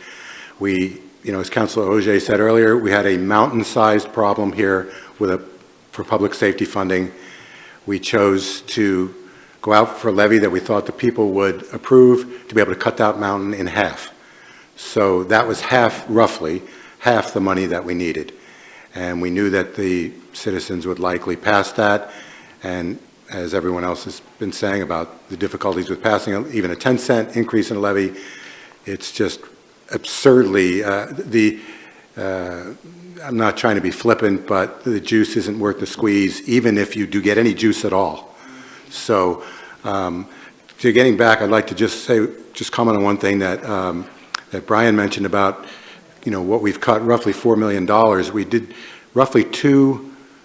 We, you know, as Councilor Auger said earlier, we had a mountain-sized problem here for public safety funding. We chose to go out for a levy that we thought the people would approve to be able to cut that mountain in half. So that was roughly half the money that we needed. And we knew that the citizens would likely pass that. And as everyone else has been saying about the difficulties with passing even a 10-cent increase in a levy, it's just absurdly, I'm not trying to be flippant, but the juice isn't worth the squeeze, even if you do get any juice at all. So to getting back, I'd like to just comment on one thing that Brian mentioned about, you know, what we've cut, roughly $4 million. We did roughly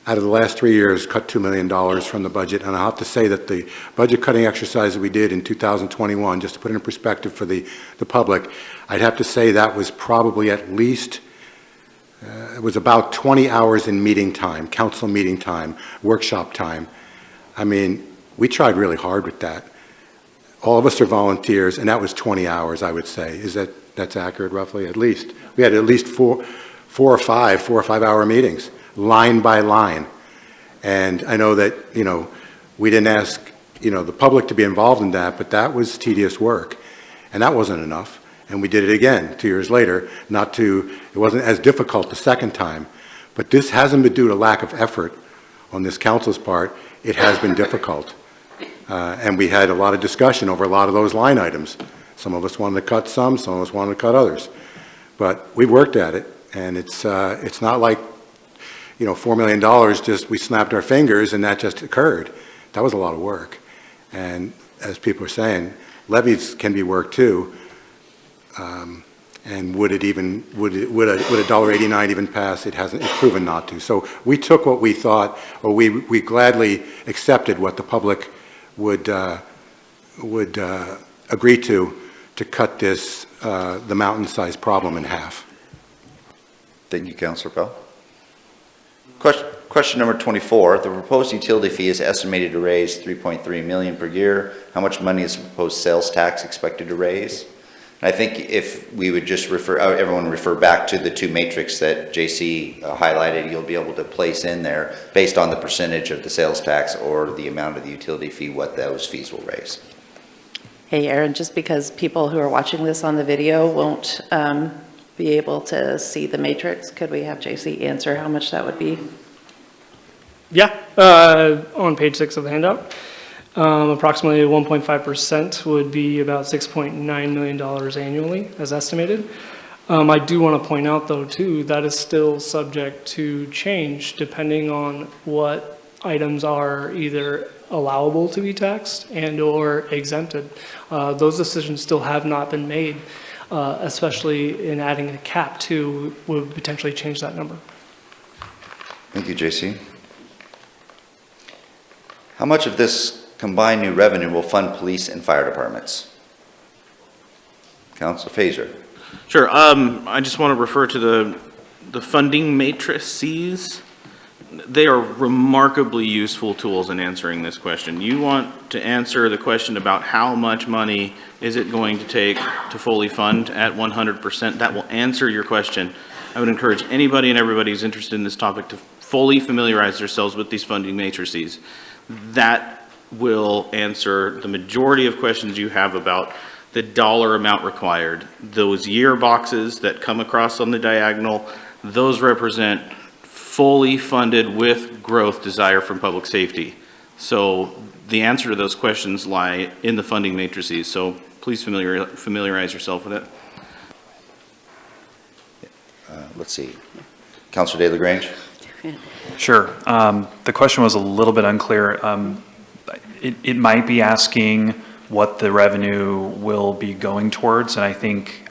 out of the last 3 years, cut $2 million from the budget. And I have to say that the budget cutting exercise that we did in 2021, just to put it in perspective for the public, I'd have to say that was probably at least, it was about 20 hours in meeting time, council meeting time, workshop time. I mean, we tried really hard with that. All of us are volunteers, and that was 20 hours, I would say. That's accurate, roughly? At least. We had at least four or five hour meetings, line by line. And I know that, you know, we didn't ask, you know, the public to be involved in that, but that was tedious work. And that wasn't enough. And we did it again 2 years later. It wasn't as difficult the second time. But this hasn't been due to lack of effort on this council's part. It has been difficult. And we had a lot of discussion over a lot of those line items. Some of us wanted to cut some of us wanted to cut others. But we worked at it, and it's not like, you know, $4 million just we snapped our fingers and that just occurred. That was a lot of work. And as people are saying, levies can be worked too. And would a $1.89 even pass? It's proven not to. So we took what we thought, or we gladly accepted what the public would agree to cut this, the mountain-sized problem in half. Thank you, Councilor Pell. Question number 24. The proposed utility fee is estimated to raise $3.3 million per year. How much money is the proposed sales tax expected to raise? And I think if we would just everyone refer back to the two matrix that JC highlighted, you'll be able to place in there based on the percentage of the sales tax or the amount of the utility fee, what those fees will raise. Hey, Aaron, just because people who are watching this on the video won't be able to see the matrix, could we have JC answer how much that would be? Yeah, on page 6 of the handout. Approximately 1.5% would be about $6.9 million annually as estimated. I do want to point out though too, that is still subject to change depending on what items are either allowable to be taxed and or exempted. Those decisions still have not been made, especially in adding a cap to would potentially change that number. Thank you, JC. How much of this combined new revenue will fund police and fire departments? Councilor Fazer. Sure, I just want to refer to the funding matrices. They are remarkably useful tools in answering this question. You want to answer the question about how much money is it going to take to fully fund at 100%, that will answer your question. I would encourage anybody and everybody who's interested in this topic to fully familiarize themselves with these funding matrices. That will answer the majority of questions you have about the dollar amount required. Those year boxes that come across on the diagonal, those represent fully funded with growth desire from public safety. So the answer to those questions lie in the funding matrices. So please familiarize yourself with it. Let's see. Councilor DeLonge. Sure. The question was a little bit unclear. It might be asking what the revenue will be going towards, and I think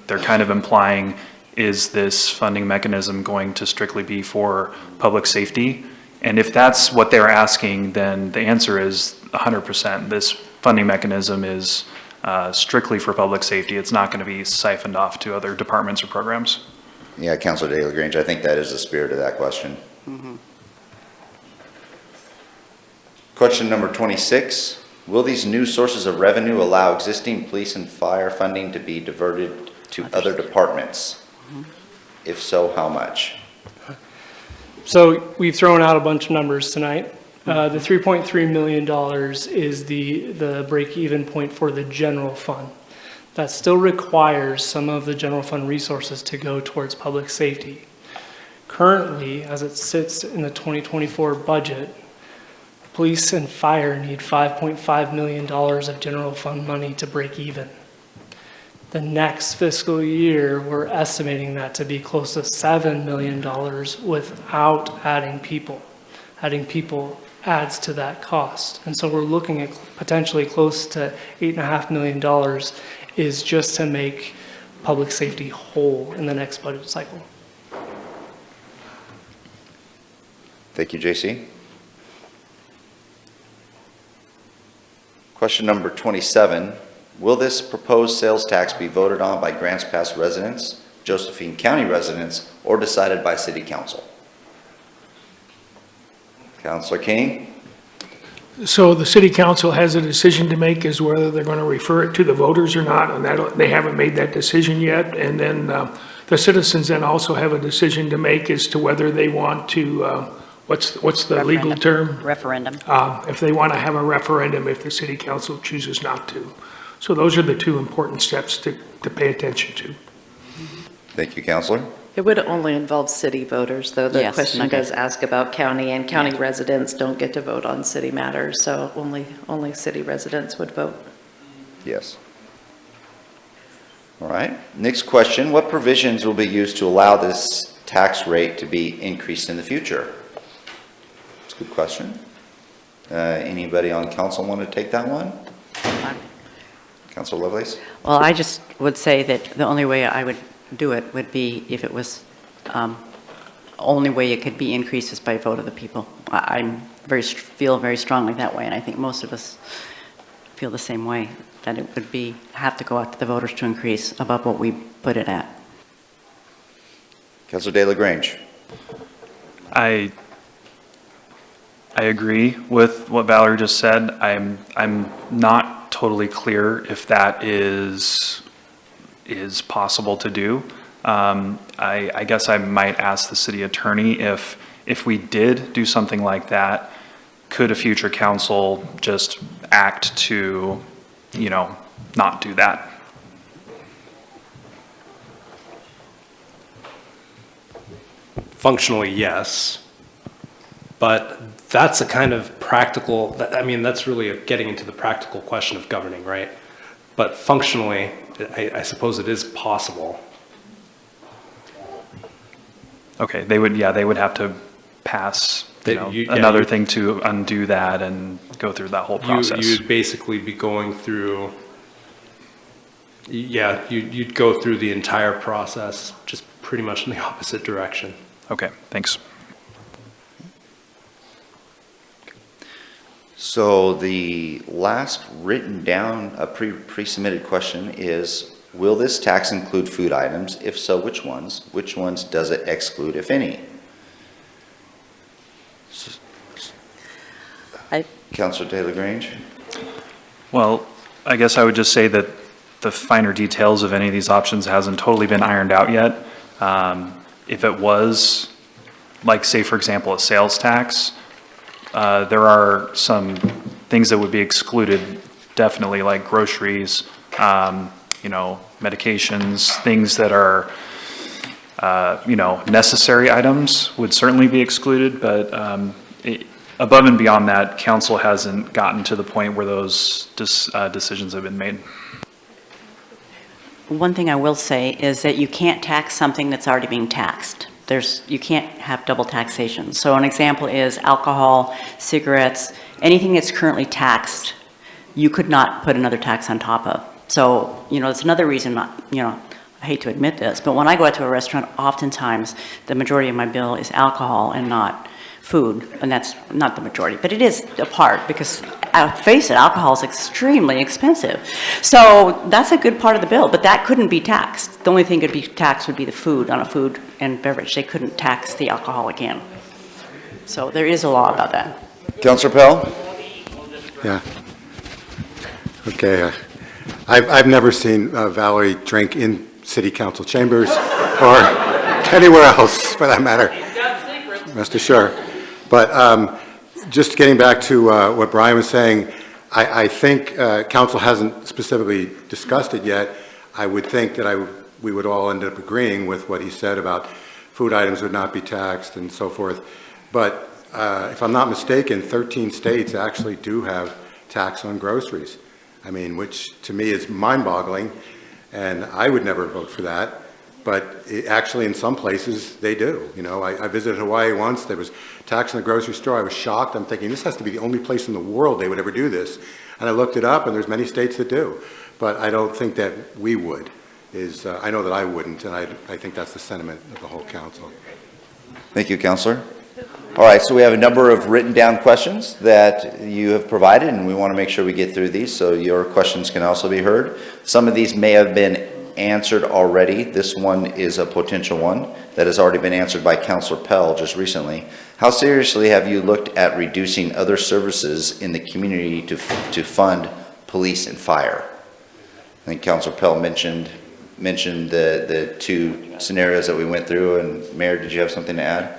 they're kind of implying, is this funding mechanism going to strictly be for public safety? And if that's what they're asking, then the answer is 100%. This funding mechanism is strictly for public safety. It's not going to be siphoned off to other departments or programs. Yeah, Councilor DeLonge, I think that is the spirit of that question. Question number 26. Will these new sources of revenue allow existing police and fire funding to be diverted to other departments? If so, how much? So we've thrown out a bunch of numbers tonight. The $3.3 million is the break-even point for the general fund. That still requires some of the general fund resources to go towards public safety. Currently, as it sits in the 2024 budget, police and fire need $5.5 million of general fund money to break even. The next fiscal year, we're estimating that to be close to $7 million without adding people. Adding people adds to that cost. And so we're looking at potentially close to $8.5 million is just to make public safety whole in the next budget cycle. Thank you, JC. Question number 27. Will this proposed sales tax be voted on by Grants Pass residents, Josephine County residents, or decided by City Council? Councilor King? So the city council has a decision to make as whether they're going to refer it to the voters or not, and that, they haven't made that decision yet. And then the citizens then also have a decision to make as to whether they want to, what's the legal term? Referendum. If they want to have a referendum if the city council chooses not to. So those are the two important steps to pay attention to. Thank you, Councilor. It would only involve city voters, though. The Yes, question okay. does ask about county, and county residents don't get to vote on city matters, so only city residents would vote. Yes. All right. Next question. What provisions will be used to allow this tax rate to be increased in the future? It's a good question. Anybody on council want to take that one? Councilor Lovelace? Well, I just would say that the only way I would do it would be if it was, only way it could be increased is by vote of the people. I feel very strongly that way, and I think most of us feel the same way, that it would have to go out to the voters to increase above what we put it at. Councilor DeLonge? I agree with what Valerie just said. I'm not totally clear if that is possible to do. I guess I might ask the city attorney if we did do something like that, could a future council just act to, not do that? Functionally, yes. But that's a kind of practical, that's really getting into the practical question of governing, right? But functionally, I suppose it is possible. Okay, they would have to pass another thing to undo that and go through that whole process. You'd basically be going through, you'd go through the entire process, just pretty much in the opposite direction. Okay, thanks. So the last written down, pre-submitted question is, will this tax include food items? If so, which ones? Which ones does it exclude, if any? Councilor DeLonge? Well, I guess I would just say that the finer details of any of these options hasn't totally been ironed out yet. If it was, like, say, for example, a sales tax, there are some things that would be excluded, definitely, like groceries, you know, medications, things that are, you know, necessary items would certainly be excluded, but above and beyond that, council hasn't gotten to the point where those decisions have been made. One thing I will say is that you can't tax something that's already being taxed. You can't have double taxation. So an example is alcohol, cigarettes, anything that's currently taxed, you could not put another tax on top of. So, you know, it's another reason, you know, I hate to admit this, but when I go out to a restaurant, oftentimes the majority of my bill is alcohol and not food, and that's not the majority, but it is a part because, face it, alcohol is extremely expensive. So that's a good part of the bill, but that couldn't be taxed. The only thing could be taxed would be the food on a food and beverage. They couldn't tax the alcohol again. So there is a law about that. Councilor Pell? Yeah. Okay. I've never seen Valerie drink in city council chambers or anywhere else, for that matter. Rest assured. But just getting back to what Brian was saying, I think council hasn't specifically discussed it yet. I would think that we would all end up agreeing with what he said about food items would not be taxed and so forth. But if I'm not mistaken, 13 states actually do have tax on groceries. I mean, which to me is mind-boggling, and I would never vote for that. But actually, in some places, they do. You know, I visited Hawaii once. There was tax in the grocery store. I was shocked. I'm thinking, this has to be the only place in the world they would ever do this. And I looked it up, and there's many states that do. But I don't think that we would. I know that I wouldn't, and I think that's the sentiment of the whole council. Thank you, Councilor. All right, so we have a number of written down questions that you have provided, and we want to make sure we get through these so your questions can also be heard. Some of these may have been answered already. This one is a potential one that has already been answered by Councilor Pell just recently. How seriously have you looked at reducing other services in the community to fund police and fire? I think Councilor Pell mentioned the two scenarios that we went through, and Mayor, did you have something to add?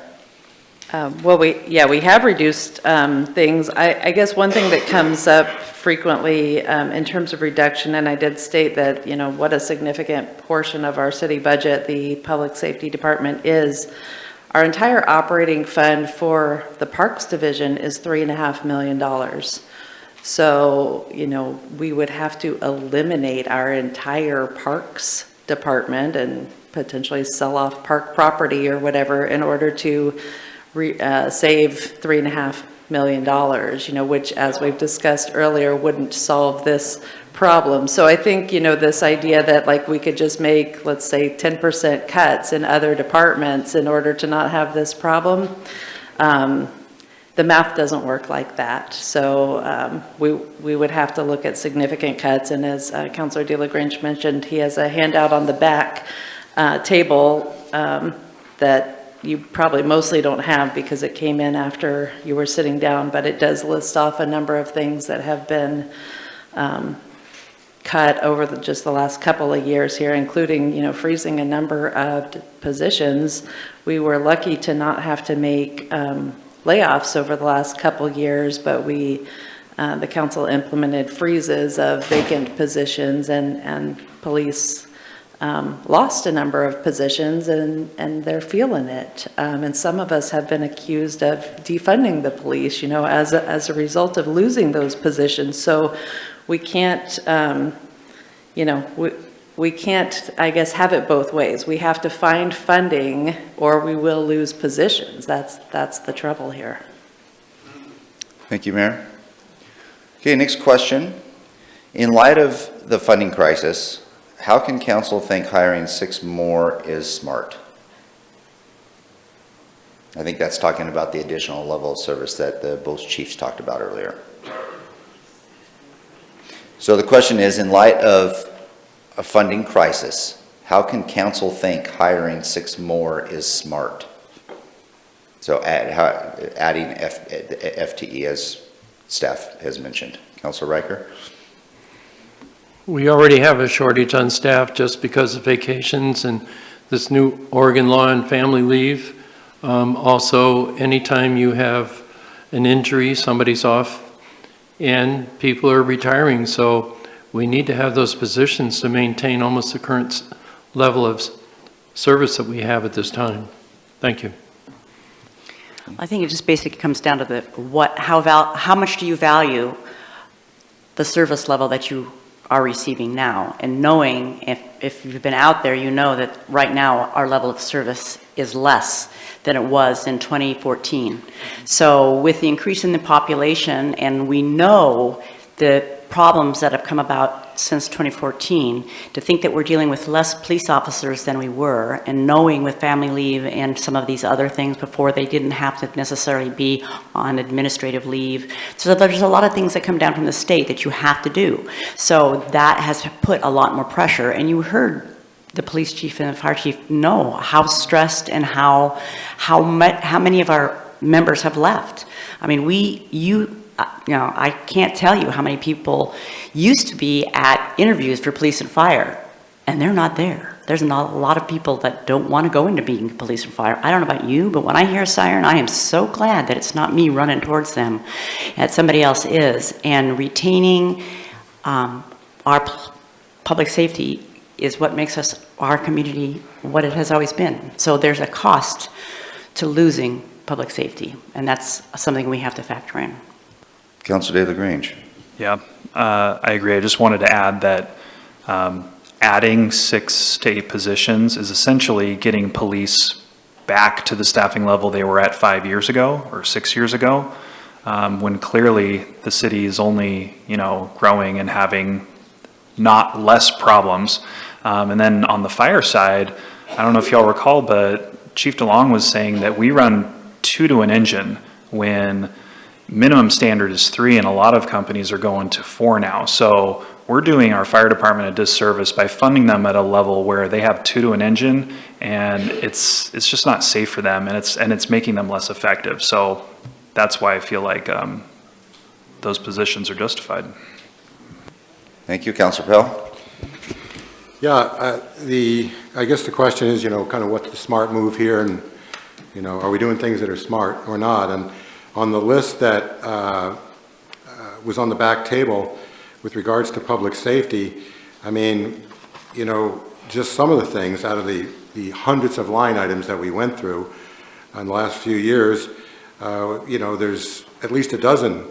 Well, we have reduced things. I guess one thing that comes up frequently in terms of reduction, and I did state that, you know, what a significant portion of our city budget the Public Safety Department is. Our entire operating fund for the Parks Division is $3.5 million. So, you know, we would have to eliminate our entire Parks Department and potentially sell off park property or whatever in order to save $3.5 million, you know, which, as we've discussed earlier, wouldn't solve this problem. So I think, you know, this idea that like we could just make, let's say, 10% cuts in other departments in order to not have this problem, the math doesn't work like that. So we would have to look at significant cuts. And as Councilor DeLonge mentioned, he has a handout on the back table that you probably mostly don't have because it came in after you were sitting down, but it does list off a number of things that have been cut over just the last couple of years here, including, you know, freezing a number of positions. We were lucky to not have to make layoffs over the last couple of years, but the council implemented freezes of vacant positions, and police lost a number of positions, and they're feeling it. And some of us have been accused of defunding the police, you know, as a result of losing those positions. So we can't, you know, we can't, I guess, have it both ways. We have to find funding or we will lose positions. That's the trouble here. Thank you, Mayor. Okay, next question. In light of the funding crisis, how can council think hiring 6 more is smart? I think that's talking about the additional level of service that both chiefs talked about earlier. So the question is, in light of a funding crisis, how can council think hiring 6 more is smart? So adding FTE, as staff has mentioned. Councilor Riker? We already have a shortage on staff just because of vacations and this new Oregon law and family leave. Also, anytime you have an injury, somebody's off, and people are retiring, so we need to have those positions to maintain almost the current level of service that we have at this time. Thank you. I think it just basically comes down to how much do you value the service level that you are receiving now, and knowing if you've been out there, you know that right now our level of service is less than it was in 2014. So with the increase in the population, and we know the problems that have come about since 2014, to think that we're dealing with less police officers than we were, and knowing with family leave and some of these other things before, they didn't have to necessarily be on administrative leave. So there's a lot of things that come down from the state that you have to do. So that has put a lot more pressure, and you heard the police chief and the fire chief know how stressed and how many of our members have left. I mean, I can't tell you how many people used to be at interviews for police and fire, and they're not there. There's not a lot of people that don't want to go into being police and fire. I don't know about you, but when I hear a siren, I am so glad that it's not me running towards them, that somebody else is. And retaining our public safety is what makes our community what it has always been. So there's a cost to losing public safety, and that's something we have to factor in. Councilor DeLonge. Yeah, I agree. I just wanted to add that adding 6 state positions is essentially getting police back to the staffing level they were at 5 years ago or 6 years ago, when clearly the city is only, growing and having not less problems. And then on the fire side, I don't know if y'all recall, but Chief DeLonge was saying that we run 2 to an engine when minimum standard is 3, and a lot of companies are going to 4 now. So we're doing our fire department a disservice by funding them at a level where they have 2 to an engine, and it's just not safe for them, and it's making them less effective. So that's why I feel like those positions are justified. Thank you, Councilor Pell. Yeah, I guess the question is, kind of what's the smart move here, and, are we doing things that are smart or not? And on the list that was on the back table with regards to public safety, I mean, just some of the things out of the hundreds of line items that we went through in the last few years, there's at least a dozen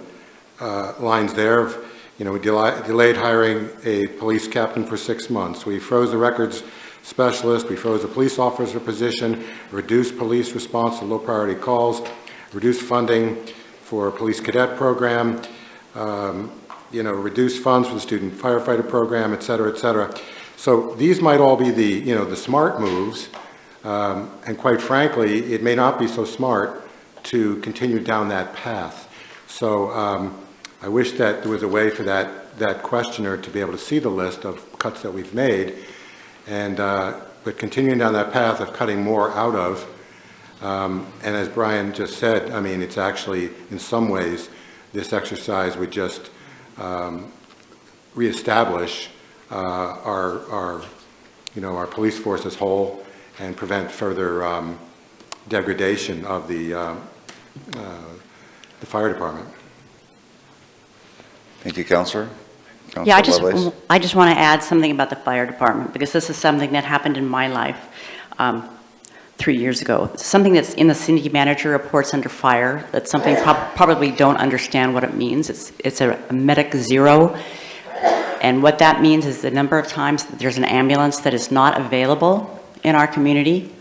lines there. We delayed hiring a police captain for 6 months. We froze the records specialist. We froze the police officer position, reduced police response to low priority calls, reduced funding for a police cadet program, reduced funds for the student firefighter program, et cetera, et cetera. So these might all be the smart moves, and quite frankly, it may not be so smart to continue down that path. So I wish that there was a way for that questioner to be able to see the list of cuts that we've made, and but continuing down that path of cutting more out of. And as Brian just said, I mean, it's actually, in some ways, this exercise would just reestablish our police force as whole and prevent further degradation of the fire department. Thank you, Councilor. Yeah, I just want to add something about the fire department, because this is something that happened in my life 3 years ago. It's something that's in the city manager reports under fire. That's something probably don't understand what it means. It's a medic 0. And what that means is the number of times that there's an ambulance that is not available in our community.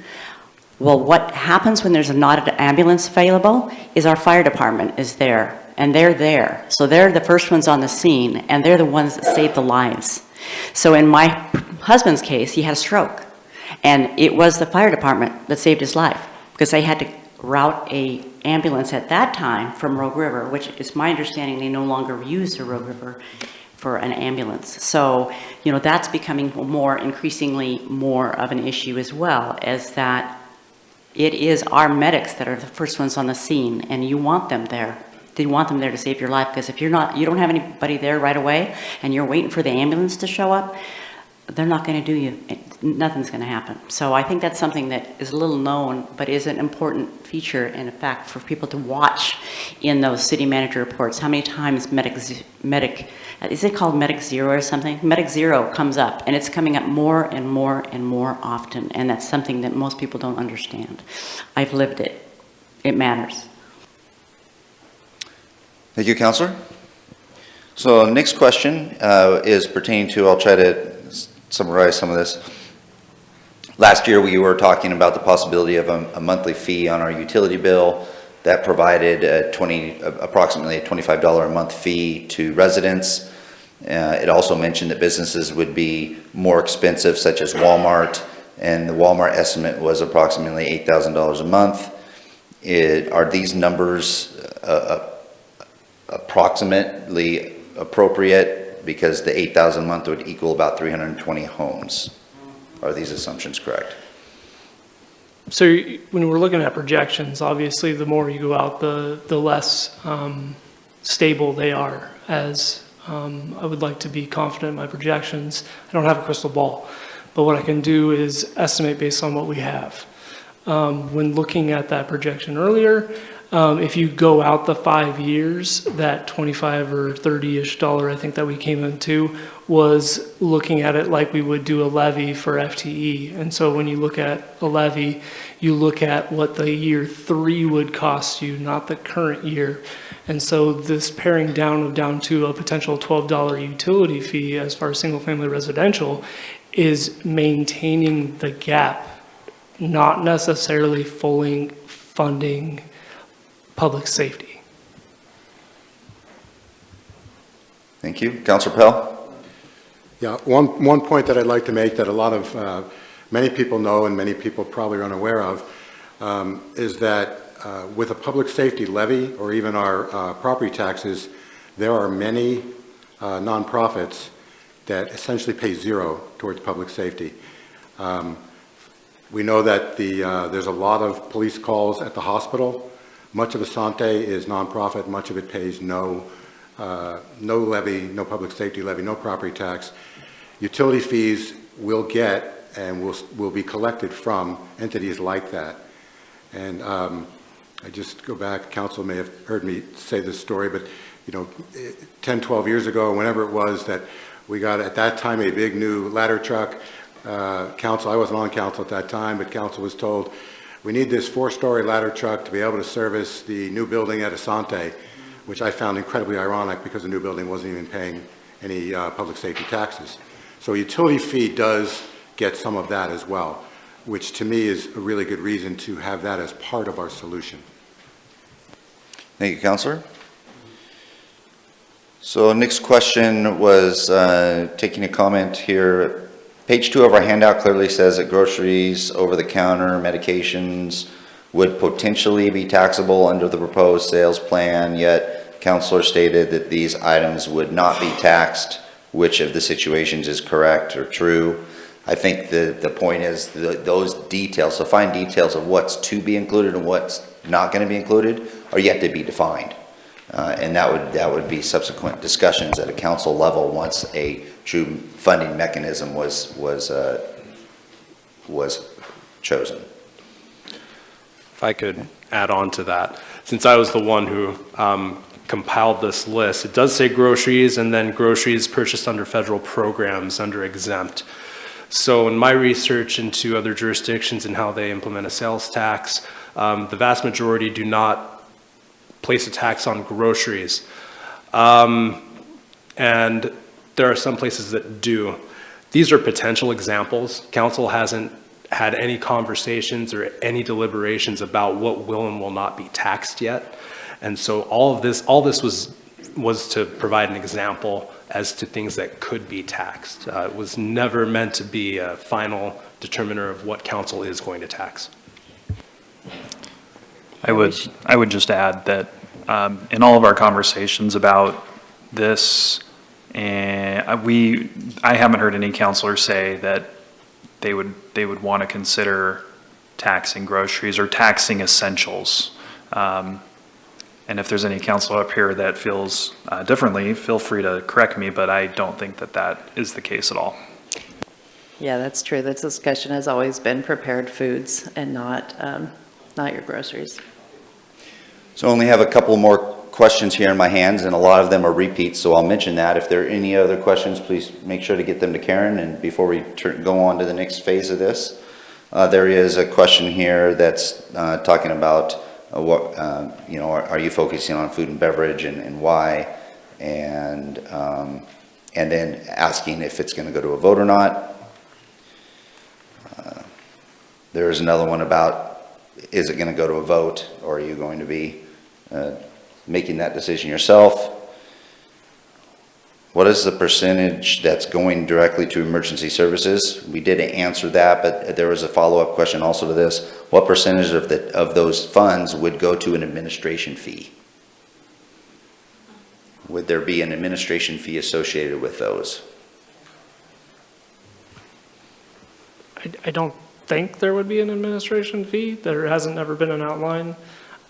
Well, what happens when there's not an ambulance available is our fire department is there, and they're there. So they're the first ones on the scene, and they're the ones that save the lives. So in my husband's case, he had a stroke, and it was the fire department that saved his life, because they had to route a ambulance at that time from Rogue River, which is my understanding they no longer use the Rogue River for an ambulance. So, you know, that's becoming increasingly more of an issue as well, as that it is our medics that are the first ones on the scene, and you want them there. You want them there to save your life, because if you don't have anybody there right away, and you're waiting for the ambulance to show up, they're not going to do you. Nothing's going to happen. So I think that's something that is a little known, but is an important feature and a fact for people to watch in those city manager reports. How many times is it called Medic Zero or something? Medic Zero comes up, and it's coming up more and more and more often, and that's something that most people don't understand. I've lived it. It matters. Thank you, Counselor. So next question is pertaining to, I'll try to summarize some of this. Last year, we were talking about the possibility of a monthly fee on our utility bill that provided approximately a $25 a month fee to residents. It also mentioned that businesses would be more expensive, such as Walmart, and the Walmart estimate was approximately $8,000 a month. Are these numbers approximately appropriate? Because the $8,000 a month would equal about 320 homes. Are these assumptions correct? So when we're looking at projections, obviously the more you go out, the less stable they are, as I would like to be confident in my projections. I don't have a crystal ball, but what I can do is estimate based on what we have. When looking at that projection earlier, if you go out the 5 years, that 25 or 30-ish dollar, I think that we came into, was looking at it like we would do a levy for FTE. And so when you look at a levy, you look at what the year 3 would cost you, not the current year. And so this paring down to a potential $12 utility fee as far as single-family residential is maintaining the gap, not necessarily fully funding public safety. Thank you. Councilor Pell? Yeah, one point that I'd like to make that a lot of, many people know and many people probably are unaware of, is that with a public safety levy or even our property taxes, there are many nonprofits that essentially pay zero towards public safety. We know that there's a lot of police calls at the hospital. Much of Asante is nonprofit. Much of it pays no levy, no public safety levy, no property tax. Utility fees will get and will be collected from entities like that. And I just go back, council may have heard me say this story, but 10, 12 years ago, whenever it was that we got at that time a big new ladder truck, council, I wasn't on council at that time, but council was told, we need this 4-story ladder truck to be able to service the new building at Asante, which I found incredibly ironic because the new building wasn't even paying any public safety taxes. So a utility fee does get some of that as well, which to me is a really good reason to have that as part of our solution. Thank you, Councilor. So next question was taking a comment here. Page 2 of our handout clearly says that groceries, over-the-counter medications would potentially be taxable under the proposed sales plan, yet Councilor stated that these items would not be taxed. Which of the situations is correct or true? I think the point is those details, so fine details of what's to be included and what's not going to be included are yet to be defined. And that would be subsequent discussions at a council level once a true funding mechanism was chosen. If I could add on to that, since I was the one who compiled this list, it does say groceries and then groceries purchased under federal programs under exempt. So in my research into other jurisdictions and how they implement a sales tax, the vast majority do not place a tax on groceries. And there are some places that do. These are potential examples. Council hasn't had any conversations or any deliberations about what will and will not be taxed yet. And so all this was to provide an example as to things that could be taxed. It was never meant to be a final determiner of what council is going to tax. I would just add that in all of our conversations about this, and I haven't heard any counselor say that they would want to consider taxing groceries or taxing essentials. And if there's any counselor up here that feels differently, feel free to correct me, but I don't think that that is the case at all. Yeah, that's true. The discussion has always been prepared foods and not your groceries. So I only have a couple more questions here in my hands, and a lot of them are repeats, so I'll mention that. If there are any other questions, please make sure to get them to Karen, and before we go on to the next phase of this. There is a question here that's talking about what, are you focusing on food and beverage and why? And then asking if it's going to go to a vote or not. There's another one about, is it going to go to a vote, or are you going to be making that decision yourself? What is the percentage that's going directly to emergency services? We did answer that, but there was a follow-up question also to this. What percentage of those funds would go to an administration fee? Would there be an administration fee associated with those? I don't think there would be an administration fee. There hasn't ever been an outline.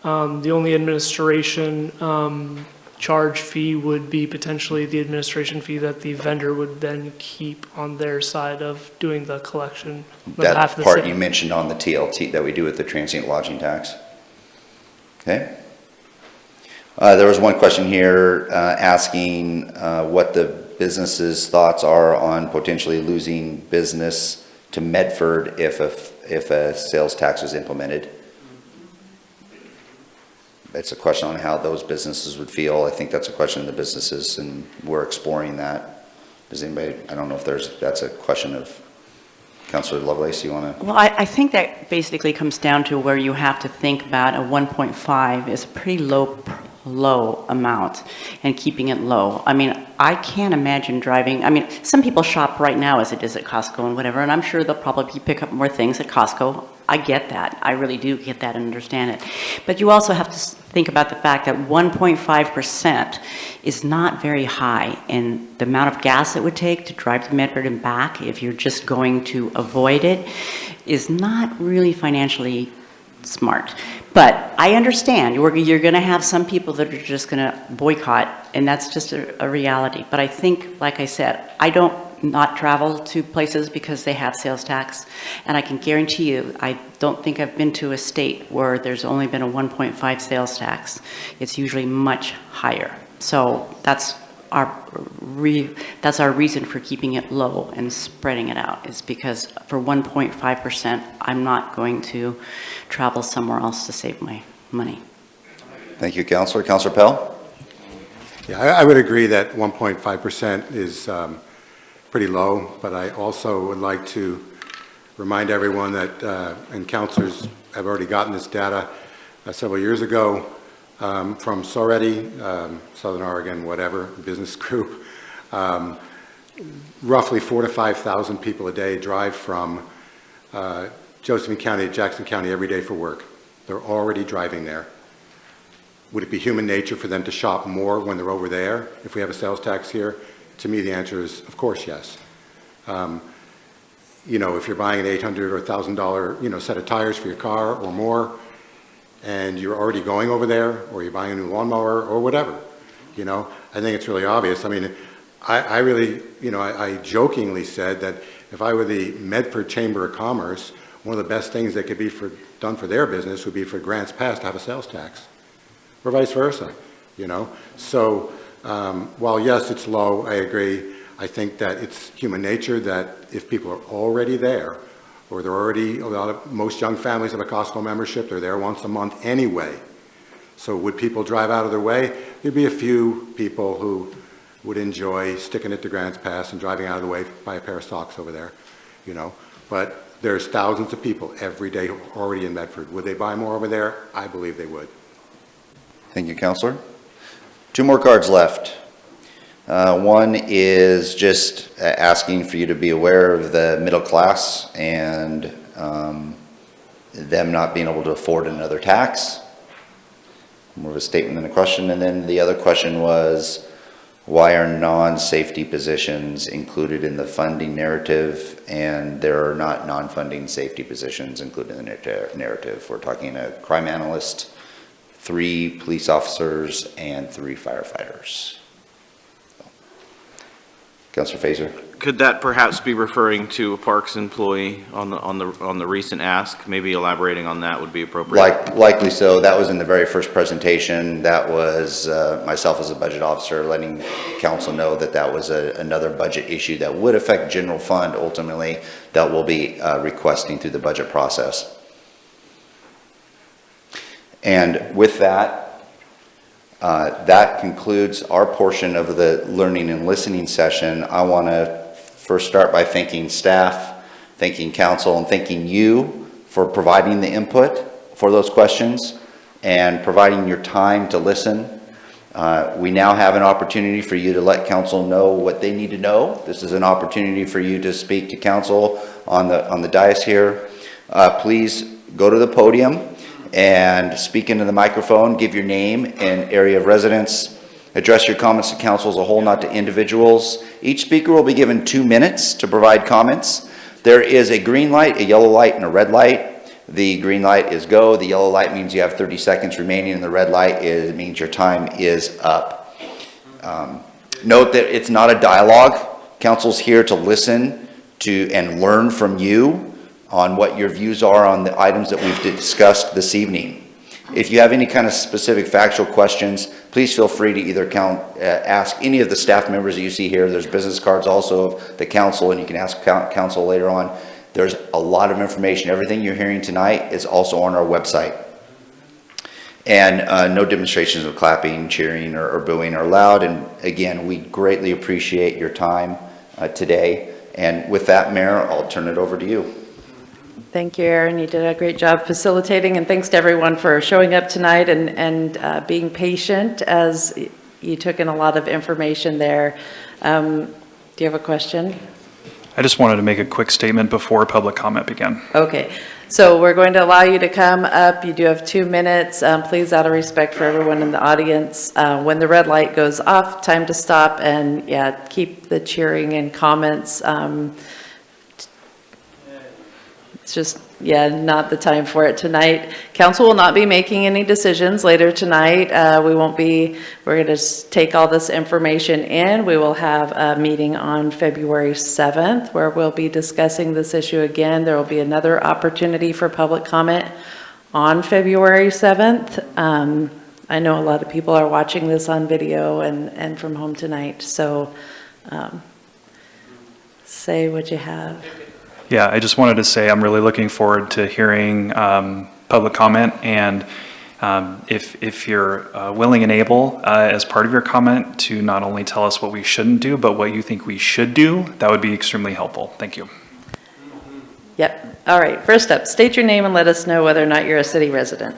The only administration charge fee would be potentially the administration fee that the vendor would then keep on their side of doing the collection. That part you mentioned on the TLT that we do with the transient lodging tax. Okay. There was one question here asking what the business's thoughts are on potentially losing business to Medford if a sales tax was implemented. It's a question on how those businesses would feel. I think that's a question of the businesses, and we're exploring that. Does anybody, I don't know if that's a question of Councilor Lovelace, you want to? Well, I think that basically comes down to where you have to think about a 1.5 is a pretty low amount, and keeping it low. I mean, I can't imagine driving, I mean, some people shop right now as it is at Costco and whatever, and I'm sure they'll probably pick up more things at Costco. I get that. I really do get that and understand it. But you also have to think about the fact that 1.5% is not very high, and the amount of gas it would take to drive to Medford and back, if you're just going to avoid it, is not really financially smart. But I understand you're going to have some people that are just going to boycott, and that's just a reality. But I think, like I said, I don't not travel to places because they have sales tax, and I can guarantee you, I don't think I've been to a state where there's only been a 1.5 sales tax. It's usually much higher. So that's our reason for keeping it low and spreading it out, is because for 1.5%, I'm not going to travel somewhere else to save my money. Thank you, Councilor. Councilor Pell? Yeah, I would agree that 1.5% is pretty low, but I also would like to remind everyone that, and councilors have already gotten this data several years ago, from Soretti, Southern Oregon, whatever, business group. Roughly 4,000 to 5,000 people a day drive from Josephine County to Jackson County every day for work. They're already driving there. Would it be human nature for them to shop more when they're over there if we have a sales tax here? To me, the answer is, of course, yes. You know, if you're buying an $800 or $1,000, set of tires for your car or more, and you're already going over there, or you're buying a new lawnmower or whatever, I think it's really obvious. I mean, I really, I jokingly said that if I were the Medford Chamber of Commerce, one of the best things that could be done for their business would be for Grants Pass to have a sales tax, or vice versa, So while yes, it's low, I agree. I think that it's human nature that if people are already there, or they're already, most young families have a Costco membership, they're there once a month anyway. So would people drive out of their way? There'd be a few people who would enjoy sticking it to Grants Pass and driving out of the way, buy a pair of socks over there, But there's thousands of people every day already in Medford. Would they buy more over there? I believe they would. Thank you, Councilor. 2 more cards left. One is just asking for you to be aware of the middle class and them not being able to afford another tax. more of a statement than a question. And then the other question was, why are non-safety positions included in the funding narrative? And there are not non-funding safety positions included in the narrative. We're talking a crime analyst, 3 police officers, and 3 firefighters. Councilor Fazer. Could that perhaps be referring to a Parks employee on the recent ask? Maybe elaborating on that would be appropriate. Likely so. That was in the very first presentation. That was myself as a budget officer letting council know that that was another budget issue that would affect general fund ultimately, that we'll be requesting through the budget process. And with that, that concludes our portion of the learning and listening session. I want to first start by thanking staff, thanking council, and thanking you for providing the input for those questions and providing your time to listen. We now have an opportunity for you to let council know what they need to know. This is an opportunity for you to speak to council on the dais here. Please go to the podium and speak into the microphone, give your name and area of residence. Address your comments to council as a whole, not to individuals. Each speaker will be given 2 minutes to provide comments. There is a green light, a yellow light, and a red light. The green light is go, the yellow light means you have 30 seconds remaining, and the red light means your time is up. Note that it's not a dialogue. Council's here to listen to and learn from you on what your views are on the items that we've discussed this evening. If you have any kind of specific factual questions, please feel free to either ask any of the staff members that you see here. There's business cards also of the council, and you can ask council later on. There's a lot of information. Everything you're hearing tonight is also on our website. And no demonstrations of clapping, cheering, or booing are allowed. And again, we greatly appreciate your time today. And with that, Mayor, I'll turn it over to you. Thank you, Aaron. You did a great job facilitating, and thanks to everyone for showing up tonight and being patient as you took in a lot of information there. Do you have a question? I just wanted to make a quick statement before public comment began. Okay, so we're going to allow you to come up. You do have 2 minutes. Please, out of respect for everyone in the audience, when the red light goes off, time to stop, and yeah, keep the cheering and comments. It's just, yeah, not the time for it tonight. Council will not be making any decisions later tonight. We're going to take all this information in. We will have a meeting on February 7th where we'll be discussing this issue again. There will be another opportunity for public comment on February 7th. I know a lot of people are watching this on video and from home tonight, so say what you have. Yeah, I just wanted to say I'm really looking forward to hearing public comment, and if you're willing and able, as part of your comment, to not only tell us what we shouldn't do, but what you think we should do, that would be extremely helpful. Thank you. Yep. All right. First up, state your name and let us know whether or not you're a city resident.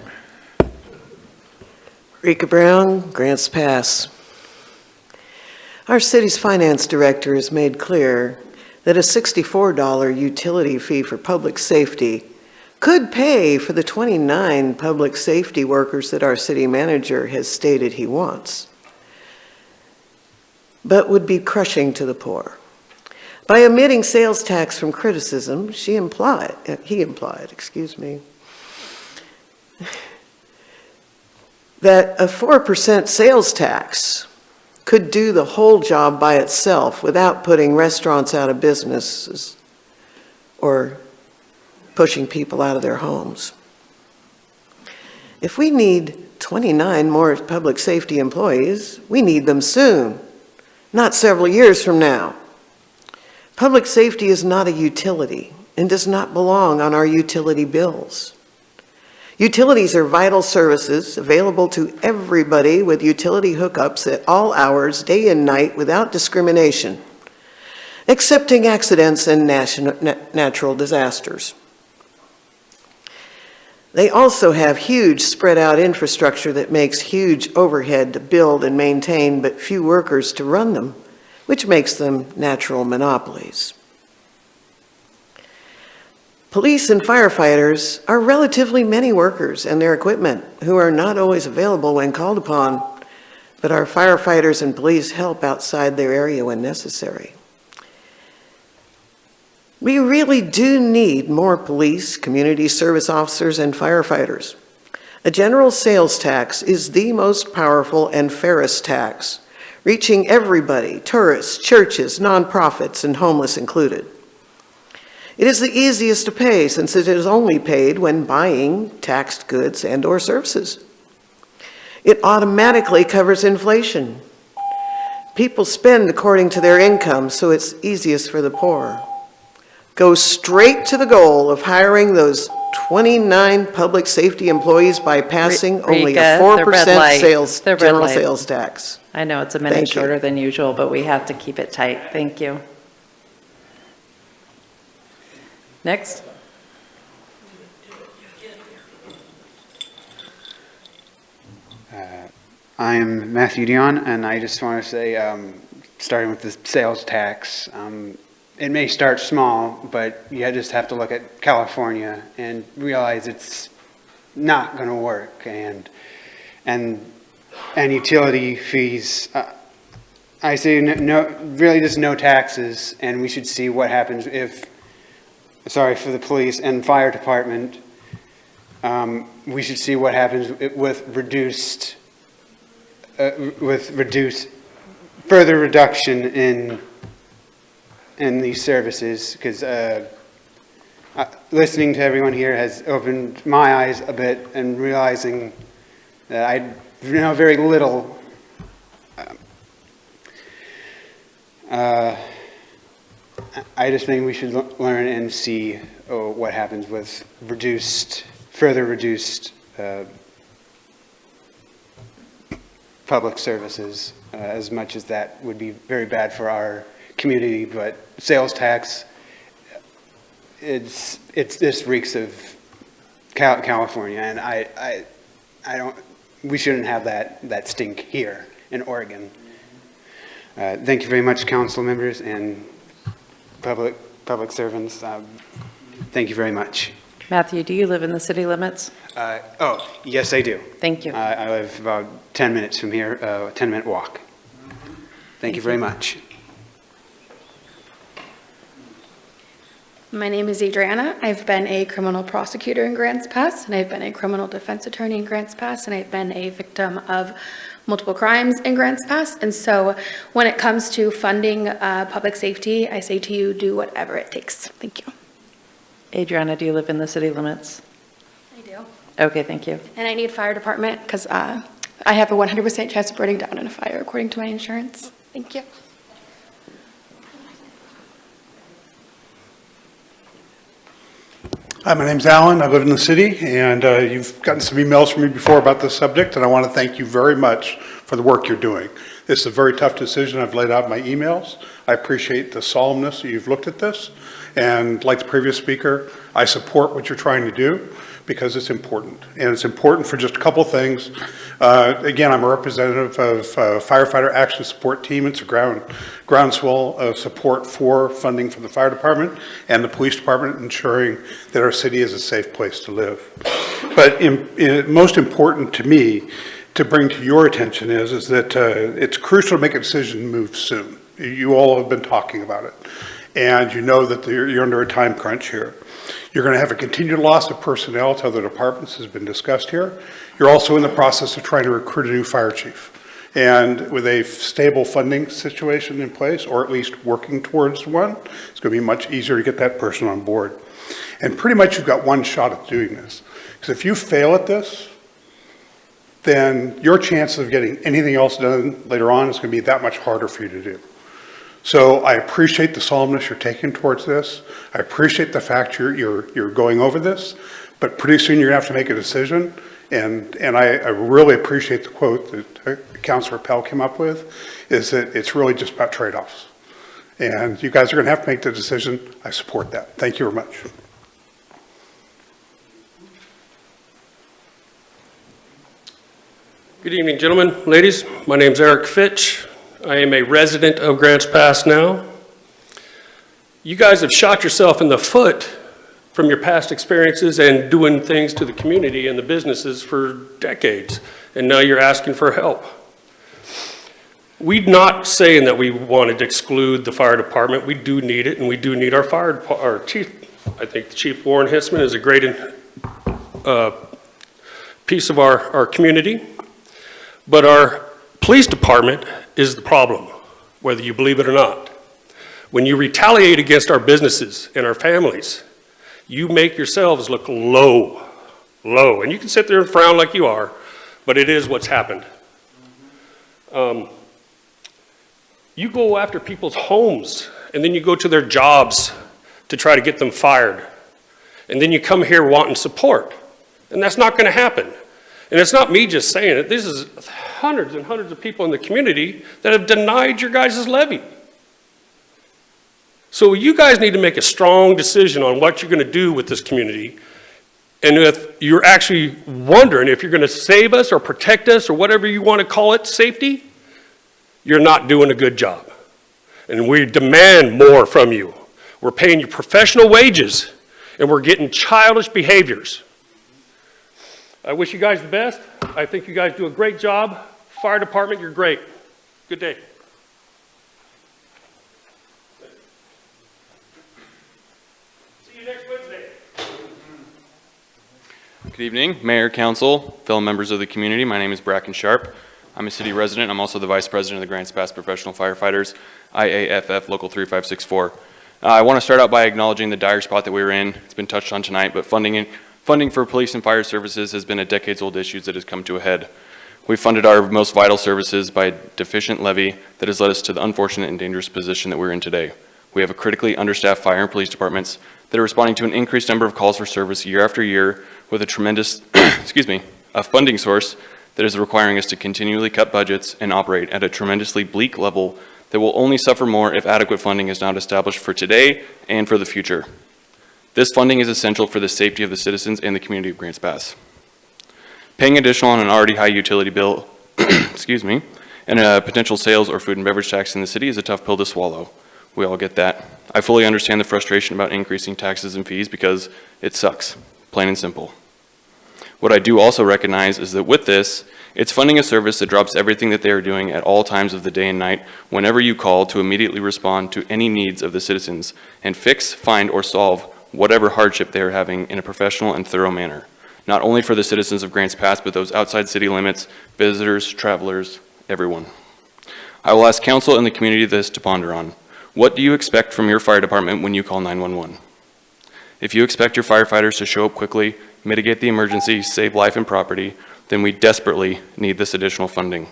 Rika Brown, Grants Pass. Our city's finance director has made clear that a $64 utility fee for public safety could pay for the 29 public safety workers that our city manager has stated he wants, but would be crushing to the poor. By omitting sales tax from criticism, he implied, that a 4% sales tax could do the whole job by itself without putting restaurants out of business or pushing people out of their homes. If we need 29 more public safety employees, we need them soon, not several years from now. Public safety is not a utility and does not belong on our utility bills. Utilities are vital services available to everybody with utility hookups at all hours, day and night, without discrimination, excepting accidents and natural disasters. They also have huge spread out infrastructure that makes huge overhead to build and maintain, but few workers to run them, which makes them natural monopolies. Police and firefighters are relatively many workers and their equipment who are not always available when called upon, but our firefighters and police help outside their area when necessary. We really do need more police, community service officers, and firefighters. A general sales tax is the most powerful and fairest tax, reaching everybody, tourists, churches, nonprofits, and homeless included. It is the easiest to pay since it is only paid when buying taxed goods and/or services. It automatically covers inflation. People spend according to their income, so it's easiest for the poor. Go straight to the goal of hiring those 29 public safety employees by passing only a Rika, the red 4% light, sales, the red general light. sales tax. I know it's a minute Thank you. shorter than usual, but we have to keep it tight. Thank you. Next. I'm Matthew Dion, and I just want to say, starting with the sales tax, it may start small, but you just have to look at California and realize it's not going to work. And utility fees, I say no, really just no taxes, and we should see what happens if, sorry, for the police and fire department, we should see what happens with further reduction in these services, because listening to everyone here has opened my eyes a bit and realizing that I know very little. I just think we should learn and see what happens with further reduced public services, as much as that would be very bad for our community. But sales tax, this reeks of California, and I don't. We shouldn't have that stink here in Oregon. Thank you very much, council members and public servants. Thank you very much. Matthew, do you live in the city limits? Oh, yes, I do. Thank you. I live about 10 minutes from here, a 10-minute walk. Thank you very much. My name is Adriana. I've been a criminal prosecutor in Grants Pass, and I've been a criminal defense attorney in Grants Pass, and I've been a victim of multiple crimes in Grants Pass. And so when it comes to funding public safety, I say to you, do whatever it takes. Thank you. Adriana, do you live in the city limits? I do. Okay, thank you. And I need fire department because I have a 100% chance of burning down in a fire according to my insurance. Thank you. Hi, my name's Alan. I live in the city, and you've gotten some emails from me before about this subject, and I want to thank you very much for the work you're doing. This is a very tough decision. I've laid out in my emails. I appreciate the solemnness that you've looked at this, and like the previous speaker, I support what you're trying to do because it's important, and it's important for just a couple things. Again, I'm a representative of Firefighter Action Support Team. It's a groundswell of support for funding for the fire department and the police department, ensuring that our city is a safe place to live. But most important to me to bring to your attention is that it's crucial to make a decision and move soon. You all have been talking about it, and you know that you're under a time crunch here. You're going to have a continued loss of personnel to other departments, has been discussed here. You're also in the process of trying to recruit a new fire chief. And with a stable funding situation in place, or at least working towards one, it's going to be much easier to get that person on board. And pretty much you've got one shot at doing this. Because if you fail at this, then your chance of getting anything else done later on is going to be that much harder for you to do. So I appreciate the solemnness you're taking towards this. I appreciate the fact you're going over this, but pretty soon you're going to have to make a decision. And I really appreciate the quote that Councilor Pell came up with, is that it's really just about trade-offs. And you guys are going to have to make the decision. I support that. Thank you very much. Good evening, gentlemen, ladies. My name's Eric Fitch. I am a resident of Grants Pass now. You guys have shot yourself in the foot from your past experiences and doing things to the community and the businesses for decades, and now you're asking for help. We're not saying that we wanted to exclude the fire department. We do need it, and we do need our chief. I think Chief Warren Hensman is a great piece of our community, but our police department is the problem, whether you believe it or not. When you retaliate against our businesses and our families, you make yourselves look low. And you can sit there and frown like you are, but it is what's happened. You go after people's homes, and then you go to their jobs to try to get them fired. And then you come here wanting support. And that's not going to happen. And it's not me just saying it. This is hundreds and hundreds of people in the community that have denied your guys' levy. So you guys need to make a strong decision on what you're going to do with this community. And if you're actually wondering if you're going to save us or protect us or whatever you want to call it, safety, you're not doing a good job. And we demand more from you. We're paying you professional wages, and we're getting childish behaviors. I wish you guys the best. I think you guys do a great job. Fire department, you're great. Good day. See you next Wednesday. Good evening, Mayor, Council, fellow members of the community. My name is Bracken Sharp. I'm a city resident. I'm also the Vice President of the Grants Pass Professional Firefighters, IAFF Local 3564. I want to start out by acknowledging the dire spot that we were in. It's been touched on tonight, but funding for police and fire services has been a decades-old issue that has come to a head. We've funded our most vital services by a deficient levy that has led us to the unfortunate and dangerous position that we're in today. We have a critically understaffed fire and police departments that are responding to an increased number of calls for service year after year with a tremendous, a funding source that is requiring us to continually cut budgets and operate at a tremendously bleak level that will only suffer more if adequate funding is not established for today and for the future. This funding is essential for the safety of the citizens and the community of Grants Pass. Paying additional on an already high utility bill, and a potential sales or food and beverage tax in the city is a tough pill to swallow. We all get that. I fully understand the frustration about increasing taxes and fees because it sucks, plain and simple. What I do also recognize is that with this, it's funding a service that drops everything that they are doing at all times of the day and night whenever you call to immediately respond to any needs of the citizens and fix, find, or solve whatever hardship they are having in a professional and thorough manner, not only for the citizens of Grants Pass, but those outside city limits, visitors, travelers, everyone. I will ask council and the community this to ponder on. What do you expect from your fire department when you call 911? If you expect your firefighters to show up quickly, mitigate the emergency, save life and property, then we desperately need this additional funding.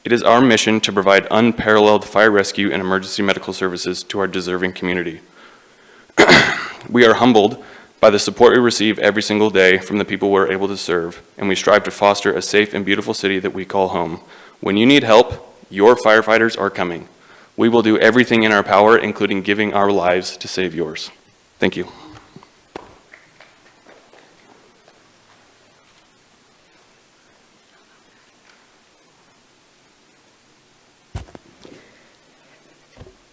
It is our mission to provide unparalleled fire rescue and emergency medical services to our deserving community. We are humbled by the support we receive every single day from the people we're able to serve, and we strive to foster a safe and beautiful city that we call home. When you need help, your firefighters are coming. We will do everything in our power, including giving our lives to save yours. Thank you.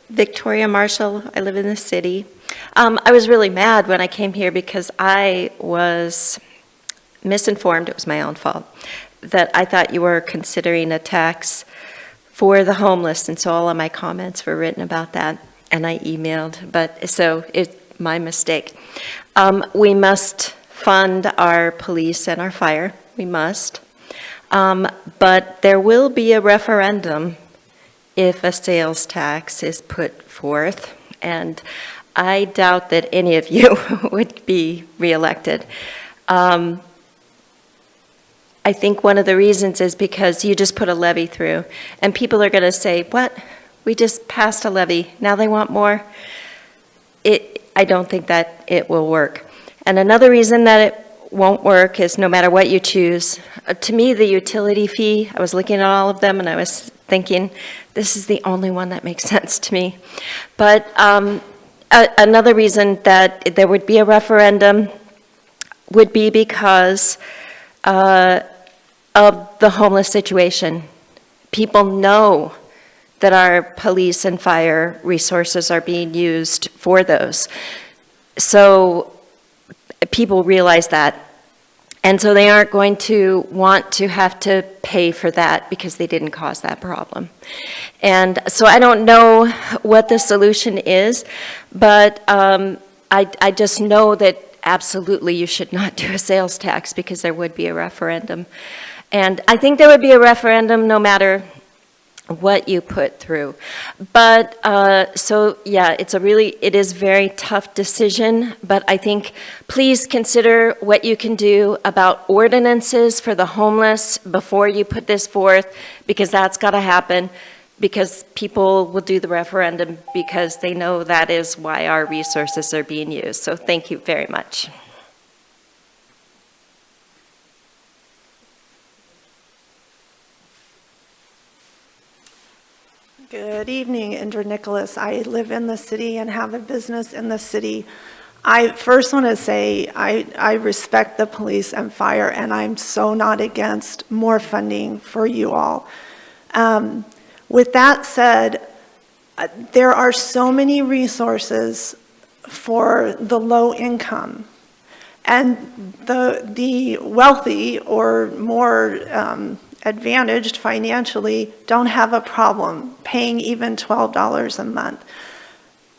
Victoria Marshall, I live in the city. I was really mad when I came here because I was misinformed, it was my own fault, that I thought you were considering a tax for the homeless, and so all of my comments were written about that, and I emailed, but so it's my mistake. We must fund our police and our fire, we must, but there will be a referendum if a sales tax is put forth, and I doubt that any of you would be reelected. I think one of the reasons is because you just put a levy through, and people are going to say, what? We just passed a levy, now they want more? I don't think that it will work. And another reason that it won't work is no matter what you choose. To me, the utility fee, I was looking at all of them and I was thinking, this is the only one that makes sense to me. But another reason that there would be a referendum would be because of the homeless situation. People know that our police and fire resources are being used for those. So people realize that. And so they aren't going to want to have to pay for that because they didn't cause that problem. And so I don't know what the solution is, but I just know that absolutely you should not do a sales tax because there would be a referendum. And I think there would be a referendum no matter what you put through. But, so yeah, it is very tough decision, but I think please consider what you can do about ordinances for the homeless before you put this forth, because that's got to happen, because people will do the referendum because they know that is why our resources are being used. So thank you very much. Good evening, Indra Nicholas. I live in the city and have a business in the city. I first want to say I respect the police and fire, and I'm so not against more funding for you all. With that said, there are so many resources for the low income, and the wealthy or more advantaged financially don't have a problem paying even $12 a month.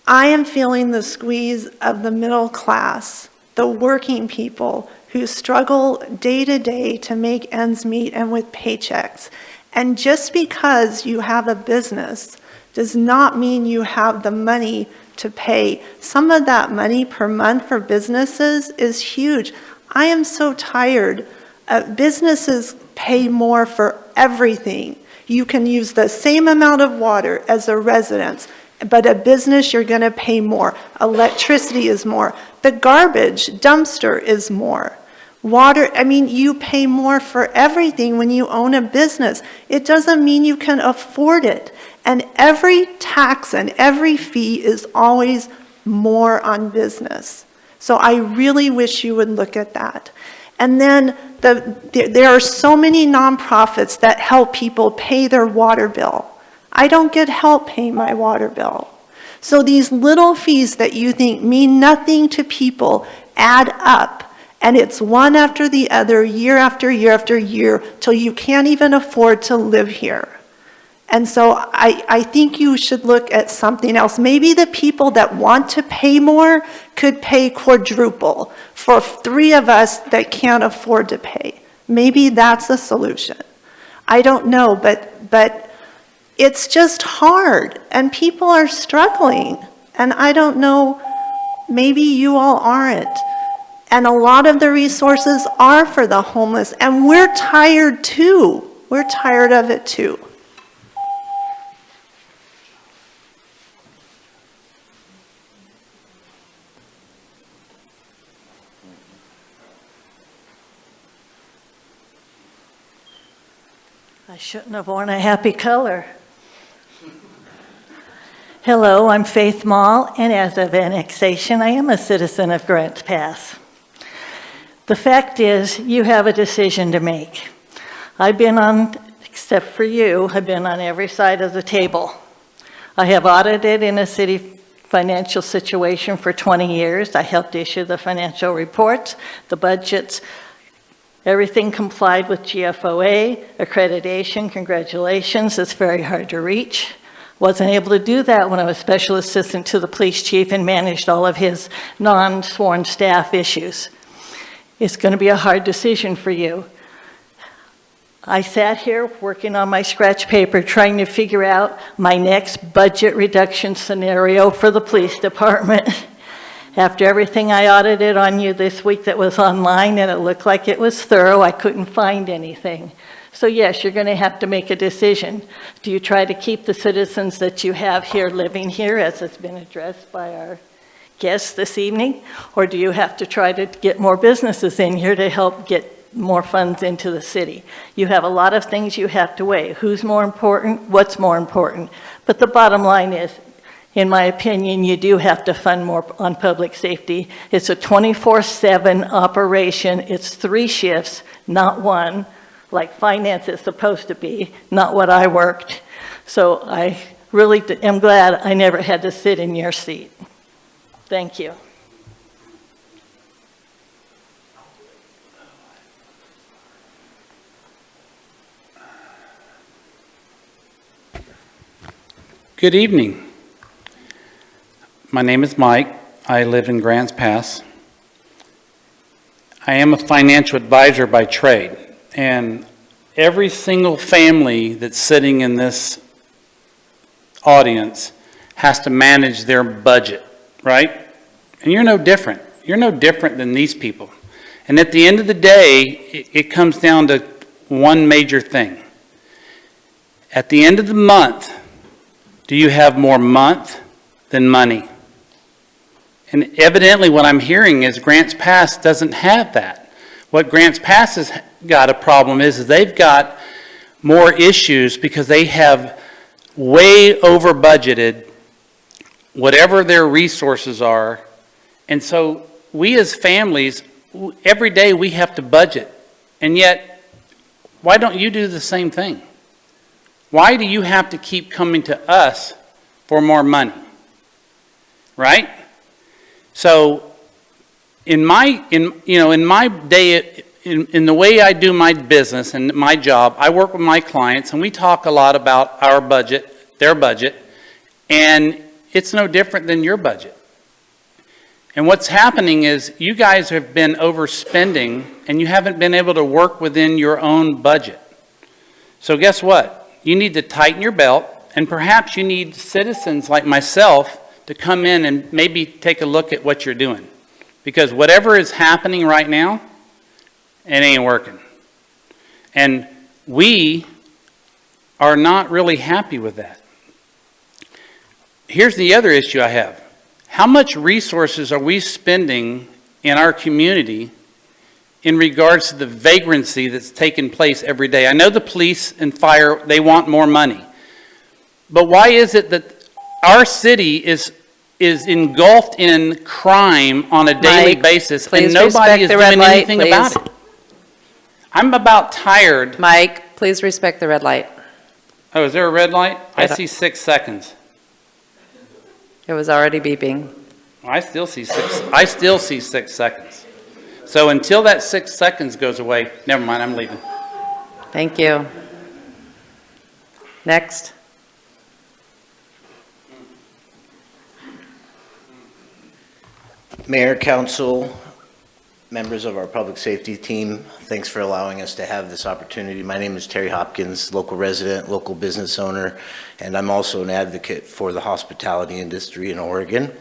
I am feeling the squeeze of the middle class, the working people who struggle day to day to make ends meet and with paychecks. And just because you have a business does not mean you have the money to pay. Some of that money per month for businesses is huge. I am so tired. Businesses pay more for everything. You can use the same amount of water as a residence, but a business you're going to pay more. Electricity is more. The garbage dumpster is more. Water, I mean, you pay more for everything when you own a business. It doesn't mean you can afford it. And every tax and every fee is always more on business. So I really wish you would look at that. And then there are so many nonprofits that help people pay their water bill. I don't get help paying my water bill. So these little fees that you think mean nothing to people add up. And it's one after the other, year after year after year, till you can't even afford to live here. And so I think you should look at something else. Maybe the people that want to pay more could pay quadruple for 3 of us that can't afford to pay. Maybe that's a solution. I don't know, but it's just hard, and people are struggling. And I don't know, maybe you all aren't. And a lot of the resources are for the homeless, and we're tired too. We're tired of it too. I shouldn't have worn a happy color. Hello, I'm Faith Mall, and as of annexation, I am a citizen of Grants Pass. The fact is, you have a decision to make. I've been on, except for you, I've been on every side of the table. I have audited in a city financial situation for 20 years. I helped issue the financial reports, the budgets. Everything complied with GFOA, accreditation, congratulations, it's very hard to reach. Wasn't able to do that when I was special assistant to the police chief and managed all of his non-sworn staff issues. It's going to be a hard decision for you. I sat here working on my scratch paper trying to figure out my next budget reduction scenario for the police department. After everything I audited on you this week that was online and it looked like it was thorough, I couldn't find anything. So yes, you're going to have to make a decision. Do you try to keep the citizens that you have here living here, as has been addressed by our guests this evening, or do you have to try to get more businesses in here to help get more funds into the city? You have a lot of things you have to weigh. Who's more important? What's more important? But the bottom line is, in my opinion, you do have to fund more on public safety. It's a 24/7 operation. It's 3 shifts, not 1, like finance is supposed to be, not what I worked. So I really am glad I never had to sit in your seat. Thank you. Good evening. My name is Mike. I live in Grants Pass. I am a financial advisor by trade, and every single family that's sitting in this audience has to manage their budget, right? And you're no different. You're no different than these people. And at the end of the day, it comes down to one major thing. At the end of the month, do you have more month than money? And evidently what I'm hearing is Grants Pass doesn't have that. What Grants Pass has got a problem is they've got more issues because they have way over budgeted whatever their resources are. And so we as families, every day we have to budget. And yet, why don't you do the same thing? Why do you have to keep coming to us for more money? Right? So in my day, in the way I do my business and my job, I work with my clients and we talk a lot about our budget, their budget, and it's no different than your budget. And what's happening is you guys have been overspending and you haven't been able to work within your own budget. So guess what? You need to tighten your belt, and perhaps you need citizens like myself to come in and maybe take a look at what you're doing. Because whatever is happening right now, it ain't working. And we are not really happy with that. Here's the other issue I have. How much resources are we spending in our community in regards to the vagrancy that's taking place every day? I know the police and fire, they want more money. But why is it that our city is engulfed in crime on a daily basis and nobody is doing anything about it? I'm about tired. Mike, please respect the red light. Oh, is there a red light? I see 6 seconds. It was already beeping. I still see 6 seconds. So until that 6 seconds goes away, never mind, I'm leaving. Thank you. Next. Mayor, Council, members of our public safety team, thanks for allowing us to have this opportunity. My name is Terry Hopkins, local resident, local business owner, and I'm also an advocate for the hospitality industry in Oregon.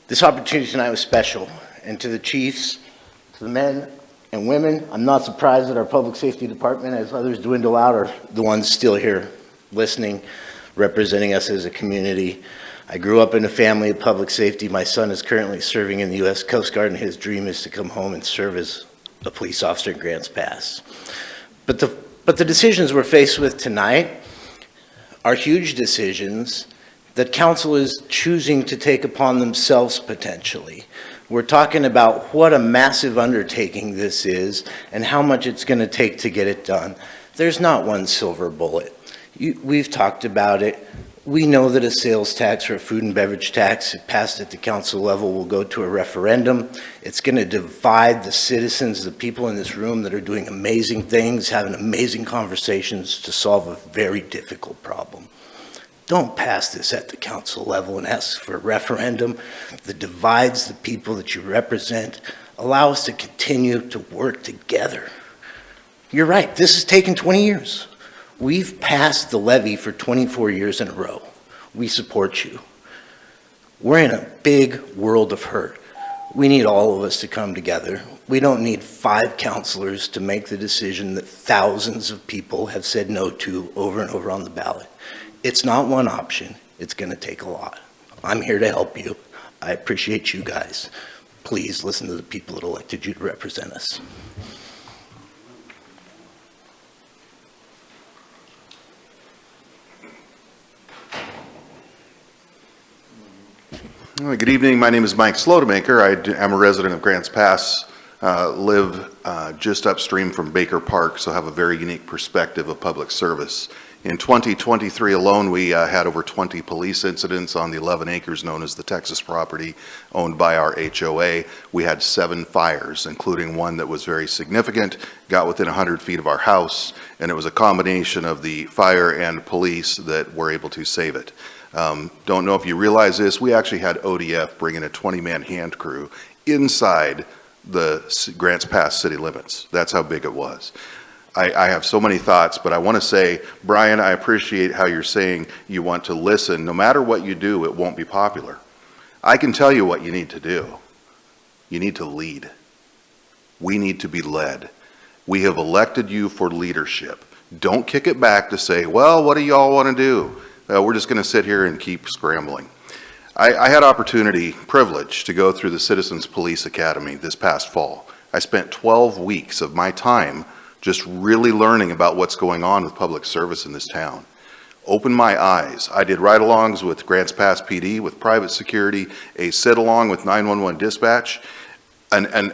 This opportunity tonight was special, and to the chiefs, to the men and women, I'm not surprised that our public safety department, as others dwindle out, are the ones still here listening, representing us as a community. I grew up in a family of public safety. My son is currently serving in the U.S. Coast Guard, and his dream is to come home and serve as a police officer in Grants Pass. But the decisions we're faced with tonight are huge decisions that council is choosing to take upon themselves potentially. We're talking about what a massive undertaking this is and how much it's going to take to get it done. There's not one silver bullet. We've talked about it. We know that a sales tax or a food and beverage tax, if passed at the council level, will go to a referendum. It's going to divide the citizens, the people in this room that are doing amazing things, having amazing conversations to solve a very difficult problem. Don't pass this at the council level and ask for a referendum that divides the people that you represent. Allow us to continue to work together. You're right, this has taken 20 years. We've passed the levy for 24 years in a row. We support you. We're in a big world of hurt. We need all of us to come together. We don't need 5 counselors to make the decision that thousands of people have said no to over and over on the ballot. It's not one option. It's going to take a lot. I'm here to help you. I appreciate you guys. Please listen to the people that elected you to represent us. Good evening. My name is Mike Slotemaker. I'm a resident of Grants Pass, live just upstream from Baker Park, so have a very unique perspective of public service In 2023 alone, we had over 20 police incidents on the 11 acres known as the Texas property owned by our HOA. We had 7 fires, including one that was very significant, got within 100 feet of our house, and it was a combination of the fire and police that were able to save it. Don't know if you realize this, we actually had ODF bring in a 20-man hand crew inside the Grants Pass city limits. That's how big it was. I have so many thoughts, but I want to say, Brian, I appreciate how you're saying you want to listen. No matter what you do, it won't be popular. I can tell you what you need to do. You need to lead. We need to be led. We have elected you for leadership. Don't kick it back to say, well, what do y'all want to do? We're just going to sit here and keep scrambling. I had privilege to go through the Citizens Police Academy this past fall. I spent 12 weeks of my time just really learning about what's going on with public service in this town. Opened my eyes. I did ride-alongs with Grants Pass PD, with private security, a sit-along with 911 dispatch. And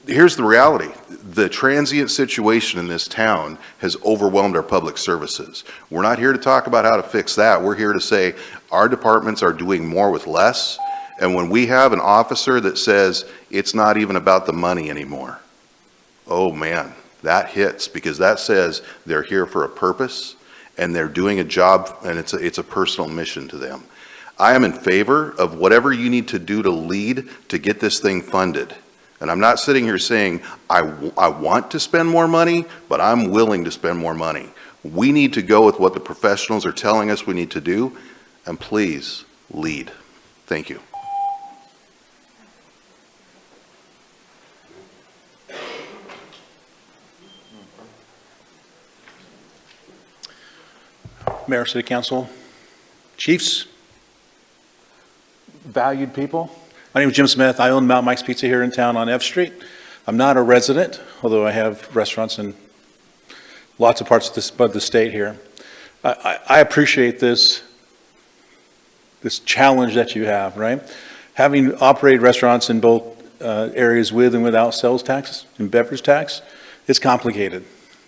here's the reality. The transient situation in this town has overwhelmed our public services. We're not here to talk about how to fix that. We're here to say our departments are doing more with less. And when we have an officer that says it's not even about the money anymore, oh man, that hits, because that says they're here for a purpose and they're doing a job, and it's a personal mission to them. I am in favor of whatever you need to do to lead to get this thing funded. And I'm not sitting here saying I want to spend more money, but I'm willing to spend more money. We need to go with what the professionals are telling us we need to do, and please lead. Thank you. Mayor, City Council, Chiefs, valued people. My name is Jim Smith. I own Mount Mike's Pizza here in town on F Street. I'm not a resident, although I have restaurants in lots of parts of the state here. I appreciate this challenge that you have, right? Having operated restaurants in both areas with and without sales tax and beverage tax, it's complicated.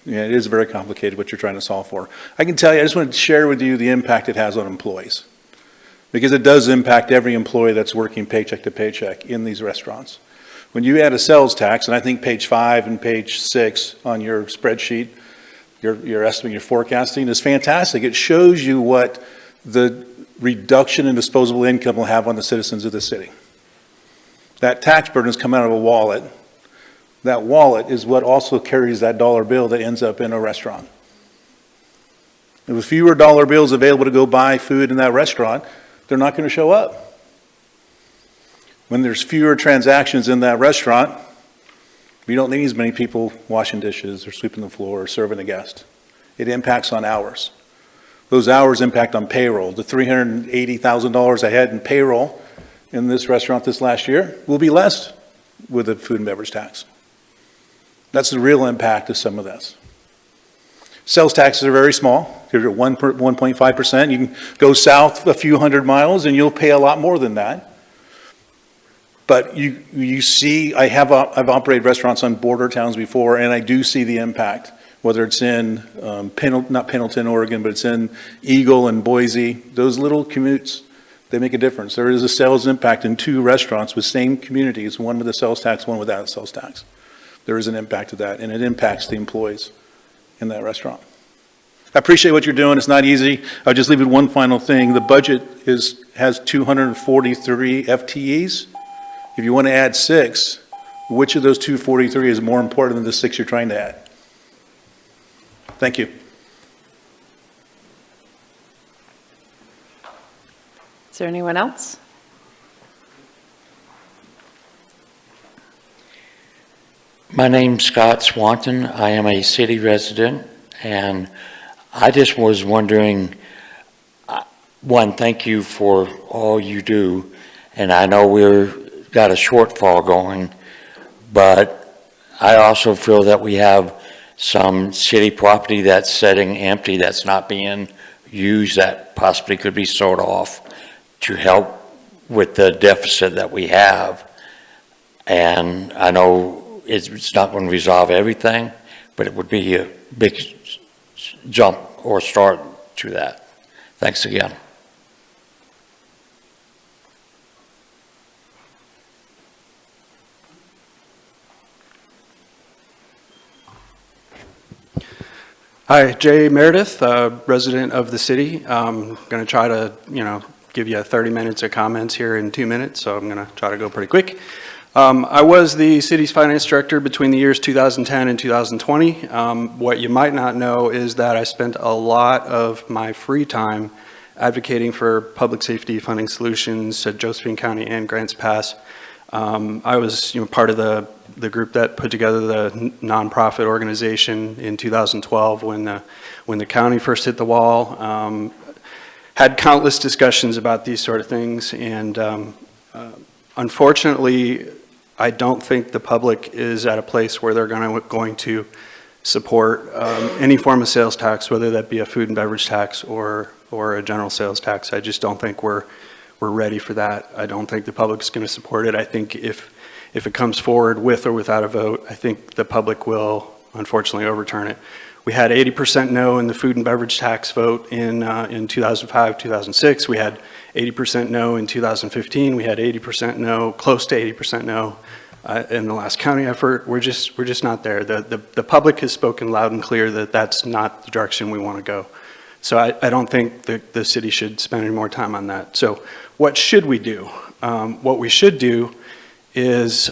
Yeah, it is very complicated what you're trying to solve for. I can tell you, I just want to share with you the impact it has on employees, because it does impact every employee that's working paycheck to paycheck in these restaurants. When you add a sales tax, and I think page 5 and page 6 on your spreadsheet, your estimate, your forecasting is fantastic. It shows you what the reduction in disposable income will have on the citizens of the city. That tax burden is coming out of a wallet. That wallet is what also carries that dollar bill that ends up in a restaurant. If with fewer dollar bills available to go buy food in that restaurant, they're not going to show up. When there's fewer transactions in that restaurant, we don't need as many people washing dishes or sweeping the floor or serving a guest. It impacts on hours. Those hours impact on payroll. The $380,000 I had in payroll in this restaurant this last year will be less with the food and beverage tax. That's the real impact of some of this. Sales taxes are very small. They're at 1.5%. You can go south a few hundred miles and you'll pay a lot more than that. But you see, I've operated restaurants on border towns before, and I do see the impact, whether it's in not Pendleton, Oregon, but it's in Eagle and Boise. Those little commutes, they make a difference. There is a sales impact in 2 restaurants with same communities, one with a sales tax, one without a sales tax. There is an impact to that, and it impacts the employees in that restaurant. I appreciate what you're doing. It's not easy. I'll just leave it one final thing. The budget has 243 FTEs. If you want to add 6, which of those 243 is more important than the 6 you're trying to add? Thank you. Is there anyone else? My name's Scott Swanton. I am a city resident, and I just was wondering, one, thank you for all you do, and I know we've got a shortfall going, but I also feel that we have some city property that's sitting empty, that's not being used, that possibly could be sold off to help with the deficit that we have. And I know it's not going to resolve everything, but it would be a big jump or start to that. Thanks again. Hi, Jay Meredith, resident of the city. I'm going to try to, give you 30 minutes of comments here in 2 minutes, so I'm going to try to go pretty quick. I was the city's finance director between the years 2010 and 2020. What you might not know is that I spent a lot of my free time advocating for public safety funding solutions at Josephine County and Grants Pass. I was part of the group that put together the nonprofit organization in 2012 when the county first hit the wall. Had countless discussions about these sort of things, and unfortunately, I don't think the public is at a place where they're going to support any form of sales tax, whether that be a food and beverage tax or a general sales tax. I just don't think we're ready for that. I don't think the public's going to support it. I think if it comes forward with or without a vote, I think the public will unfortunately overturn it. We had 80% no in the food and beverage tax vote in 2005, 2006. We had 80% no in 2015. We had 80% no, close to 80% no in the last county effort. We're just not there. The public has spoken loud and clear that that's not the direction we want to go. So I don't think the city should spend any more time on that. So what should we do? What we should do is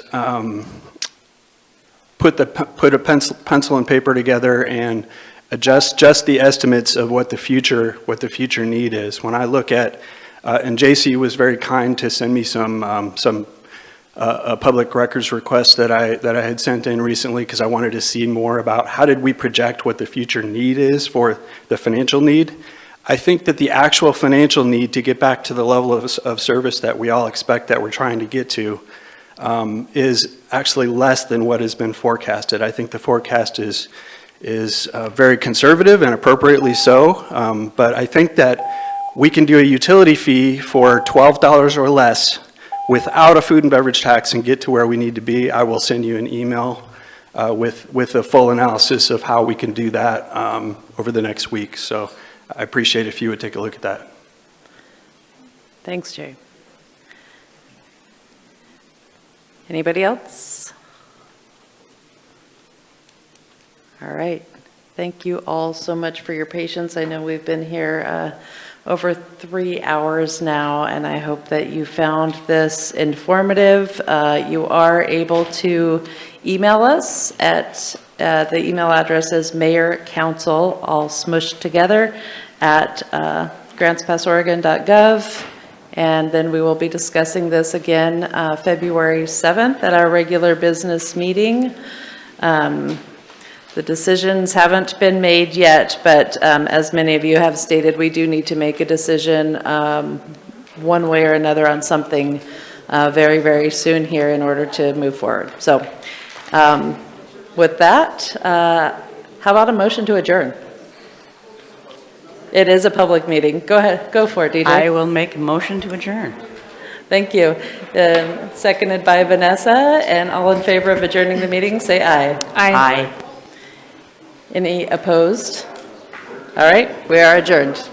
put a pencil and paper together and adjust the estimates of what the future need is. When I look at, and JC was very kind to send me some public records requests that I had sent in recently because I wanted to see more about how did we project what the future need is for the financial need. I think that the actual financial need to get back to the level of service that we all expect that we're trying to get to is actually less than what has been forecasted. I think the forecast is very conservative and appropriately so, but I think that we can do a utility fee for $12 or less without a food and beverage tax and get to where we need to be. I will send you an email with a full analysis of how we can do that over the next week. So I appreciate if you would take a look at that. Thanks, Jay. Anybody else? All right. Thank you all so much for your patience. I know we've been here over 3 hours now, and I hope that you found this informative. You are able to email us at the email address is mayorcouncil, all smushed together, at grantspassoregon.gov. And then we will be discussing this again February 7th at our regular business meeting. The decisions haven't been made yet, but as many of you have stated, we do need to make a decision one way or another on something very, very soon here in order to move forward. So with that, how about a motion to adjourn? It is a public meeting. Go ahead, go for it, DJ. I will make a motion to adjourn. Thank you. Seconded by Vanessa, and all in favor of adjourning the meeting, say aye. Aye. Any opposed? All right, we are adjourned.